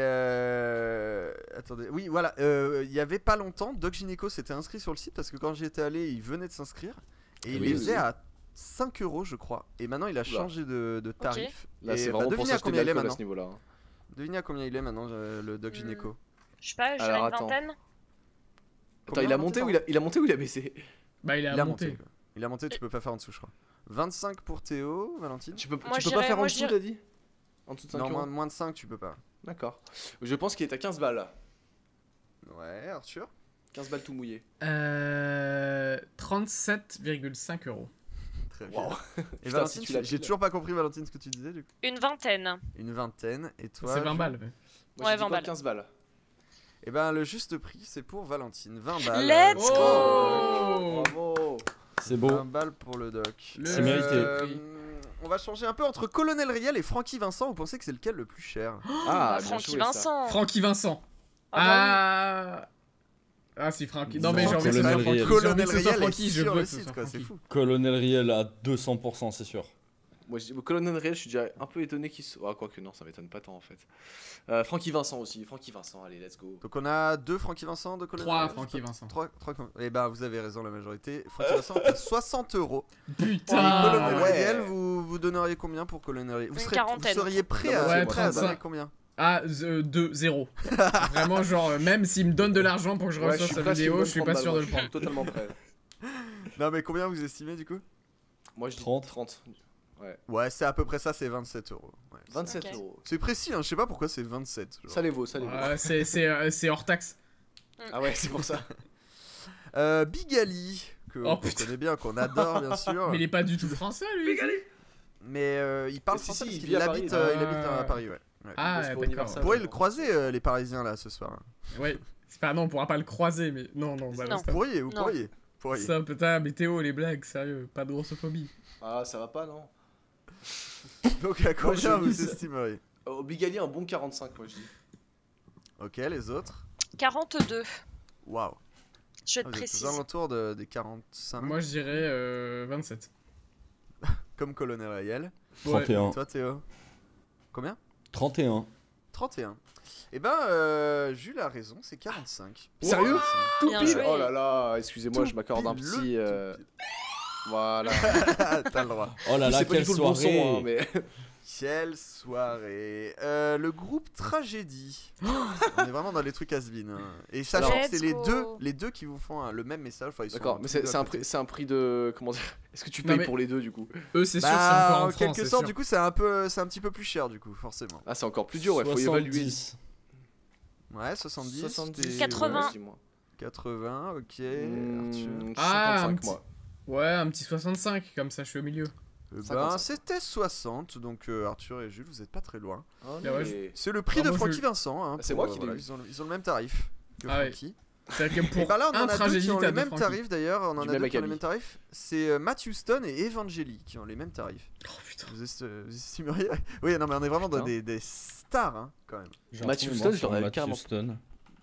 attendez, oui, voilà, il y avait pas longtemps, Doc Gynéco s'était inscrit sur le site parce que quand j'y étais allé, il venait de s'inscrire et il oui, les oui. faisait à 5 euros, je crois. Et maintenant, il a changé de tarif. Là Et, c'est bah, vraiment pour devinez à s'acheter de combien il est l'alcool à maintenant. ce niveau-là. hein. Devinez à combien il est maintenant, le Doc Gynéco. Je sais pas, je dirais Alors, une attends. vingtaine. Attends, Combien, il a monté ou il a monté ou il a baissé? Bah, il Il a a monté. monté. Quoi. Il a monté, tu peux pas faire en dessous, je crois. 25 pour Théo, Valentine. Tu peux Moi, je pas dirais- faire en moi, je dessous, dirais- t'as dit? En dessous de 5 Non, euros? moins de 5, tu peux pas. D'accord. Je pense qu'il est à 15 balles. Ouais, Arthur. 15 balles tout mouillé. 37,5 euros. Très bien. Waouh. Et Putain, Valentine, si tu l'as j'ai pile. toujours pas compris, Valentine, ce que tu disais du coup. Une vingtaine. Une vingtaine. Et toi C'est 20 Jules balles. Moi Ouais, j'ai dit 20 quoi, balles. 15 balles. Eh ben, le juste prix, c'est pour Valentine. 20 balles. Let's pour Oh. Bravo. C'est le doc. beau. 20 balles pour le doc. C'est mérité. On va changer un peu entre Colonel Riel et Francky Vincent. Vous pensez que c'est lequel le plus cher? Ah, bien Francky joué ça. Vincent. Francky Vincent. Ah Ah, si Francky. Non, Non, mais j'ai envie que ce soit Colonel Francky. Riel. J'ai envie Colonel que ce soit Riel est Francky. Je sur veux le que ce site, soit quoi, c'est Francky. fou. Colonel Riel à 200%, c'est sûr. Moi, je dis, Colonel Riel, je suis déjà un peu étonné qu'il soit. Ah, quoique non, ça m'étonne pas tant en fait. Francky Vincent aussi. Francky Vincent, allez, let's go. Donc on a 2 Francky Vincent, 2 Colonel 3 Riel, Francky je sais pas. Vincent. 3. Eh ben, vous avez raison, la majorité. Francky Vincent est à 60 euros. Et Putain. Colonel ouais. Riel, vous donneriez combien pour Colonel Riel? Vous Une serez- quarantaine. Vous seriez prêt Non, à, ouais, prêt à 35. donner combien? Ah, 2, 0. Vraiment, genre, même s'il me donne de l'argent pour que je Ouais, reçoive sa presque vidéo, une je suis bonne pas sûr de le balles, moi, prendre. je suis totalement prêt. Non, mais combien vous estimez du coup? Moi je dis 30. 30. Ouais, c'est à peu près ça, c'est 27 euros. Ouais. 27 Ok. euros. C'est précis, hein, je sais pas pourquoi c'est 27. genre. Ça les vaut, ça les vaut. C'est hors taxe. Ah ouais, c'est pour ça. Big Ali, Oh, qu'on putain. connaît bien, qu'on adore bien sûr. Mais il est pas du tout français, lui. Mais il parle Si, français si, parce il qu'il vit à habite, Paris. il habite à Paris, ouais. Ah, bosse pour d'accord. Universal. Vous pourrez le croiser, les Parisiens, là, ce soir. Ouais. C'est pas, non, on pourra pas le croiser, mais. Non, non, bah, Non. Vous pourriez, vous Non. pourriez. pourriez. Ça, putain, mais Théo, les blagues, sérieux, pas de grossophobie. Ah, ça va pas, non? Donc à combien je vous mise- estimeriez? Au Big Ali, un bon 45, moi je dis. Ok, les autres? 42. Waouh. Je vais Ah, être vous êtes aux précise. alentours des 45, Moi, je dirais 27. comme Colonel Rayel. Ouais. 31. Toi, Théo? Combien? 31. 31. Eh ben, Jules a raison, c'est 45. Sérieux? Tout Bien pile. joué. Oh là là, excusez-moi, Tout je m'accorde un pile, petit. le tout Voilà. T'as le droit. Oh là là, C'est pas quelle du tout le bon soirée. son, hein, mais. Quelle soirée. Le groupe Tragédie. On est vraiment dans les trucs has-been. Hein. Et sachant Alors- que c'est Let's go. les deux qui vous font le même message. Enfin, ils sont D'accord, mais tous les deux c'est à un côté. prix, c'est un prix de. Comment dire? Est-ce que tu Non, payes mais- pour les deux du coup? Eux, c'est sûr, c'est Bah, encore en en France. quelque c'est sorte, sûr. du coup, c'est un petit peu plus cher, du coup, forcément. Ah, c'est encore plus dur, ouais, faut évaluer. 70. Ouais, 70. 70, c'était- 80. ouais, dis-moi. 80, ok. Arthur. 55, Ah, un petit- moi. Ouais, un petit 65, comme ça, je suis au milieu. Ben, 55. c'était 60, donc Arthur et Jules, vous êtes pas très loin. Oh, Bah ouais, mais- C'est le prix Bravo, de Francky Jules. Vincent. Hein, c'est pour, moi qui l'ai eu. ils ont le même tarif que Ah ouais. Francky. C'est-à-dire que Et pour bah là, on en un a deux tragédie, qui ont t'as les deux mêmes Francky. tarifs d'ailleurs. On en Du a même deux qui ont les acabit. mêmes tarifs. C'est Matt Houston et Evangeli qui ont les mêmes tarifs. Oh putain. Vous estimeriez? Oui, non, mais on est vraiment dans Putain. des stars, hein, quand même. J'ai un Matthew trou de Houston, mémoire je sur l'aurais Matthew carrément- Houston.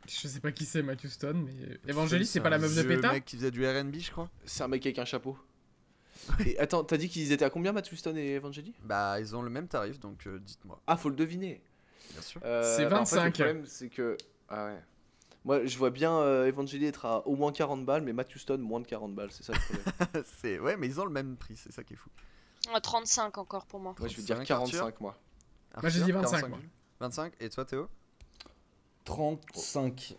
Je sais pas qui c'est, Matthew Stone, mais. Evangélie, c'est un pas la meuf de vieux Péta? mec qui faisait du R&B, je crois. C'est un mec avec un chapeau. Et attends, t'as dit qu'ils étaient à combien, Matt Houston et Evangeli? Bah, ils ont le même tarif, donc dites-moi, Ah, faut le deviner. bien sûr. C'est bah, en fait, 25. le problème, c'est que. Ah ouais. Moi, je vois bien Evangeli être à au moins 40 balles, mais Matt Houston, moins de 40 balles, c'est ça le problème. Ouais, mais ils ont le même prix, c'est ça qui est fou. 35 encore pour moi. Moi, je vais dire 45, 45, moi. Moi, j'ai dit 25, 45, moi. Jules. 25, et toi, Théo? 35.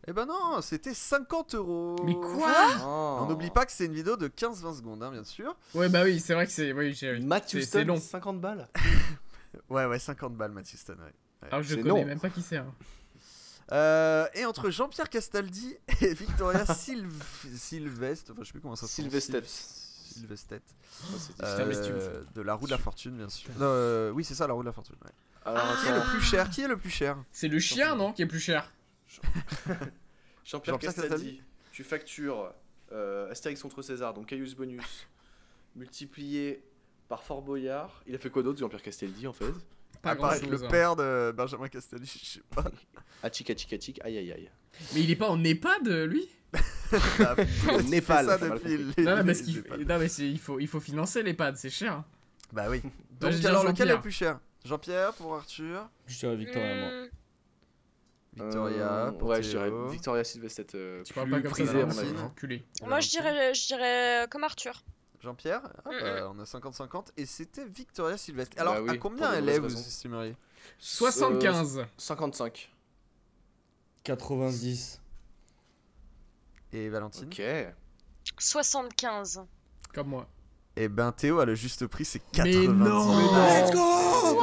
Eh ben non, c'était 50 €. Mais quoi? Oh. On n'oublie pas que c'est une vidéo de 15-20 secondes, hein, bien sûr. Ouais, bah oui, c'est vrai que c'est. Oui, j'ai. Matt c'est- Houston, c'est long. 50 balles. Ouais, 50 balles, Matt Houston, ouais. Alors que je C'est connais long. même pas qui c'est. Hein. Et entre Jean-Pierre Castaldi et Victoria Sylvestre, enfin je sais plus comment ça se prononce. Sylvestet. Oh, c'est Putain, mais tu me De la roue de la fortune, bien sûr. Oui, c'est ça, la roue de la fortune. Ouais. Alors, Qui est le attends. plus cher? Qui est le plus cher? C'est le chien, non, qui est plus cher? Jean-Pierre Jean-Pierre Castaldi, tu factures Astérix contre César, donc Caius Bonus, multiplié par Fort Boyard. Il a fait quoi d'autre, Jean-Pierre Castaldi, en fait? Pas Apparaître grand-chose. le hein. père de Benjamin Castaldi, je sais pas. Achik, achik, achik, aïe aïe aïe. Mais il est pas en EHPAD, lui? Bah, Au il fait Népal, ça t'as mal depuis compris. les- Non, non, parce les qu'il EHPAD. non, mais il faut financer l'EHPAD, c'est cher. Bah oui. Moi, Donc je dirais alors lequel est Jean-Pierre. le plus cher? Jean-Pierre pour Arthur, Je dirais Victoria, moi. Victoria pour Ouais, je dirais Théo. Victoria Sylvestre, Tu parles plus pas comme prisé, ça, à mon Valentine. avis. enculé. Moi, je dirais comme Arthur. Jean-Pierre, ah, Mm, bah, on a 50-50 et c'était Victoria Sylvestre. Alors Bah oui, à pour combien de elle mauvaises est, vous raisons. estimeriez? 75. 55. 90. Et Valentine? Ok. 75. Comme moi. Et ben Théo a le juste prix, c'est Mais 90 non. balles. go!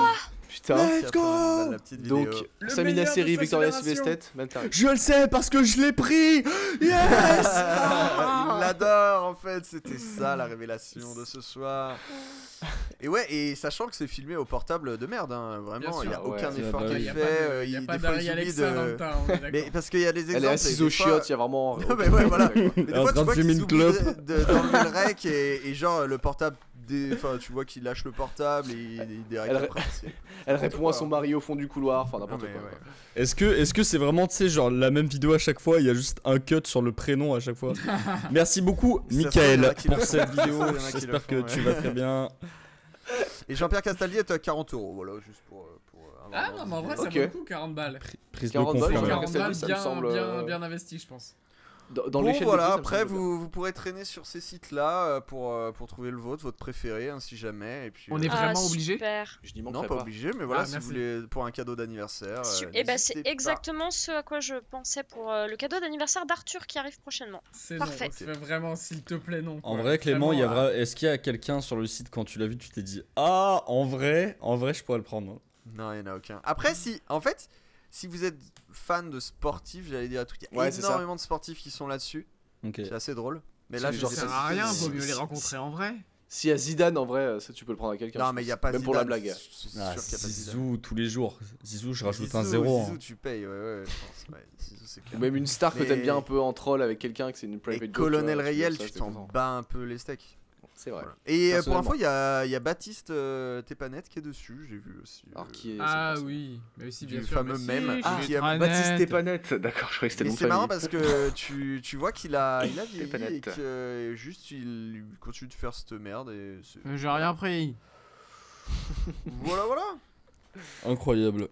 Putain. 90 balles, la petite vidéo. Donc, Le Samina meilleur de Seri, sa Victoria génération. Sylvestre, même tarif. Je le sais parce que je l'ai pris! Yes! Il l'adore en fait, c'était ça la révélation de ce soir. Et ouais, et sachant que c'est filmé au portable de merde, hein, vraiment, Bien il n'y a sûr, aucun ouais. effort Bah qui oui. est Y a fait. pas il- de des pas fois, d'Ari ils oublient Alexa dans de. le tas, on est d'accord. Mais parce qu'il y a des exemples. Elle est et assise des aux fois- chiottes, il y a vraiment. Non, mais ouais, voilà. Mais des Elle est en fois, tu train de vois fumer qu'ils une oublient clope. d'enlever le rec et genre le portable. Enfin, tu vois qu'il lâche le portable et il déraille Elle- après. c'est- Elle répond à son mari au fond du couloir, enfin Non, n'importe mais quoi. ouais. quoi. Est-ce que c'est vraiment, tu sais, genre la même vidéo à chaque fois, il y a juste un cut sur le prénom à chaque fois. Merci beaucoup, Ça se trouve, il y en Michael, a qui le pour font. cette Ça se vidéo. trouve, il y en a qui le J'espère que font, tu ouais. vas très bien. Et Jean-Pierre Castaldi est à 40 €. Voilà, juste pour. avoir Ah un non, mais en vrai, ordre ça Ok. vaut le coup, 40 balles. Prise de 40 balles, C'est Jean-Pierre confiance. 40 Castaldi, balles ça me semble, bien investi, je pense. Dans Bon l'échelle des voilà, prix, ça me après semble bien. vous pourrez traîner sur ces sites-là pour trouver le vôtre, votre préféré, hein, si jamais. Et puis, On est Ah, vraiment obligé? super. Je n'y Non, manquerai pas pas. obligé, mais voilà, Ah, si merci. vous voulez pour un cadeau d'anniversaire. Et bah, c'est n'hésitez pas. exactement ce à quoi je pensais pour le cadeau d'anniversaire d'Arthur qui arrive prochainement. C'est non. Parfait. Fais vraiment, s'il te plaît, non. En quoi. vrai, Clément, Vraiment, est-ce qu'il y a quelqu'un sur le site quand tu l'as vu, tu t'es dit ah, en vrai, je pourrais le prendre. Non, il n'y en a aucun. Après, si vous êtes fan de sportifs, j'allais dire un truc, il y a Ouais, c'est ça. énormément de sportifs qui sont là-dessus. Ok. C'est assez drôle. Mais C'est là, le je genre sais Ça pas sert à si rien, c'est- vaut mieux les rencontrer en vrai. S'il y a Zidane, en vrai, ça, tu peux le prendre à quelqu'un. Non, je mais il y a pense. pas Même pour la Zidane, blague. c'est sûr Ah, qu'il y a pas Zidane. Zizou tous les jours. Zizou, je rajoute un Zizou, 0. Zizou, tu payes, ouais, je pense. Ouais, Zizou, c'est Ou clair. même une star que Mais- t'aimes bien un peu en troll avec quelqu'un, que c'est une private Et joke, Colonel tu vois, Rayel, ça, tu t'es t'en content. bats un peu les steaks. C'est vrai. Voilà. Et pour Personnellement. info, il y a Baptiste Tepanet qui est dessus, j'ai vu aussi. Alors, qui est Ah cette personne oui, mais aussi Du bien sûr. fameux mais si, mème. je Ah, vais qui a être honnête. Baptiste Tepanet. D'accord, je croyais que c'était le Mais nom de c'est marrant famille. parce que tu vois qu'il a vieilli Tepanet. et que juste il continue de faire cette merde et J'ai rien pris. voilà. Incroyable.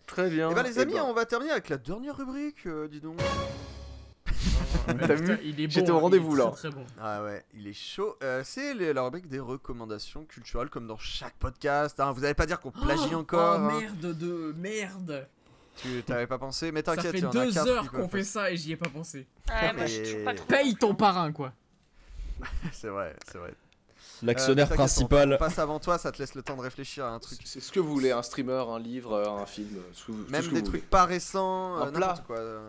Très bien. Et bah les Eh amis, ben, on va terminer avec la dernière rubrique, dis donc. T'as vu Il est bon. J'étais au hein, rendez-vous, il est là. Très bon. Ah ouais, il est chaud. C'est la rubrique des recommandations culturelles comme dans chaque podcast. Hein. Vous allez pas dire qu'on plagie encore. Oh hein. merde. Tu t'avais pas pensé, mais Ça t'inquiète, fait il y en a 2 4 heures qui qu'on peuvent fait ça et j'y ai pas pensé. Ouais, moi j'ai toujours pas Et- trouvé. Paye ton parrain quoi. C'est vrai. L'actionnaire T'inquiète, principal. On passe avant toi, ça te laisse le temps de réfléchir à un truc. C'est ce que vous voulez, un streamer, un livre, un film, tout Même ce que des vous trucs voulez. pas récents, Un plat. n'importe quoi. Voilà.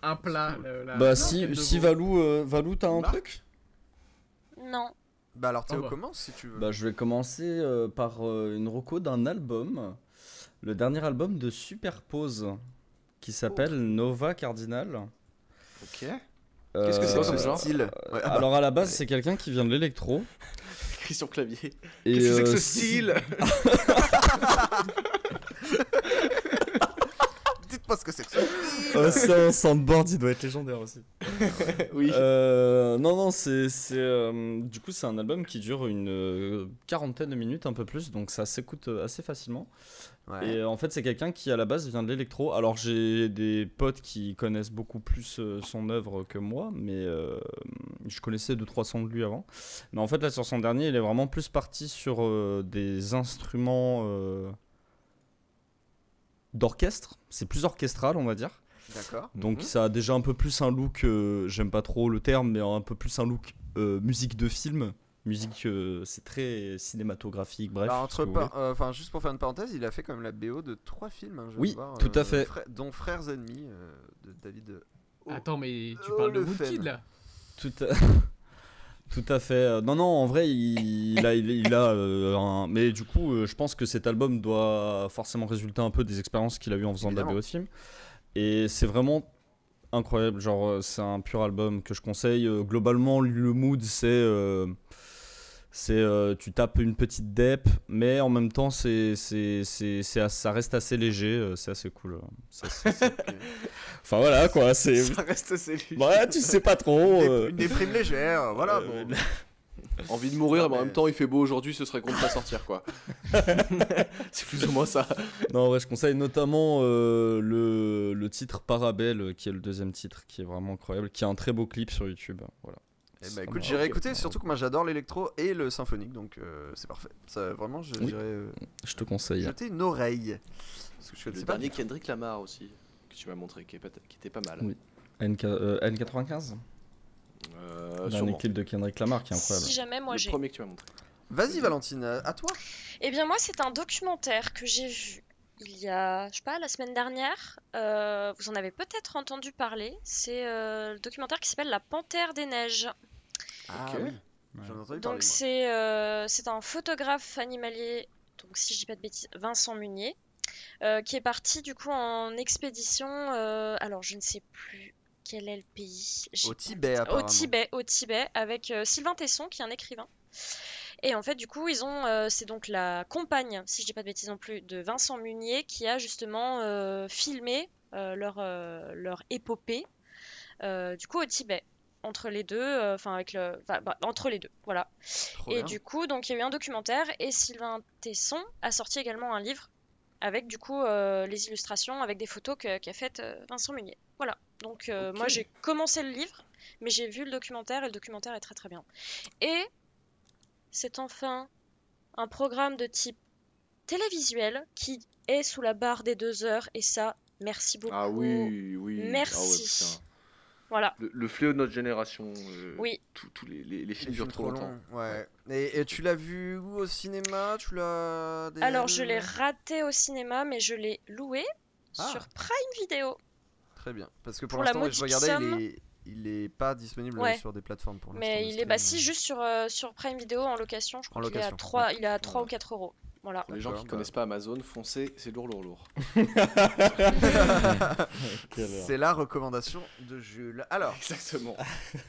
Un plat. Bah non, si, quel si nouveau. Valou, t'as un Marc truc? Non. Bah alors Théo Oh bah. commence si tu veux. Bah je vais commencer par une reco d'un album. Le dernier album de Superpose qui s'appelle Nova Cardinal. Ok. Qu'est-ce que c'est Euh, que ce genre style Ouais, ah bah, Alors à la base c'est quelqu'un qui vient de l'électro. Christian Clavier. Et Qu'est-ce que c'est que ce si- style Dites-moi ce que c'est que ça. C'est un soundboard, il doit être légendaire aussi. Oui. Non, c'est du coup c'est un album qui dure une quarantaine de minutes, un peu plus, donc ça s'écoute assez facilement. Ouais. Et en fait c'est quelqu'un qui à la base vient de l'électro. Alors j'ai des potes qui connaissent beaucoup plus son œuvre que moi, mais je connaissais 2-3 sons de lui avant. Mais en fait là sur son dernier il est vraiment plus parti sur des instruments d'orchestre. C'est plus orchestral on va dire. D'accord. Donc Mhm. ça a déjà un peu plus un look, j'aime pas trop le terme, mais un peu plus un look musique de film. Musique, c'est très cinématographique, bref. Bah, ce que vous voulez. enfin, juste pour faire une parenthèse, il a fait quand même la BO de 3 films. Hein, je Oui, viens de voir, tout à fait. dont Frères ennemis de David. Attends, mais tu Oh, parles de le Woodkid fan. là. Tout à... Tout à fait. Non, en vrai, il a un... Mais du coup, je pense que cet album doit forcément résulter un peu des expériences qu'il a eues en faisant de la Évidemment. BO de film. Et c'est vraiment incroyable. Genre, c'est un pur album que je conseille. Globalement, le mood, tu tapes une petite dep, mais en même temps, ça reste assez léger. C'est assez cool. Enfin, voilà, quoi. Ça reste assez léger. Ouais, tu sais pas trop. Une déprime légère, voilà. euh, Bon. Envie de mourir, Non, mais en mais- même temps il fait beau aujourd'hui, ce serait con de pas sortir quoi. C'est plus ou moins ça. Non, ouais, je conseille notamment le titre Parabelle, qui est le deuxième titre, qui est vraiment incroyable, qui a un très beau clip sur YouTube. Voilà. Eh bah écoute, j'irai écouter, surtout que moi j'adore l'électro et le symphonique, donc c'est parfait. Ça, vraiment, Oui. j'irai Je te conseille. jeter une oreille. Parce que je Le connaissais pas dernier du tout. Kendrick Lamar aussi, que tu m'as montré, qui était pas mal. Oui. N95 Dernier Sûrement. clip de Kendrick Lamar qui est incroyable. Si jamais moi Le j'ai. premier que tu m'as montré. Vas-y Valentine, à toi. Eh bien moi c'est un documentaire que j'ai vu il y a, je sais pas, la semaine dernière. Vous en avez peut-être entendu parler. C'est le documentaire qui s'appelle La Panthère des Neiges. Ah Ok. oui, j'en ai entendu parler. Donc c'est un photographe animalier, donc si je dis pas de bêtises, Vincent Munier, qui est parti du coup en expédition. Alors je ne sais plus quel est le pays. Au Tibet apparemment. Au Tibet, avec Sylvain Tesson, qui est un écrivain. Et en fait, du coup, c'est donc la compagne, si je dis pas de bêtises non plus, de Vincent Munier, qui a justement filmé leur épopée, du coup, au Tibet. Entre les deux, entre les deux, voilà. Trop Et bien. du coup, donc il y a eu un documentaire et Sylvain Tesson a sorti également un livre avec du coup les illustrations avec des photos qu'a faites Vincent Munier. Voilà. Donc Ok. moi j'ai commencé le livre, mais j'ai vu le documentaire et le documentaire est très très bien. Et c'est enfin un programme de type télévisuel qui est sous la barre des 2 heures et ça, merci beaucoup. Ah oui, oui. Merci. Ah ouais, putain. Voilà. Le fléau de notre génération. Oui. Tous les Les films durent films trop longtemps. longs, ouais. Et tu l'as vu où au cinéma? Tu l'as. Alors je l'ai raté au cinéma, mais je l'ai loué Ah. sur Prime Video. Très bien. Parce que pour Pour la l'instant, je modique regardais, somme. il est pas disponible Ouais. sur des plateformes pour l'instant. Mais de il est bah streaming. si juste sur Prime Video en location, je crois En qu'il est à location, 3 ouais. il est à 3 Voilà. ou 4 euros. Voilà. Pour les gens qui D'accord, connaissent pas Amazon, foncez, c'est lourd. C'est la recommandation de Jules. Alors, Exactement.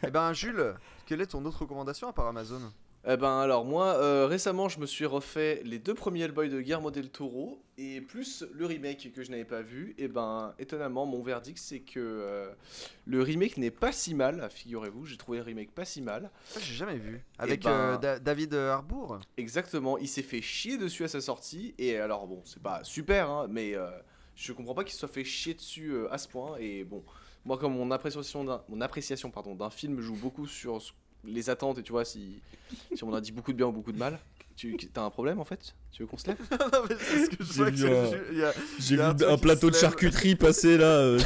eh ben Jules, quelle est ton autre recommandation à part Amazon? Eh ben alors moi récemment je me suis refait les 2 premiers Hellboy de Guillermo del Toro et plus le remake que je n'avais pas vu. Et ben étonnamment mon verdict c'est que le remake n'est pas si mal, figurez-vous, j'ai trouvé le remake pas si mal. Ça, j'ai jamais vu. Avec ben- David Harbour. Exactement, il s'est fait chier dessus à sa sortie et alors bon c'est pas super hein, mais je comprends pas qu'il se soit fait chier dessus à ce point. Et bon moi comme mon appréciation d'un film joue beaucoup sur les attentes et tu vois si on a dit beaucoup de bien ou beaucoup de mal. T'as un problème en fait? Tu veux qu'on se lève? Non, mais c'est ce que je J'ai vois vu que un- il y a- J'ai y vu a un truc un qui plateau se de lève. charcuterie passer là.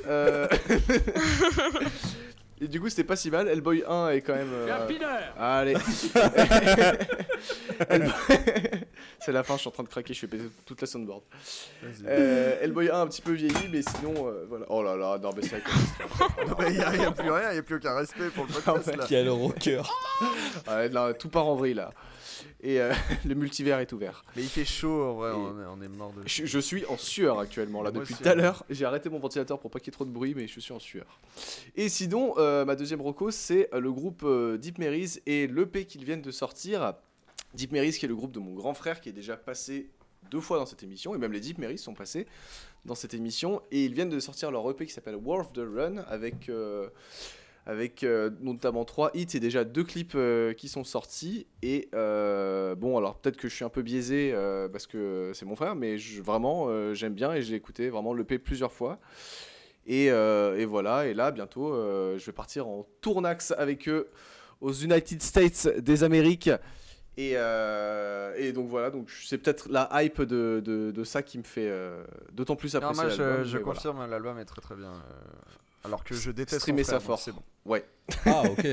Euh, Et du coup, c'était pas si mal. Hellboy 1 est quand même. Allez. C'est la fin, je suis en train de craquer, je fais péter toute la soundboard. Vas-y. Hellboy 1 un petit peu vieilli, mais sinon, voilà. Oh là là, non, mais c'est Non, mais il y a plus rien, il y a plus aucun respect pour le podcast là. Quel rocker. ouais, là, tout part en vrille là. Et le multivers est ouvert. Mais il fait chaud en vrai, Et- on est mort de. Je suis en sueur actuellement là Moi depuis aussi, tout à hein. l'heure. J'ai arrêté mon ventilateur pour pas qu'il y ait trop de bruit, mais je suis en sueur. Et sinon, ma deuxième reco, c'est le groupe Deep Marys et l'EP qu'ils viennent de sortir. Deep Marys qui est le groupe de mon grand frère qui est déjà passé 2 fois dans cette émission, et même les Deep Marys sont passés dans cette émission, et ils viennent de sortir leur EP qui s'appelle War of the Run avec notamment 3 hits et déjà 2 clips qui sont sortis. Et bon, alors peut-être que je suis un peu biaisé parce que c'est mon frère, mais vraiment j'aime bien et j'ai écouté vraiment l'EP plusieurs fois. Et voilà, et là bientôt je vais partir en tournax avec eux aux United States des Amériques. Et donc voilà, donc c'est peut-être la hype de ça qui me fait d'autant plus Non, apprécier moi l'album. je mais voilà. confirme, l'album est très très bien. Alors que je déteste Streamer son frère, ça donc fort. c'est bon. Ouais. Ah, ok.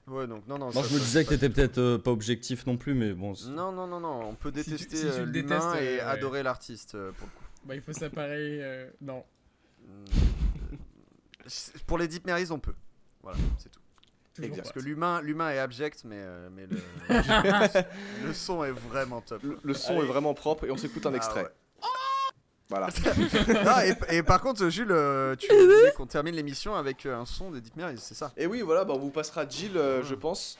Ouais, donc non, non. Moi, ça, je me ça, disais ça- que t'étais peut-être pas objectif non plus, mais bon. Non, non, non, non, on peut Si tu- détester si tu le l'humain détestes, et ouais. adorer l'artiste pour le coup. Bah, il faut séparer. Non. Pour les Deep Marys, on peut. Voilà, c'est tout. Toujours Exact. Parce pas. que l'humain est abject, mais le son est vraiment top. Le son est vraiment propre et on s'écoute un Ah extrait. ouais. Voilà. Ah, et par contre, Jules, tu voulais qu'on termine l'émission avec un son des Deep Marys, c'est ça? Et oui, voilà, bah, on vous passera Jill, je pense,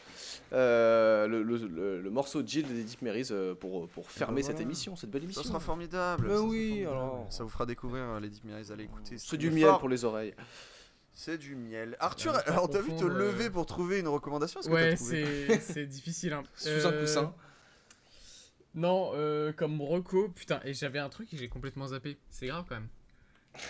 le morceau Jill des Deep Marys pour fermer Voilà. cette émission, cette belle émission. Ça sera formidable. Mais ça sera oui, formidable. alors. Ça vous fera découvrir les Deep Marys, allez écouter. C'est du miel pour les oreilles. C'est du miel. Arthur, Ouais, alors t'as vu te confondre, lever pour trouver une recommandation? Est-ce que Ouais, t'as trouvé c'est difficile. Hein. Sous un coussin. Non, comme reco, putain, et j'avais un truc et j'ai complètement zappé. C'est grave quand même.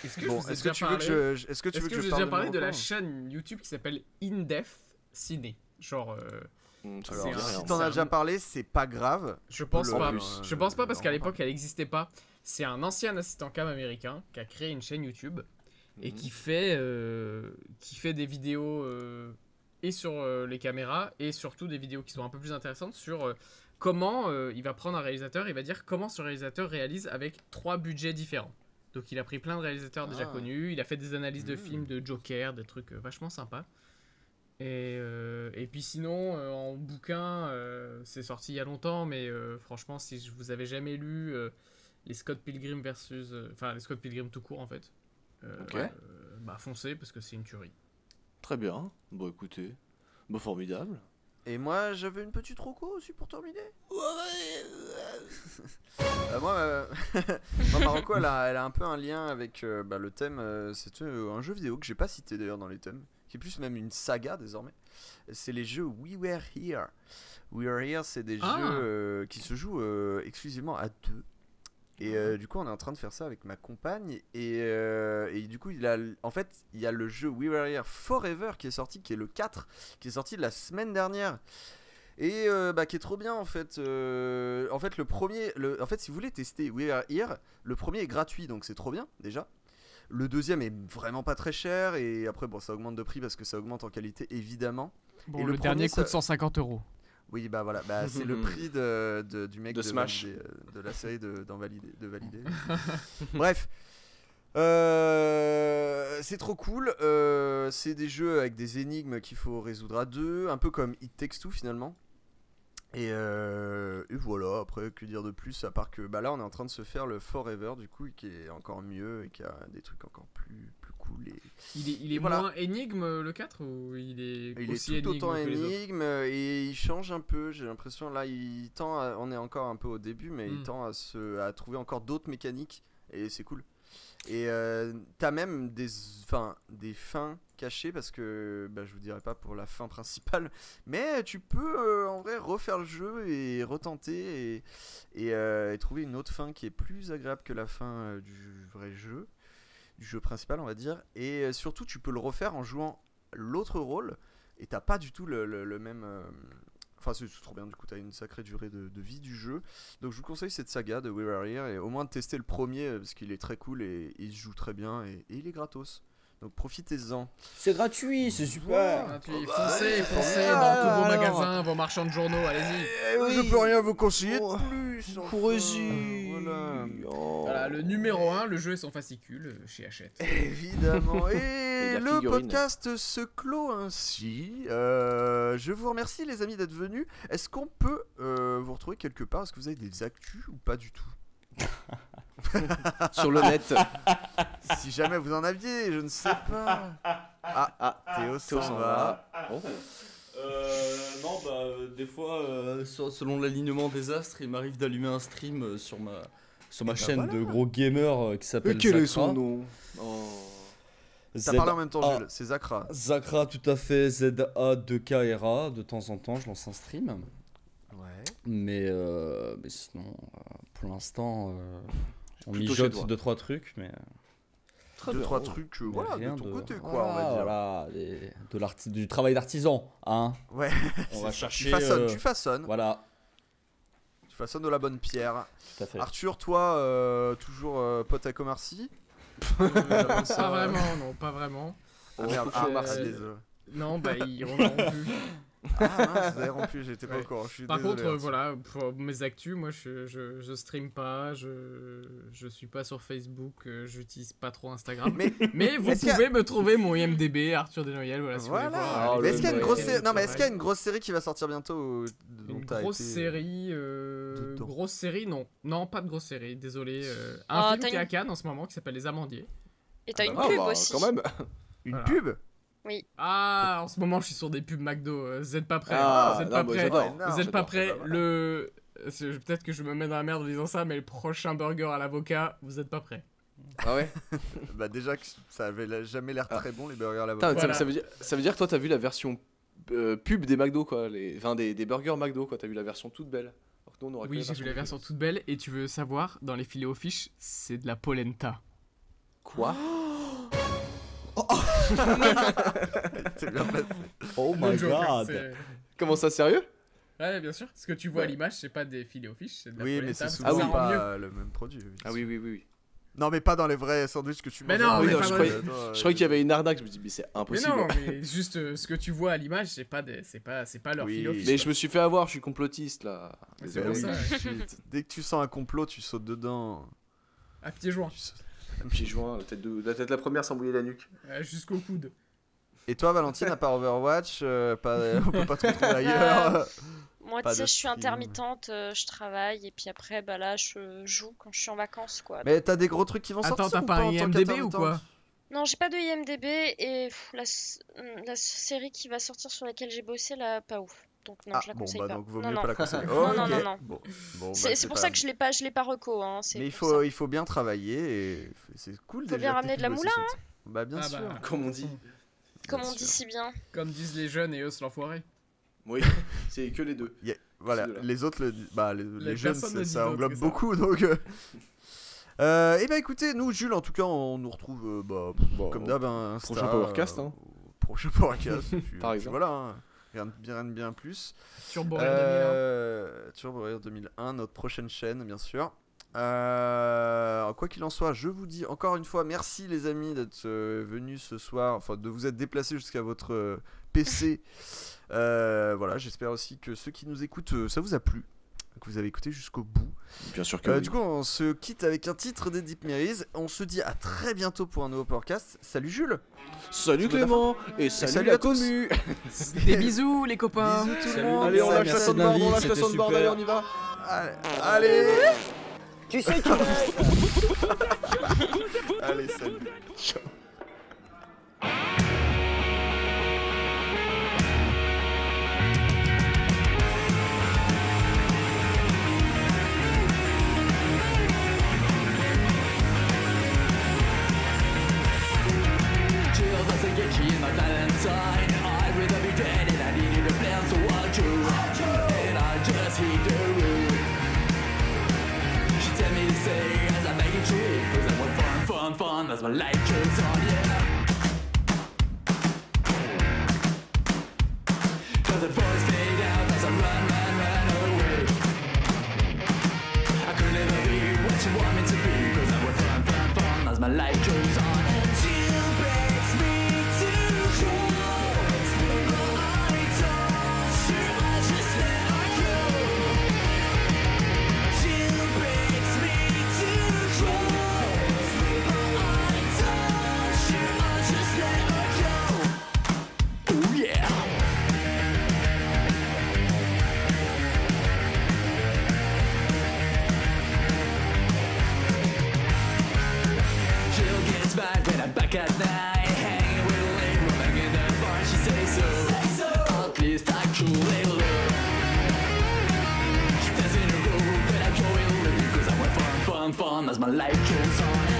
Est-ce que Bon, je vous ai est-ce que déjà tu veux parlé que je, est-ce que tu Est-ce veux que que j'ai je déjà parle parlé de la mon reco chaîne YouTube qui s'appelle In-Depth Ciné? Genre, Ça Alors, me dit si rien. Si t'en as déjà parlé, c'est pas grave. je pense le- pas. le- Je pense pas parce qu'à le- l'époque elle existait pas. C'est un ancien assistant cam américain qui a créé une chaîne YouTube et Mhm. qui fait des vidéos et sur les caméras et surtout des vidéos qui sont un peu plus intéressantes sur comment il va prendre un réalisateur, il va dire comment ce réalisateur réalise avec 3 budgets différents. Donc il a pris plein de réalisateurs déjà Ah. connus, il a fait des analyses de Mhm. films, de Joker, des trucs vachement sympas. Et puis sinon, en bouquin, c'est sorti il y a longtemps, mais franchement, si vous avez jamais lu les Scott Pilgrim versus... Enfin, les Scott Pilgrim tout court, en fait, Ok. bah foncez, parce que c'est une tuerie. Très bien. Bon, écoutez. Bon, formidable. Et moi, j'avais une petite reco aussi pour terminer. Moi, ma reco, elle a un peu un lien avec le thème. C'est un jeu vidéo que j'ai pas cité d'ailleurs dans les thèmes, qui est plus même une saga désormais. C'est les jeux We Were Here. We Were Here, c'est des Ah. jeux qui se jouent exclusivement à 2. Et du coup, on est en train de faire ça avec ma compagne. Et du coup, il y a le jeu We Were Here Forever qui est sorti, qui est le 4, qui est sorti la semaine dernière. Et qui est trop bien en fait. En fait, si vous voulez tester We Were Here, le premier est gratuit, donc c'est trop bien déjà. Le deuxième est vraiment pas très cher. Et après, bon, ça augmente de prix parce que ça augmente en qualité évidemment. Bon, Et le, le dernier premier, coûte 150 €. Oui, bah voilà, c'est le prix du mec De Smash. valider, de la série de valider. Bref, C'est trop cool. C'est des jeux avec des énigmes qu'il faut résoudre à deux, un peu comme It Takes Two finalement. Et voilà, après que dire de plus à part que là on est en train de se faire le Forever du coup qui est encore mieux et qui a des trucs encore plus cool. Et Il est voilà. moins énigme le 4 ou il est il aussi est tout énigme autant que les autres? énigme et il change un peu, j'ai l'impression là il tend on est encore un peu au début mais il tend à trouver encore d'autres mécaniques et c'est cool. Et t'as même des fins cachées parce que je vous dirai pas pour la fin principale, mais tu peux en vrai refaire le jeu et retenter et trouver une autre fin qui est plus agréable que la fin du vrai jeu, du jeu principal on va dire. Et surtout tu peux le refaire en jouant l'autre rôle et t'as pas du tout le même. Enfin, c'est trop bien, du coup, t'as une sacrée durée de vie du jeu. Donc, je vous conseille cette saga de We Are Here et au moins de tester le premier parce qu'il est très cool et il se joue très bien et il est gratos. Donc, profitez-en. C'est gratuit, c'est super. Foncez ouais, dans tous vos alors. magasins, vos marchands de journaux, allez-y. Je peux rien vous conseiller Oh. de plus. enfin, Courez-y. Voilà. Voilà, le numéro 1, le jeu et son fascicule chez Hachette. Évidemment. Et Et la le figurine. podcast se clôt ainsi. Je vous remercie les amis d'être venus. Est-ce qu'on peut vous retrouver quelque part? Est-ce que vous avez des actus ou pas du tout? Sur le net. Si jamais vous en aviez, je ne sais pas. Ah, Théo s'en va. Oh. Non, des fois, selon l'alignement des astres, il m'arrive d'allumer un stream sur ma chaîne voilà. de gros gamers qui s'appelle Quel est Zakra. son nom? Oh. T'as parlé en même temps, Jules. C'est Zakra. Zakra, tout à fait, ZA2KRA. De temps en temps, je lance un stream. Ouais. Mais sinon, pour l'instant, on Plutôt chez toi. mijote 2-3 trucs, mais Très Deux, bien. trois trucs, mais voilà, rien de ton côté, quoi, voilà, on va dire. voilà, du travail d'artisan, hein. Ouais. On va Tu chercher. façonnes, tu façonnes. Voilà, Tu façonnes de la bonne pierre. tout à fait. Arthur, toi, toujours pote avec Omar Sy. Pas vraiment, non, pas vraiment. Ah merde, Ah, Omar Sy, euh, désolé. Non, ils ont rompu. Ah mince, vous avez rompu, j'étais pas Ouais. au courant. Je suis Par désolé, contre, Arthur. voilà, pour mes actus, moi je stream pas, je suis pas sur Facebook, j'utilise pas trop Instagram. Mais vous est-ce qu'il y a- pouvez me trouver mon IMDB, Arthur Desnoyers, voilà, si vous voulez voir. Ah, Mais le est-ce qu'il y a une vrai. grosse série... Non, mais est-ce qu'il y a Travail. une grosse série qui va sortir bientôt dont Une t'as grosse été- série, dedans. grosse série, non. Non, pas de grosse série, désolé. Ah, Un film t'as qui est à une- Cannes en ce moment qui s'appelle Les Amandiers. Et t'as Ah une bah, pub bah, aussi. quand même. Une Voilà. pub? Ah, en ce moment je suis sur des pubs McDo, vous êtes pas prêts. Ah, vous êtes non, pas mais prêts. j'adore. Ouais, non, Vous êtes pas j'adore, prêts. j'adore. Peut-être que je me mets dans la merde en disant ça, mais le prochain burger à l'avocat, vous êtes pas prêts. Ah ouais. Bah déjà que ça avait jamais l'air très bon les burgers là-bas. Putain, Voilà. ça veut dire que toi t'as vu la version pub des McDo quoi, enfin des burgers McDo quoi, t'as vu la version toute belle. Alors que nous, on aurait que Oui, j'ai vu la version toute belle et tu veux savoir, dans les filets aux fiches, c'est de la polenta. Quoi? C'est bien placé. Oh No my joke, hein, god. c'est- Comment ça, sérieux? Ouais, bien sûr. Ce que tu vois à Ouais. l'image, c'est pas des filets aux fiches, c'est de la Oui, polenta. mais c'est parce que souvent ça rend mieux. pas le même produit. oui. Ah oui, oui, oui, oui. Non, mais pas dans les vrais sandwichs que tu Mais manges. non, Ah mais oui, pas je dans croyais- les- attends, Je croyais qu'il y avait une arnaque, je me dis mais c'est Mais impossible. non, mais juste ce que tu vois à l'image, c'est pas leur Oui. filet aux fiches. Mais quoi. je me suis fait avoir, je suis complotiste là. C'est Désolé. Bah pour oui, ça. shit. Dès que tu sens un complot, tu sautes dedans. À pieds joints, Un petit joint, la tête la première sans bouiller la nuque. jusqu'au coude. Et toi, Valentine, à part Overwatch, on peut pas te retrouver ailleurs. Moi, Pas tu sais, de je suis stream. intermittente, je travaille, et puis après, bah là, je joue quand je suis en vacances, quoi. Mais t'as des gros trucs qui vont Attends, sortir t'as ou pas un en tant IMDb ou qu'intermittente? quoi? Non, j'ai pas de IMDB, et la série qui va sortir sur laquelle j'ai bossé, là, pas ouf. Donc non, Ah, je la bon, conseille bah pas. donc vaut Non, mieux non. pas la conseiller. Non, Oh, non, ok. non, non. Bon, bah, C'est pour pas ça grave. que je l'ai pas reco, hein. C'est Mais pour ça. il faut bien travailler et c'est cool Faut déjà bien que ramener t'aies de la pu moula, bosser sur ça. Bah bien Ah sûr. bah. Comme on dit. Comme Bien on dit sûr. si bien. Comme disent les jeunes et eux, c'est l'enfoiré. Oui, c'est que les deux. Voilà, Ces deux-là. les autres, les jeunes, personnes ne disent ça d'autre englobe que ça. beaucoup donc. Et bah écoutez, nous, Jules, en tout cas, on nous retrouve comme d'hab, hein, Insta, prochain Powercast, hein. Prochain Powercast, puis- Par puis exemple. Voilà, hein, rien de bien plus. Turbo Rire 2001. Turbo Rire 2001, notre prochaine chaîne, bien sûr. Quoi qu'il en soit, je vous dis encore une fois merci les amis d'être venus ce soir, enfin de vous être déplacés jusqu'à votre PC. Voilà, j'espère aussi que ceux qui nous écoutent, ça vous a plu, que vous avez écouté jusqu'au bout. Bien sûr que oui. Du coup, on se quitte avec un titre des Deep Marys. On se dit à très bientôt pour un nouveau podcast. Salut Jules. Salut Clément et salut à la tous. commu. Des bisous, les copains. Bisous tout le Salut. monde. Allez, on lâche la Merci de soundboard, on l'invite, lâche la c'était soundboard, super. allez, on y va. Allez. Tu sais qui Allez, salut. Fun, that's my life goes on, yeah. Does the voice fade out as I run away? I could never be what you want me to be, cause I want fun, as my life goes on. And you begs me to go, but I don't, sure I just let her go. You begs me to go, but I don't, sure I just let her go. Oh yeah. Jill gets mad when I'm back at night, hanging with a late woman in the bar. She says so. At least I could little. Dancing in a room, but I'm going little, 'cause I want fun, as my life goes on.